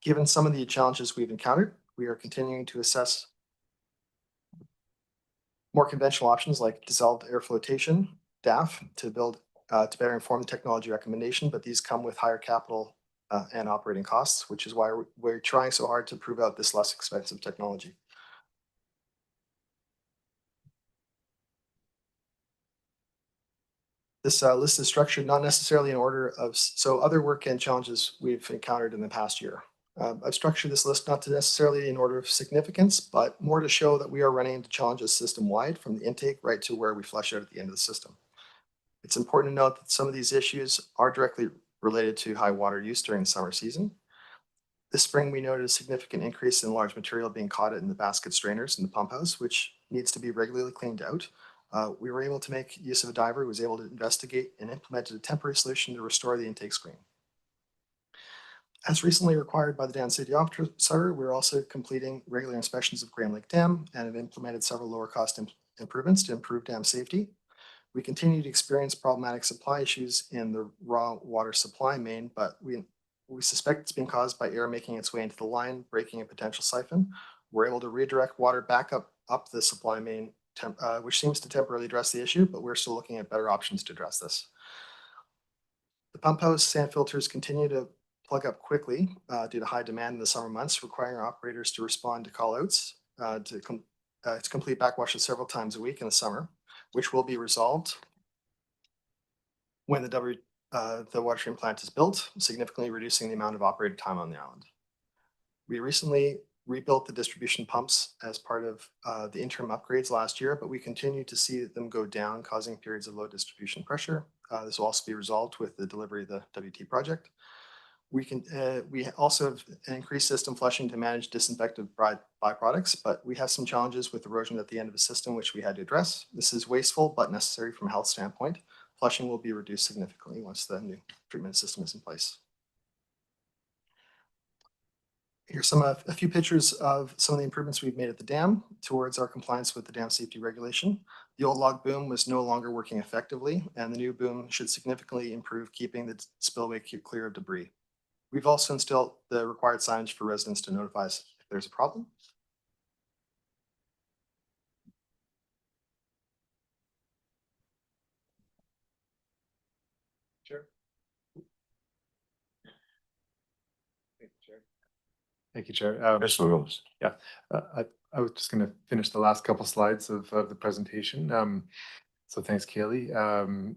Speaker 12: Given some of the challenges we've encountered, we are continuing to assess more conventional options like dissolved air flotation, DAF, to better inform the technology recommendation, but these come with higher capital and operating costs, which is why we're trying so hard to prove out this less expensive technology. This list is structured not necessarily in order of, so other work and challenges we've encountered in the past year. I've structured this list not to necessarily in order of significance, but more to show that we are running into challenges system-wide from the intake right to where we flush out at the end of the system. It's important to note that some of these issues are directly related to high water use during the summer season. This spring, we noted a significant increase in large material being caught in the basket strainers in the pump house, which needs to be regularly cleaned out. We were able to make use of a diver who was able to investigate and implemented a temporary solution to restore the intake screen. As recently required by the Dam Safety Officer, we're also completing regular inspections of Graham Lake Dam and have implemented several lower cost improvements to improve dam safety. We continue to experience problematic supply issues in the raw water supply main, but we suspect it's being caused by air making its way into the line, breaking a potential siphon. We're able to redirect water back up the supply main, which seems to temporarily address the issue, but we're still looking at better options to address this. The pump house sand filters continue to plug up quickly due to high demand in the summer months, requiring our operators to respond to callouts to complete backwashes several times a week in the summer, which will be resolved when the water treatment plant is built, significantly reducing the amount of operating time on the island. We recently rebuilt the distribution pumps as part of the interim upgrades last year, but we continue to see them go down, causing periods of low distribution pressure. This will also be resolved with the delivery of the WT project. We also have an increased system flushing to manage disinfectant byproducts, but we have some challenges with erosion at the end of the system, which we had to address. This is wasteful, but necessary from a health standpoint. Flushing will be reduced significantly once the new treatment system is in place. Here's a few pictures of some of the improvements we've made at the dam towards our compliance with the dam safety regulation. The old log boom was no longer working effectively, and the new boom should significantly improve keeping the spillway clear of debris. We've also installed the required signage for residents to notify us if there's a problem. Sure.
Speaker 13: Thank you, Chair.
Speaker 1: Mr. Rose.
Speaker 13: I was just going to finish the last couple slides of the presentation. So thanks, Kaylee.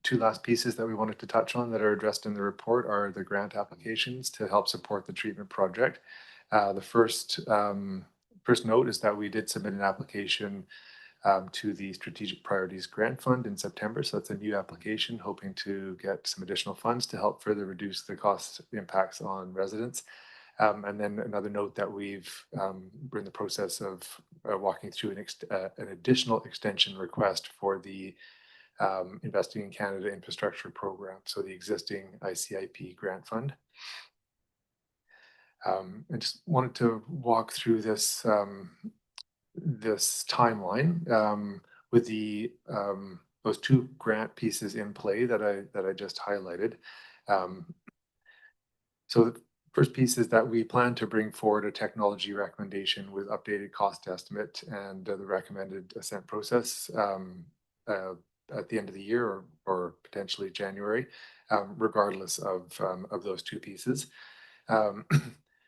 Speaker 13: Two last pieces that we wanted to touch on that are addressed in the report are the grant applications to help support the treatment project. The first note is that we did submit an application to the Strategic Priorities Grant Fund in September. So it's a new application hoping to get some additional funds to help further reduce the cost impacts on residents. And then another note that we're in the process of walking through an additional extension request for the Investing in Canada Infrastructure Program, so the existing ICIP grant fund. I just wanted to walk through this timeline with those two grant pieces in play that I just highlighted. So the first piece is that we plan to bring forward a technology recommendation with updated cost estimate and the recommended assent process at the end of the year or potentially January, regardless of those two pieces.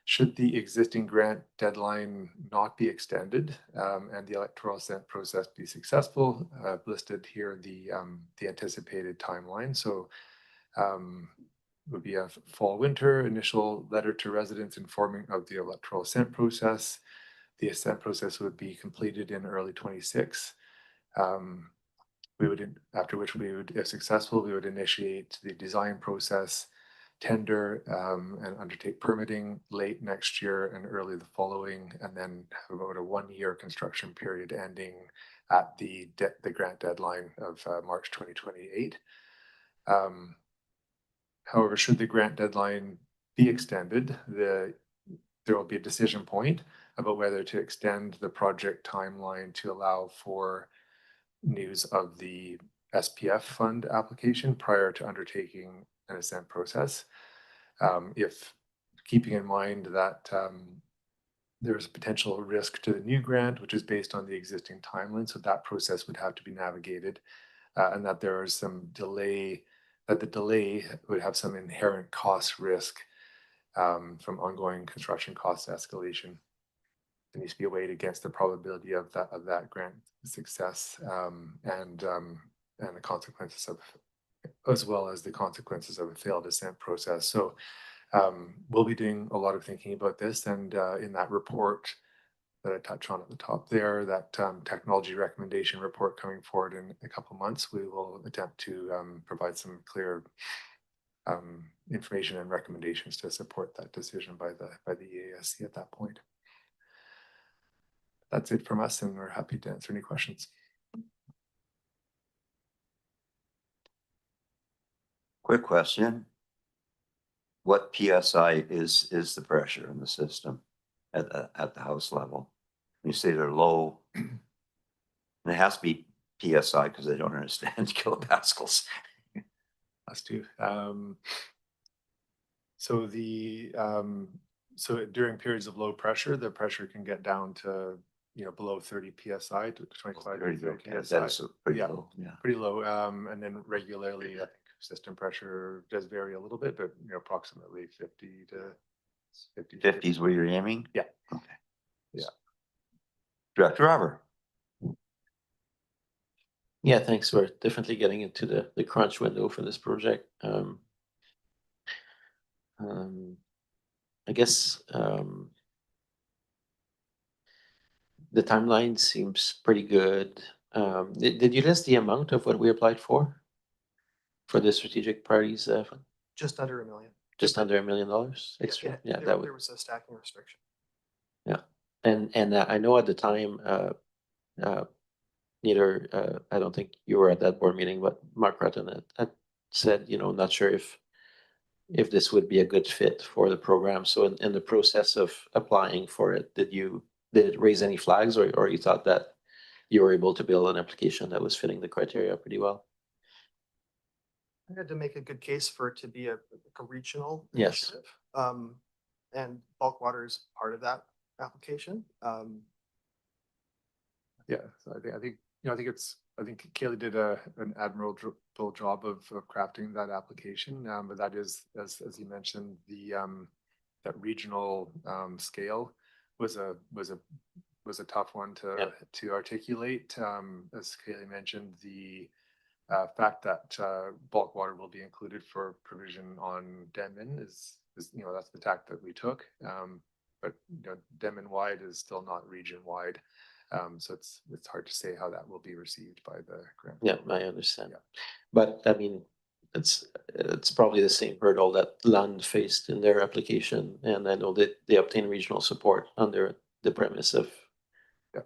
Speaker 13: Should the existing grant deadline not be extended and the electoral assent process be successful, I've listed here the anticipated timeline. So would be a fall-winter initial letter to residents informing of the electoral assent process. The assent process would be completed in early 26. After which we would, if successful, we would initiate the design process, tender, and undertake permitting late next year and early the following, and then have about a 1-year construction period ending at the grant deadline of March 2028. However, should the grant deadline be extended, there will be a decision point about whether to extend the project timeline to allow for news of the SPF fund application prior to undertaking an assent process. If keeping in mind that there's a potential risk to the new grant, which is based on the existing timeline, so that process would have to be navigated, and that there is some delay, that the delay would have some inherent cost risk from ongoing construction cost escalation. There needs to be weighed against the probability of that grant success and the consequences of, as well as the consequences of a failed assent process. So we'll be doing a lot of thinking about this, and in that report that I touch on at the top there, that technology recommendation report coming forward in a couple of months, we will attempt to provide some clear information and recommendations to support that decision by the EASC at that point. That's it from us, and we're happy to answer any questions.
Speaker 1: Quick question. What PSI is the pressure in the system at the house level? You say they're low. And it has to be PSI because they don't understand kilopascals.
Speaker 13: Us too. So during periods of low pressure, the pressure can get down to below 30 psi to 25 to 30
Speaker 1: That
Speaker 13: psi.
Speaker 1: is pretty
Speaker 13: Yeah.
Speaker 1: low. Yeah.
Speaker 13: Pretty low. And then regularly, I think system pressure does vary a little bit, but approximately 50 to 50.
Speaker 1: 50 is where you're aiming?
Speaker 13: Yeah.
Speaker 1: Okay.
Speaker 13: Yeah.
Speaker 1: Director Robert.
Speaker 3: Yeah, thanks. We're definitely getting into the crunch window for this project. I guess the timeline seems pretty good. Did you list the amount of what we applied for the strategic priorities fund?
Speaker 12: Just under $1 million.
Speaker 3: Just under $1 million extra? Yeah, that would.
Speaker 12: There was a stacking restriction.
Speaker 3: Yeah, and I know at the time, neither I don't think you were at that board meeting, but Mark Rutten had said, not sure if this would be a good fit for the program. So in the process of applying for it, did it raise any flags, or you thought that you were able to build an application that was fitting the criteria pretty well?
Speaker 12: I had to make a good case for it to be a regional
Speaker 3: Yes.
Speaker 12: initiative. And bulk water is part of that application.
Speaker 13: Yeah, so I think Kaylee did an admirable job of crafting that application. But that is, as you mentioned, that regional scale was a tough one to articulate. As Kaylee mentioned, the fact that bulk water will be included for provision on Denman is that's the tack that we took. But Denman wide is still not region wide. So it's hard to say how that will be received by the grant.
Speaker 3: Yeah, I understand. Yeah. But I mean, it's probably the same hurdle that Land faced in their application, and I know that they obtained regional support under the premise of,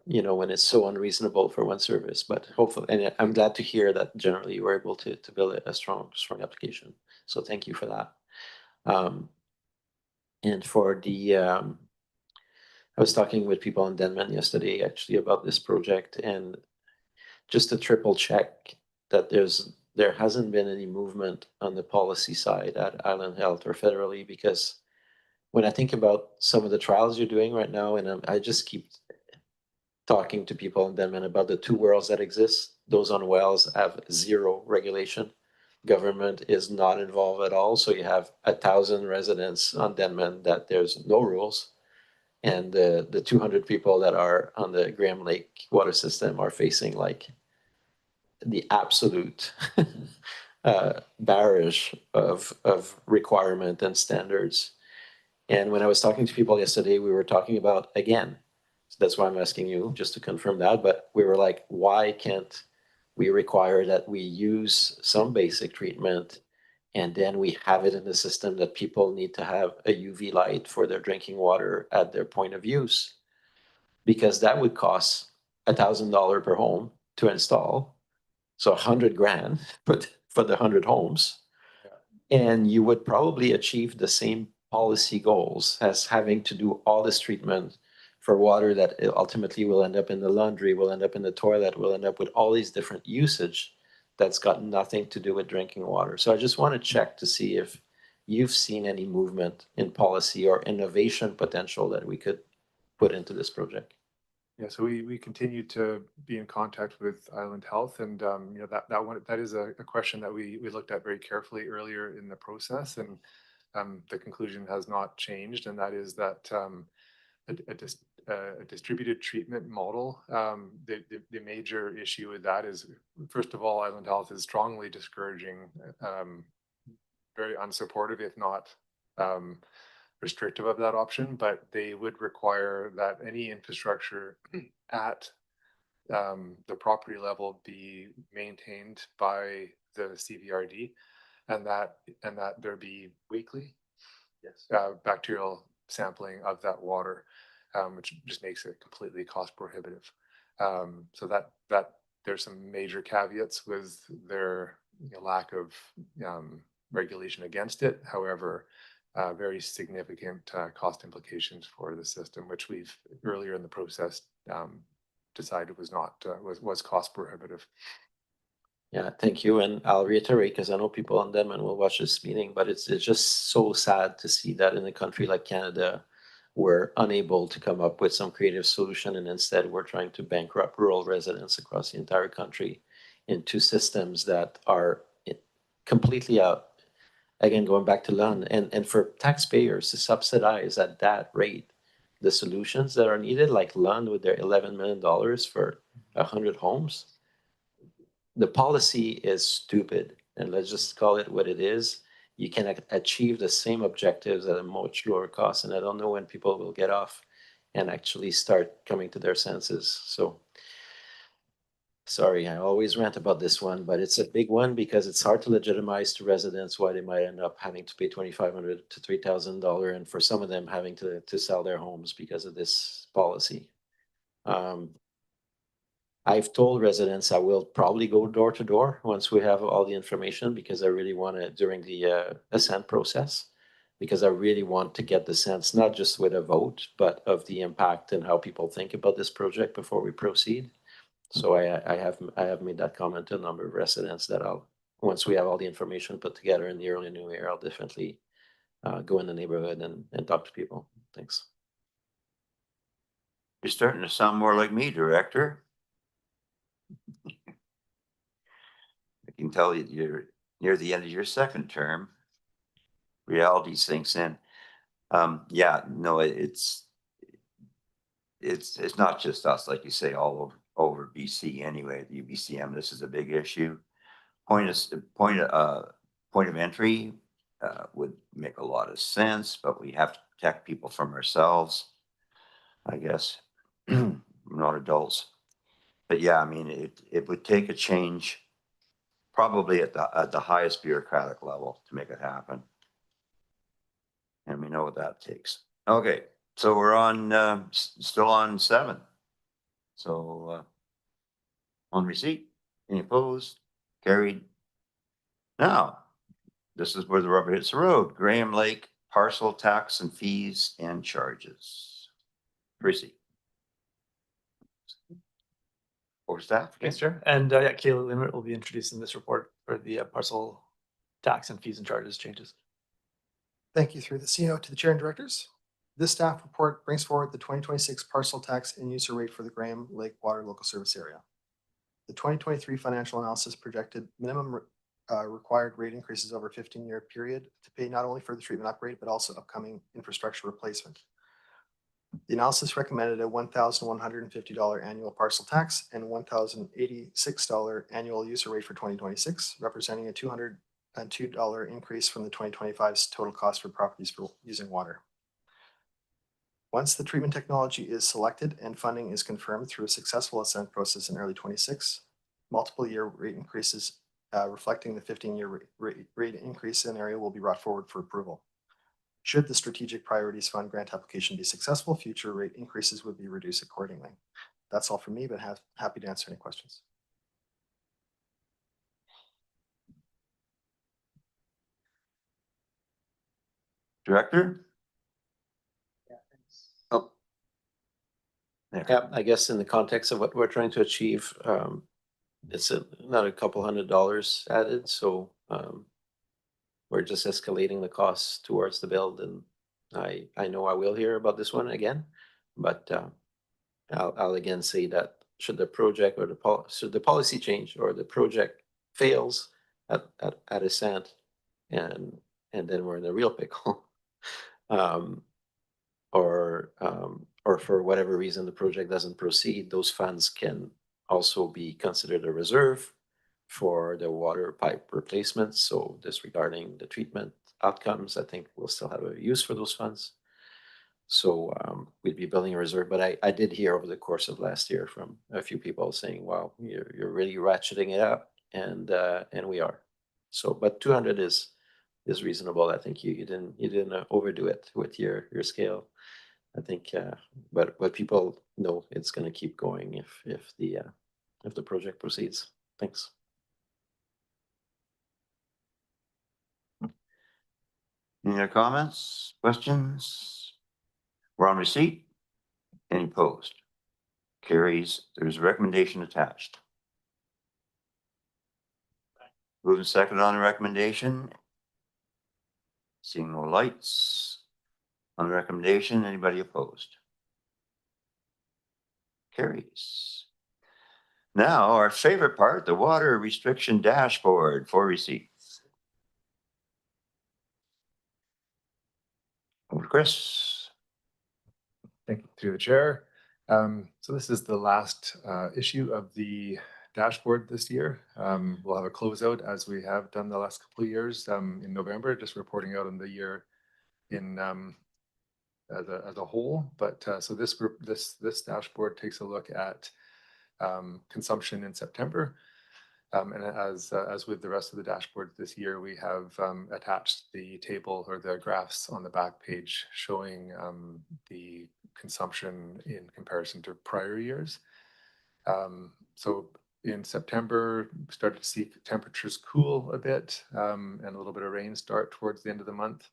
Speaker 3: when it's so unreasonable for one service. But hopefully, and I'm glad to hear that generally you were able to build a strong application. So thank you for that. And for the I was talking with people in Denman yesterday actually about this project, and just to triple check that there hasn't been any movement on the policy side at Island Health or federally, because when I think about some of the trials you're doing right now, and I just keep talking to people in Denman about the two wells that exist. Those on wells have zero regulation. Government is not involved at all. So you have 1,000 residents on Denman that there's no rules. And the 200 people that are on the Graham Lake water system are facing like the absolute barrage of requirement and standards. And when I was talking to people yesterday, we were talking about, again, so that's why I'm asking you just to confirm that, but we were like, why can't we require that we use some basic treatment and then we have it in the system that people need to have a UV light for their drinking water at their point of use? Because that would cost $1,000 per home to install. So $100,000 for the 100 homes. And you would probably achieve the same policy goals as having to do all this treatment for water that ultimately will end up in the laundry, will end up in the toilet, will end up with all these different usage that's got nothing to do with drinking water. So I just want to check to see if you've seen any movement in policy or innovation potential that we could put into this project.
Speaker 13: Yeah, so we continue to be in contact with Island Health, and that is a question that we looked at very carefully earlier in the process, and the conclusion has not changed, and that is that a distributed treatment model. The major issue with that is, first of all, Island Health is strongly discouraging, very unsupportive, if not restrictive of that option, but they would require that any infrastructure at the property level be maintained by the CVRD. and that there be weekly
Speaker 3: Yes.
Speaker 13: bacterial sampling of that water, which just makes it completely cost prohibitive. So that there's some major caveats with their lack of regulation against it. However, very significant cost implications for the system, which we've earlier in the process decided was not was cost prohibitive.
Speaker 3: Yeah, thank you. And I'll reiterate, because I know people on them and will watch this meeting, but it's just so sad to see that in a country like Canada, we're unable to come up with some creative solution, and instead we're trying to bankrupt rural residents across the entire country into systems that are completely out. Again, going back to Lund, and for taxpayers to subsidize at that rate the solutions that are needed, like Lund with their $11 million for 100 homes. The policy is stupid, and let's just call it what it is. You can achieve the same objectives at a much lower cost, and I don't know when people will get off and actually start coming to their senses. So sorry, I always rant about this one, but it's a big one because it's hard to legitimize to residents why they might end up having to pay $2,500 to $3,000, and for some of them having to sell their homes because of this policy. I've told residents I will probably go door to door once we have all the information, because I really want to, during the assent process, because I really want to get the sense, not just with a vote, but of the impact and how people think about this project before we proceed. So I have made that comment to a number of residents that once we have all the information put together in the early new year, I'll definitely go in the neighborhood and talk to people. Thanks.
Speaker 1: You're starting to sound more like me, Director. I can tell you're near the end of your second term. Reality sinks in. Yeah, no, it's not just us, like you say, all over BC anyway. The UBCM, this is a big issue. Point of entry would make a lot of sense, but we have to protect people from ourselves, I guess. We're not adults. But yeah, I mean, it would take a change probably at the highest bureaucratic level to make it happen. And we know what that takes. Okay, so we're on still on 7. So on receipt, any opposed? Carried. Now, this is where the rubber hits the road. Graham Lake parcel tax and fees and charges. Receipt. Or staff.
Speaker 4: Thanks, Chair. And yeah, Kayla Limerick will be introducing this report for the parcel tax and fees and charges changes.
Speaker 12: Thank you through the CEO to the chair and directors. This staff report brings forward the 2026 parcel tax and user rate for the Graham Lake Water Local Service Area. The 2023 financial analysis projected minimum required rate increases over a 15-year period to pay not only for the treatment upgrade, but also upcoming infrastructure replacement. The analysis recommended a $1,150 annual parcel tax and $1,086 annual user rate for 2026, representing a $202 increase from the 2025's total cost for properties for using water. Once the treatment technology is selected and funding is confirmed through a successful assent process in early 26, multiple year rate increases reflecting the 15-year rate increase scenario will be brought forward for approval. Should the Strategic Priorities Fund grant application be successful, future rate increases would be reduced accordingly. That's all from me, but happy to answer any questions.
Speaker 1: Director? Oh. There.
Speaker 3: Yeah, I guess in the context of what we're trying to achieve, it's not a couple $100 added, so we're just escalating the costs towards the build, and I know I will hear about this one again, but I'll again say that should the project or should the policy change or the project fails at assent, and then we're in a real pickle, or for whatever reason the project doesn't proceed, those funds can also be considered a reserve for the water pipe replacements. So disregarding the treatment outcomes, I think we'll still have a use for those funds. So we'd be building a reserve. But I did hear over the course of last year from a few people saying, wow, you're really ratcheting it up. And we are. So, but 200 is reasonable. I think you didn't overdo it with your scale. I think, but people know it's going to keep going if the project proceeds. Thanks.
Speaker 1: Any other comments, questions? We're on receipt. Any opposed? Carries. There's a recommendation attached. Moving second on the recommendation. Seeing no lights on the recommendation. Anybody opposed? Carries. Now, our favorite part, the water restriction dashboard for receipts. Over to Chris.
Speaker 13: Thank you, through the chair. So this is the last issue of the dashboard this year. We'll have a closeout as we have done the last couple of years in November, just reporting out on the year in as a whole. But so this dashboard takes a look at consumption in September. And as with the rest of the dashboard this year, we have attached the table or the graphs on the back page showing the consumption in comparison to prior years. So in September, we started to see temperatures cool a bit and a little bit of rain start towards the end of the month.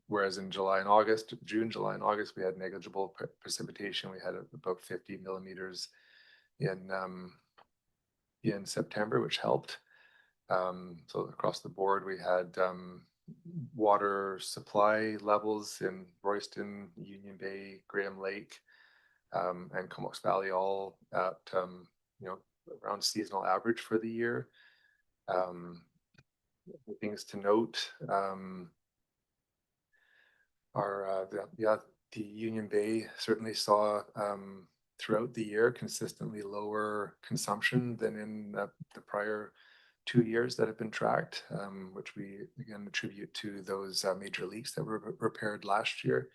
Speaker 13: Whereas in June, July, and August, we had negligible precipitation. We had about 50 millimeters in September, which helped. So across the board, we had water supply levels in Royston, Union Bay, Graham Lake, and Comox Valley all at around seasonal average for the year. Things to note are the Union Bay certainly saw throughout the year consistently lower consumption than in the prior 2 years that have been tracked, which we again attribute to those major leaks that were repaired last year.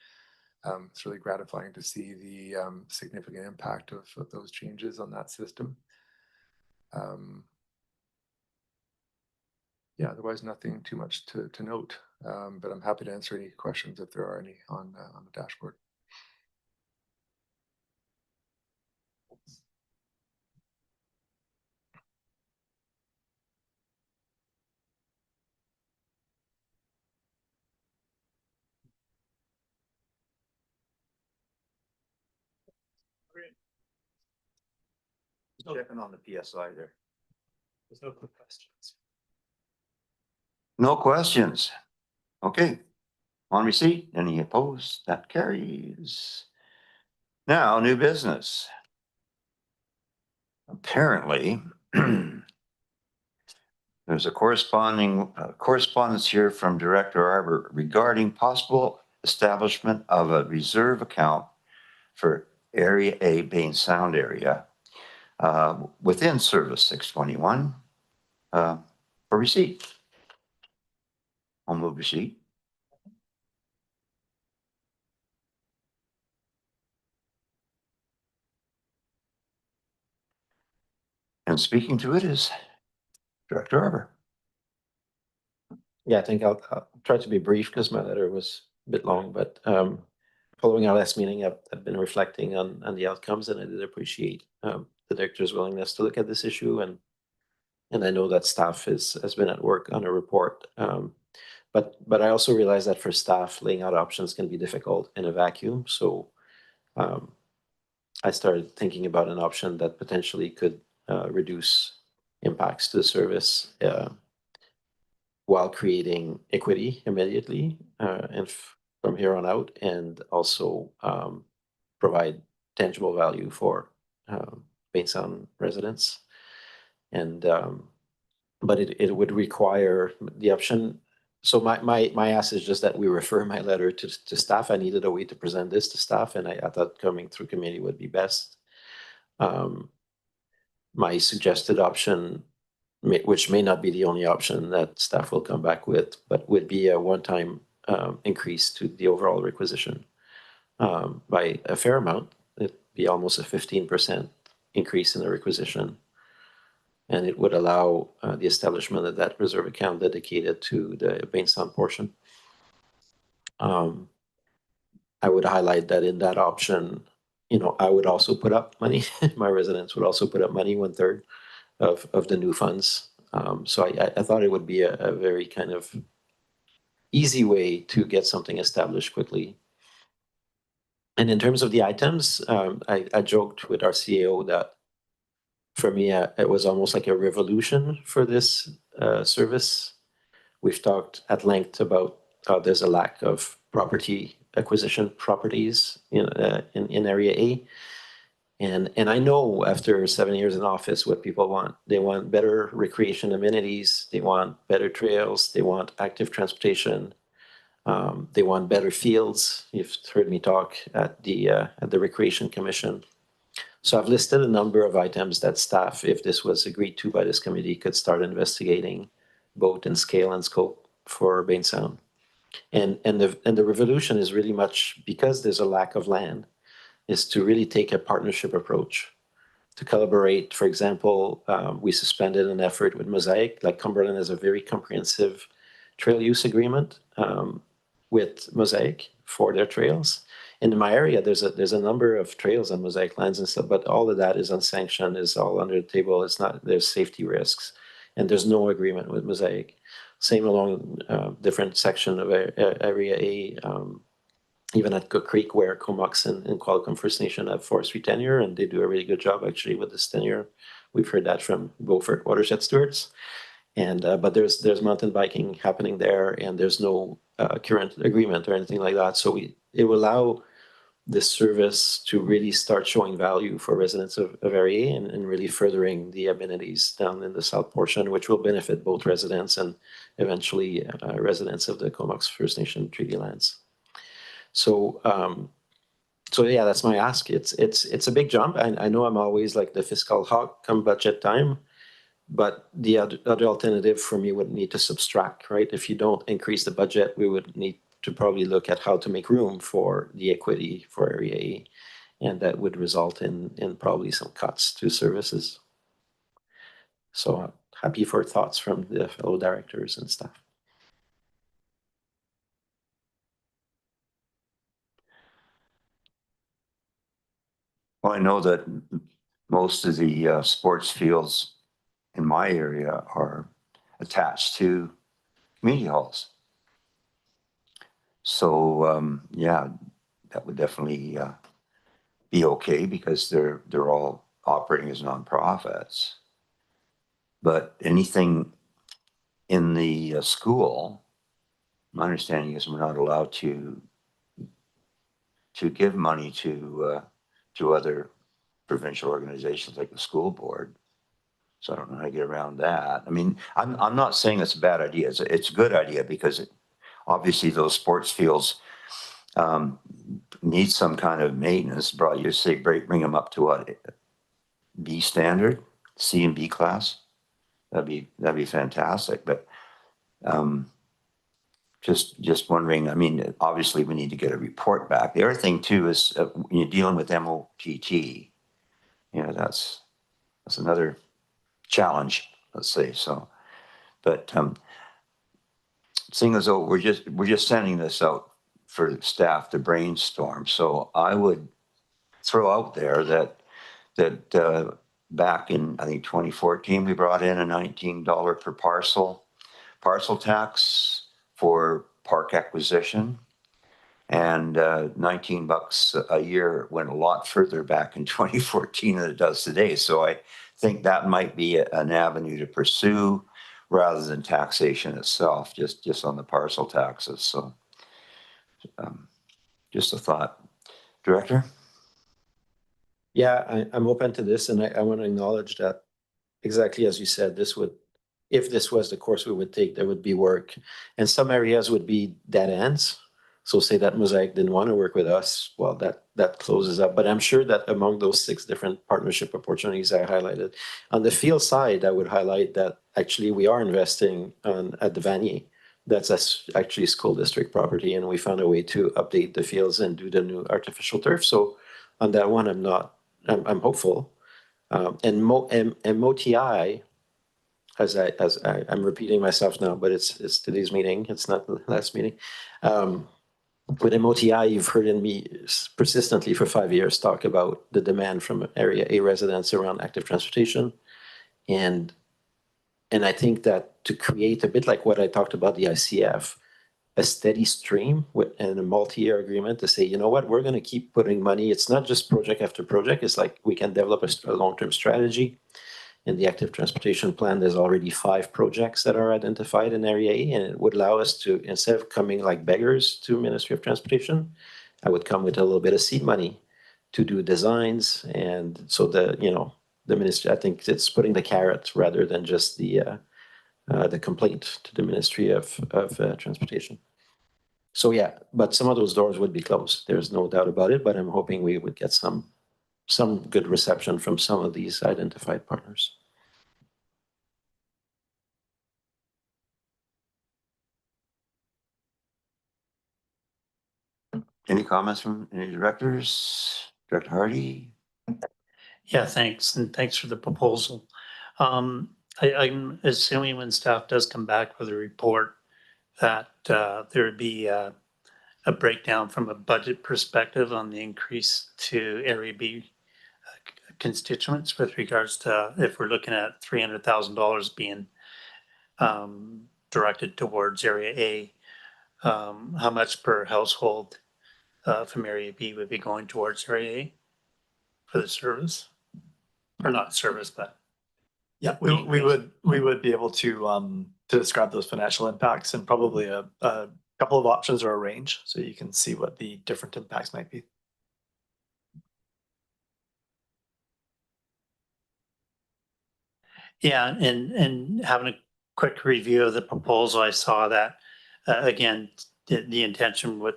Speaker 13: It's really gratifying to see the significant impact of those changes on that system. Otherwise nothing too much to note, but I'm happy to answer any questions if there are any on the dashboard.
Speaker 1: Checking on the PSI there.
Speaker 4: There's no quick questions.
Speaker 1: No questions. Okay. On receipt, any opposed? That carries. Now, new business. Apparently, there's a correspondence here from Director Arbor regarding possible establishment of a reserve account for Area A Bain Sound area within Service 621 for receipt. I'll move receipt. And speaking to it is Director Arbor.
Speaker 3: Yeah, I think I'll try to be brief because my letter was a bit long, but following our last meeting, I've been reflecting on the outcomes, and I did appreciate the director's willingness to look at this issue, and I know that staff has been at work on a report. But I also realize that for staff, laying out options can be difficult in a vacuum. So I started thinking about an option that potentially could reduce impacts to the service while creating equity immediately and from here on out, and also provide tangible value for Bain Sound residents. And but it would require the option. So my ask is just that we refer my letter to staff. I needed a way to present this to staff, and I thought coming through committee would be best. My suggested option, which may not be the only option that staff will come back with, but would be a one-time increase to the overall requisition by a fair amount. It'd be almost a 15% increase in the requisition. And it would allow the establishment of that reserve account dedicated to the Bainstown portion. I would highlight that in that option, I would also put up money. My residents would also put up money, 1/3 of the new funds. So I thought it would be a very kind of easy way to get something established quickly. And in terms of the items, I joked with our CAO that for me, it was almost like a revolution for this service. We've talked at length about how there's a lack of property acquisition properties in Area A. And I know after 7 years in office what people want. They want better recreation amenities. They want better trails. They want active transportation. They want better fields. You've heard me talk at the Recreation Commission. So I've listed a number of items that staff, if this was agreed to by this committee, could start investigating, both in scale and scope for Bainstown. And the revolution is really much because there's a lack of land, is to really take a partnership approach to collaborate. For example, we suspended an effort with Mosaic. Like Cumberland has a very comprehensive trail use agreement with Mosaic for their trails. And in my area, there's a number of trails on Mosaic lands and stuff, but all of that is unsanctioned, is all under the table. It's not, there's safety risks, and there's no agreement with Mosaic. Same along different section of Area A, even at Cook Creek, where Comox and Qualicum First Nation have forestry tenure, and they do a really good job actually with this tenure. We've heard that from Beaufort watershed stewards. And but there's mountain biking happening there, and there's no current agreement or anything like that. So it will allow this service to really start showing value for residents of Area and really furthering the amenities down in the south portion, which will benefit both residents and eventually residents of the Comox First Nation treaty lands. So so yeah, that's my ask. It's a big jump. I know I'm always like the fiscal hawk come budget time. But the other alternative for me would need to subtract, right? If you don't increase the budget, we would need to probably look at how to make room for the equity for Area A. And that would result in probably some cuts to services. So I'm happy for thoughts from the fellow directors and staff.
Speaker 1: Well, I know that most of the sports fields in my area are attached to community halls. So yeah, that would definitely be okay because they're all operating as nonprofits. But anything in the school, my understanding is we're not allowed to give money to other provincial organizations like the school board. So I don't know how to get around that. I mean, I'm not saying it's a bad idea. It's a good idea because obviously those sports fields need some kind of maintenance. Brought you say bring them up to what, B standard, C and B class. That'd be fantastic. But just wondering. I mean, obviously we need to get a report back. The other thing too is when you're dealing with MOTT, that's another challenge, let's say. So, but seeing as though we're just sending this out for staff to brainstorm, so I would throw out there that back in I think 2014 we brought in a $19 per parcel tax for park acquisition, and $19 a year went a lot further back in 2014 than it does today. So I think that might be an avenue to pursue rather than taxation itself, just on the parcel taxes. So just a thought. Director?
Speaker 3: Yeah, I'm open to this, and I want to acknowledge that exactly as you said, if this was the course we would take, there would be work. And some areas would be dead ends. So say that Mosaic didn't want to work with us, well, that closes up. But I'm sure that among those 6 different partnership opportunities I highlighted, on the field side, I would highlight that actually we are investing at the Vanier. That's actually school district property, and we found a way to update the fields and do the new artificial turf. So on that one, I'm hopeful. And MOTI, I'm repeating myself now, but it's today's meeting. It's not the last meeting. With MOTI, you've heard me persistently for 5 years talk about the demand from Area A residents around active transportation. And I think that to create a bit like what I talked about the ICF, a steady stream and a multi-year agreement to say, you know what, we're going to keep putting money. It's not just project after project. It's like we can develop a long-term strategy. In the active transportation plan, there's already 5 projects that are identified in Area A, and it would allow us to, instead of coming like beggars to Ministry of Transportation, I would come with a little bit of seed money to do designs. And so the ministry, I think it's putting the carrot rather than just the complaint to the Ministry of Transportation. So yeah, but some of those doors would be closed. There's no doubt about it, but I'm hoping we would get some good reception from some of these identified partners.
Speaker 1: Any comments from any directors? Director Hardy?
Speaker 5: Yeah, thanks, and thanks for the proposal. I'm assuming when staff does come back with a report that there would be a breakdown from a budget perspective on the increase to Area B constituents with regards to if we're looking at $300,000 being directed towards Area A, how much per household from Area B would be going towards Area A for the service? Or not service, but
Speaker 4: Yeah, we would be able to describe those financial impacts and probably a couple of options or a range, so you can see what the different impacts might be.
Speaker 5: yeah, and having a quick review of the proposal, I saw that again, the intention with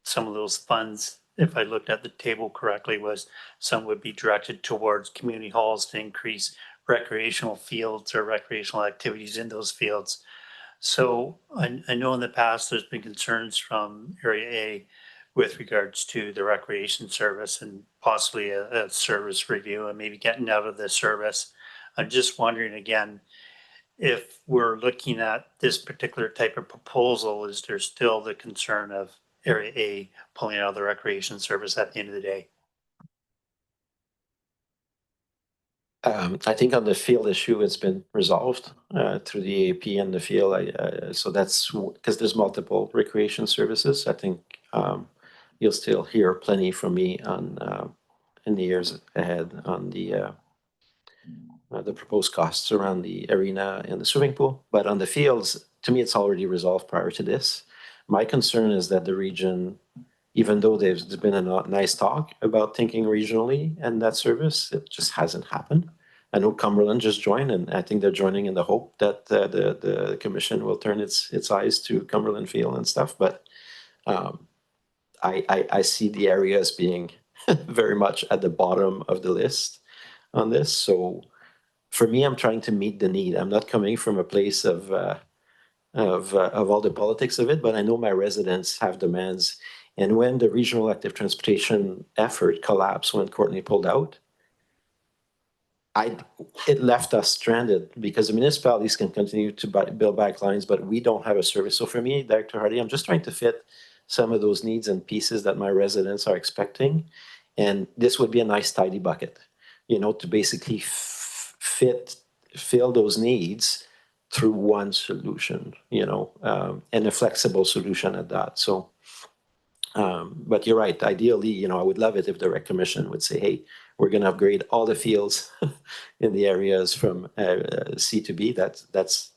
Speaker 5: some of those funds, if I looked at the table correctly, was some would be directed towards community halls to increase recreational fields or recreational activities in those fields. So I know in the past there's been concerns from Area A with regards to the recreation service and possibly a service review and maybe getting out of the service. I'm just wondering again, if we're looking at this particular type of proposal, is there still the concern of Area A pulling out of the recreation service at the end of the day?
Speaker 3: I think on the field issue, it's been resolved through the AP and the field. So that's because there's multiple recreation services. I think you'll still hear plenty from me on in the years ahead on the proposed costs around the arena and the swimming pool. But on the fields, to me, it's already resolved prior to this. My concern is that the region, even though there's been a nice talk about thinking regionally and that service, it just hasn't happened. I know Cumberland just joined, and I think they're joining in the hope that the commission will turn its eyes to Cumberland Field and stuff. But I see the area as being very much at the bottom of the list on this. So for me, I'm trying to meet the need. I'm not coming from a place of all the politics of it, but I know my residents have demands. And when the regional active transportation effort collapsed, when Courtney pulled out, it left us stranded because the municipalities can continue to build bike lines, but we don't have a service. So for me, Director Hardy, I'm just trying to fit some of those needs and pieces that my residents are expecting. And this would be a nice tidy bucket, to basically fill those needs through one solution, and a flexible solution at that. So, but you're right. Ideally, I would love it if the rec commission would say, hey, we're going to upgrade all the fields in the areas from C to B. That's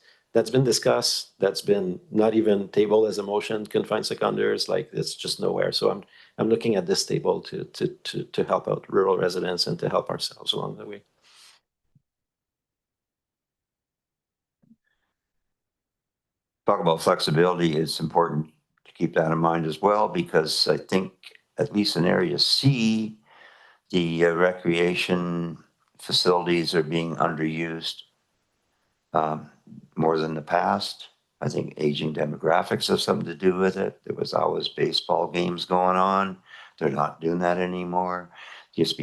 Speaker 3: been discussed. That's been not even tabled as a motion. Confined seconders, like it's just nowhere. So I'm looking at this table to help out rural residents and to help ourselves along the way.
Speaker 1: Talk about flexibility. It's important to keep that in mind as well, because I think at least in Area C, the recreation facilities are being underused more than the past. I think aging demographics have something to do with it. There was always baseball games going on. They're not doing that anymore. Used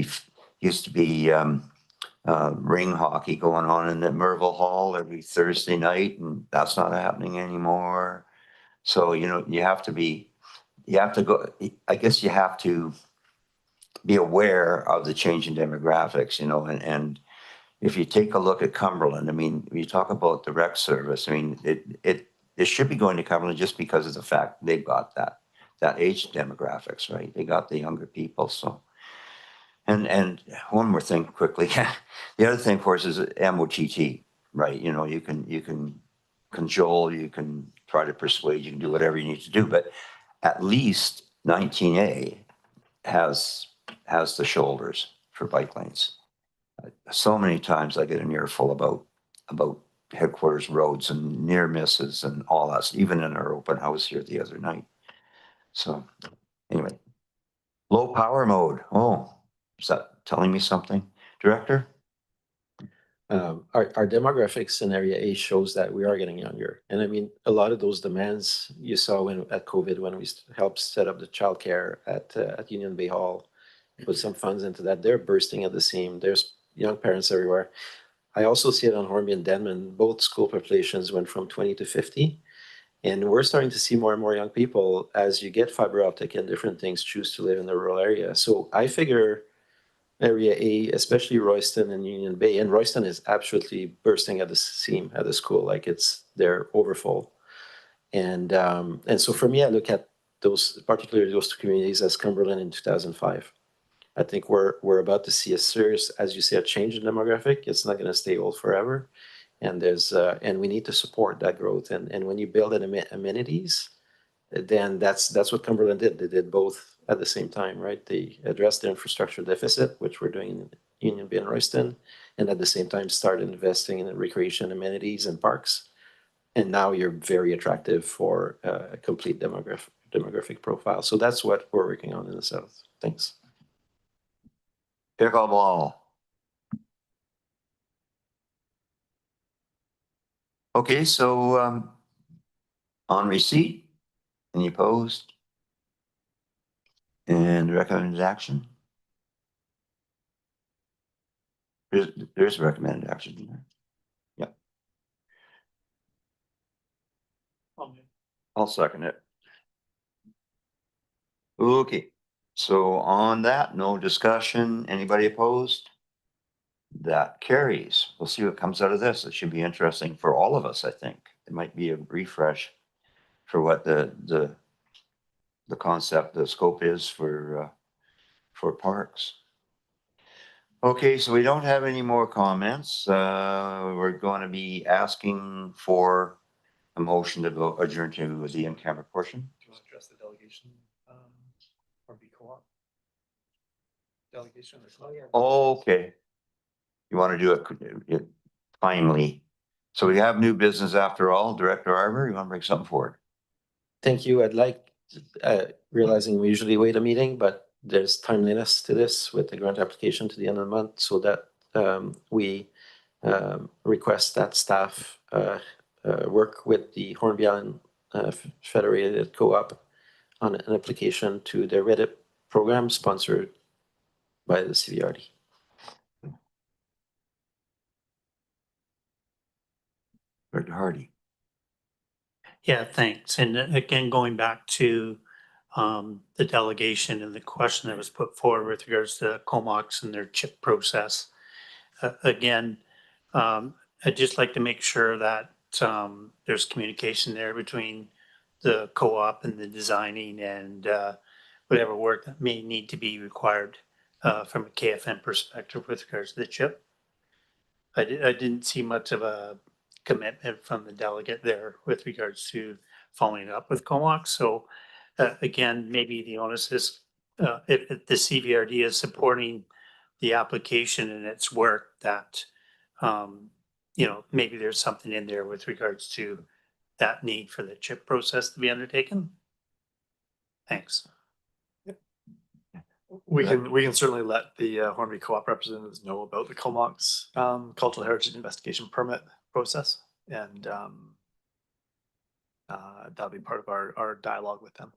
Speaker 1: to be ring hockey going on in the Merville Hall every Thursday night, and that's not happening anymore. So, you know, you have to go, I guess you have to be aware of the change in demographics, you know, and if you take a look at Cumberland, I mean, you talk about the rec service, I mean, it should be going to Cumberland just because of the fact they've got that age demographics, right? They got the younger people, so. And one more thing quickly, the other thing for us is MOTT, right? You know, you can cajole, you can try to persuade, you can do whatever you need to do, but at least 19A has the shoulders for bike lanes. So many times I get an earful about headquarters roads and near misses and all that, even in our open house here the other night. So anyway, low power mode. Oh, is that telling me something, Director?
Speaker 3: Our demographics in Area A shows that we are getting younger. And I mean, a lot of those demands you saw at COVID when we helped set up the childcare at Union Bay Hall, put some funds into that. They're bursting at the seam. There's young parents everywhere. I also see it on Hornby and Denman. Both school populations went from 20 to 50. And we're starting to see more and more young people, as you get fiber optic and different things, choose to live in the rural area. So I figure Area A, especially Royston and Union Bay, and Royston is absolutely bursting at the seam at the school, like they're overfull. And so for me, I look at those, particularly those two communities, as Cumberland in 2005. I think we're about to see a serious, as you say, a change in demographic. It's not going to stay old forever, and and we need to support that growth. And when you build amenities, then that's what Cumberland did. They did both at the same time, right? They addressed their infrastructure deficit, which we're doing in Union Bay and Royston, and at the same time started investing in recreation amenities and parks. And now you're very attractive for a complete demographic profile. So that's what we're working on in the South. Thanks.
Speaker 1: Pickleball. Okay, so on receipt, any opposed? And recommended action? There's recommended action in there. Yep. I'll second it. Okay, so on that, no discussion. Anybody opposed? That carries. We'll see what comes out of this. It should be interesting for all of us, I think. It might be a refresh for what the concept, the scope is for parks. Okay, so we don't have any more comments. We're going to be asking for a motion to go adjourn to the in-camera portion.
Speaker 4: Do you want to address the delegation or be co-op? Delegation.
Speaker 1: Okay. You want to do it timely. So we have new business after all. Director Arbor, you want to bring something forward?
Speaker 3: Thank you. I'd like, realizing we usually wait a meeting, but there's timeliness to this with the grant application to the end of the month, so that we request that staff work with the Hornby Island Federated Co-op on an application to their Reddit program sponsored by the CVRD.
Speaker 1: Director Hardy.
Speaker 5: Yeah, thanks. And again, going back to the delegation and the question that was put forward with regards to Comox and their chip process. Again, I'd just like to make sure that there's communication there between the co-op and the designing and whatever work that may need to be required from a KFN perspective with regards to the chip. I didn't see much of a commitment from the delegate there with regards to following up with Comox. So again, maybe the onus is if the CVRD is supporting the application and its work, that maybe there's something in there with regards to that need for the chip process to be undertaken. Thanks.
Speaker 4: We can certainly let the Hornby Co-op representatives know about the Comox cultural heritage investigation permit process, and that'll be part of our dialogue with them.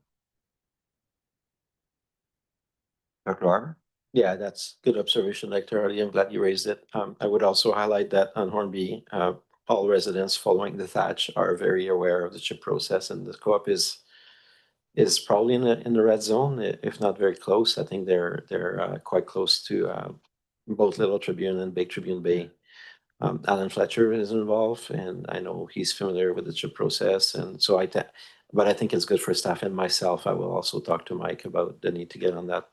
Speaker 1: Dr. Arbor?
Speaker 3: Yeah, that's good observation, Dr. Hardy. I'm glad you raised it. I would also highlight that on Hornby, all residents following the thatch are very aware of the chip process, and the co-op is probably in the red zone, if not very close. I think they're quite close to both Little Tribune and Big Tribune Bay. Alan Fletcher is involved, and I know he's familiar with the chip process, and so but I think it's good for staff and myself. I will also talk to Mike about the need to get on that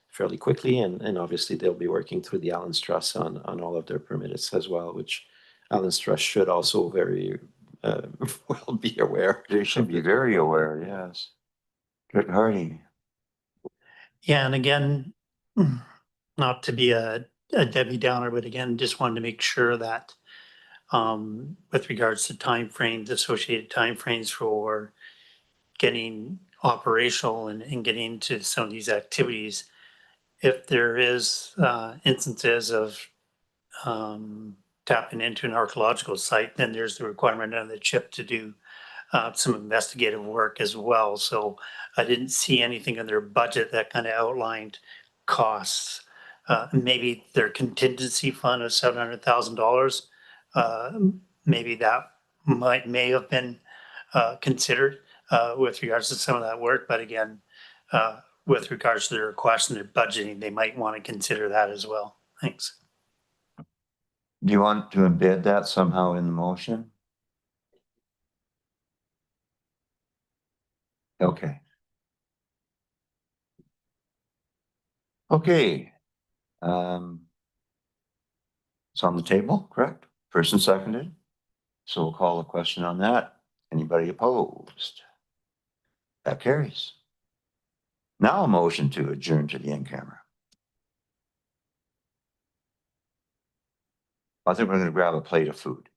Speaker 3: fairly quickly, and obviously they'll be working through the Allen's Trust on all of their permits as well, which Allen's Trust should also very well be aware.
Speaker 1: They should be very aware, yes. Good, Hardy.
Speaker 5: Yeah, and again, not to be a Debbie Downer, but again, just wanted to make sure that with regards to timeframes, associated timeframes for getting operational and getting into some of these activities, if there is instances of tapping into an archaeological site, then there's the requirement on the chip to do some investigative work as well. So I didn't see anything in their budget that kind of outlined costs. Maybe their contingency fund of $700,000. Maybe that may have been considered with regards to some of that work. But again, with regards to their request and their budgeting, they might want to consider that as well. Thanks.
Speaker 1: Do you want to embed that somehow in the motion? Okay. Okay. It's on the table, correct? First and seconded. So we'll call a question on that. Anybody opposed? That carries. Now a motion to adjourn to the in camera. I think we're going to grab a plate of food.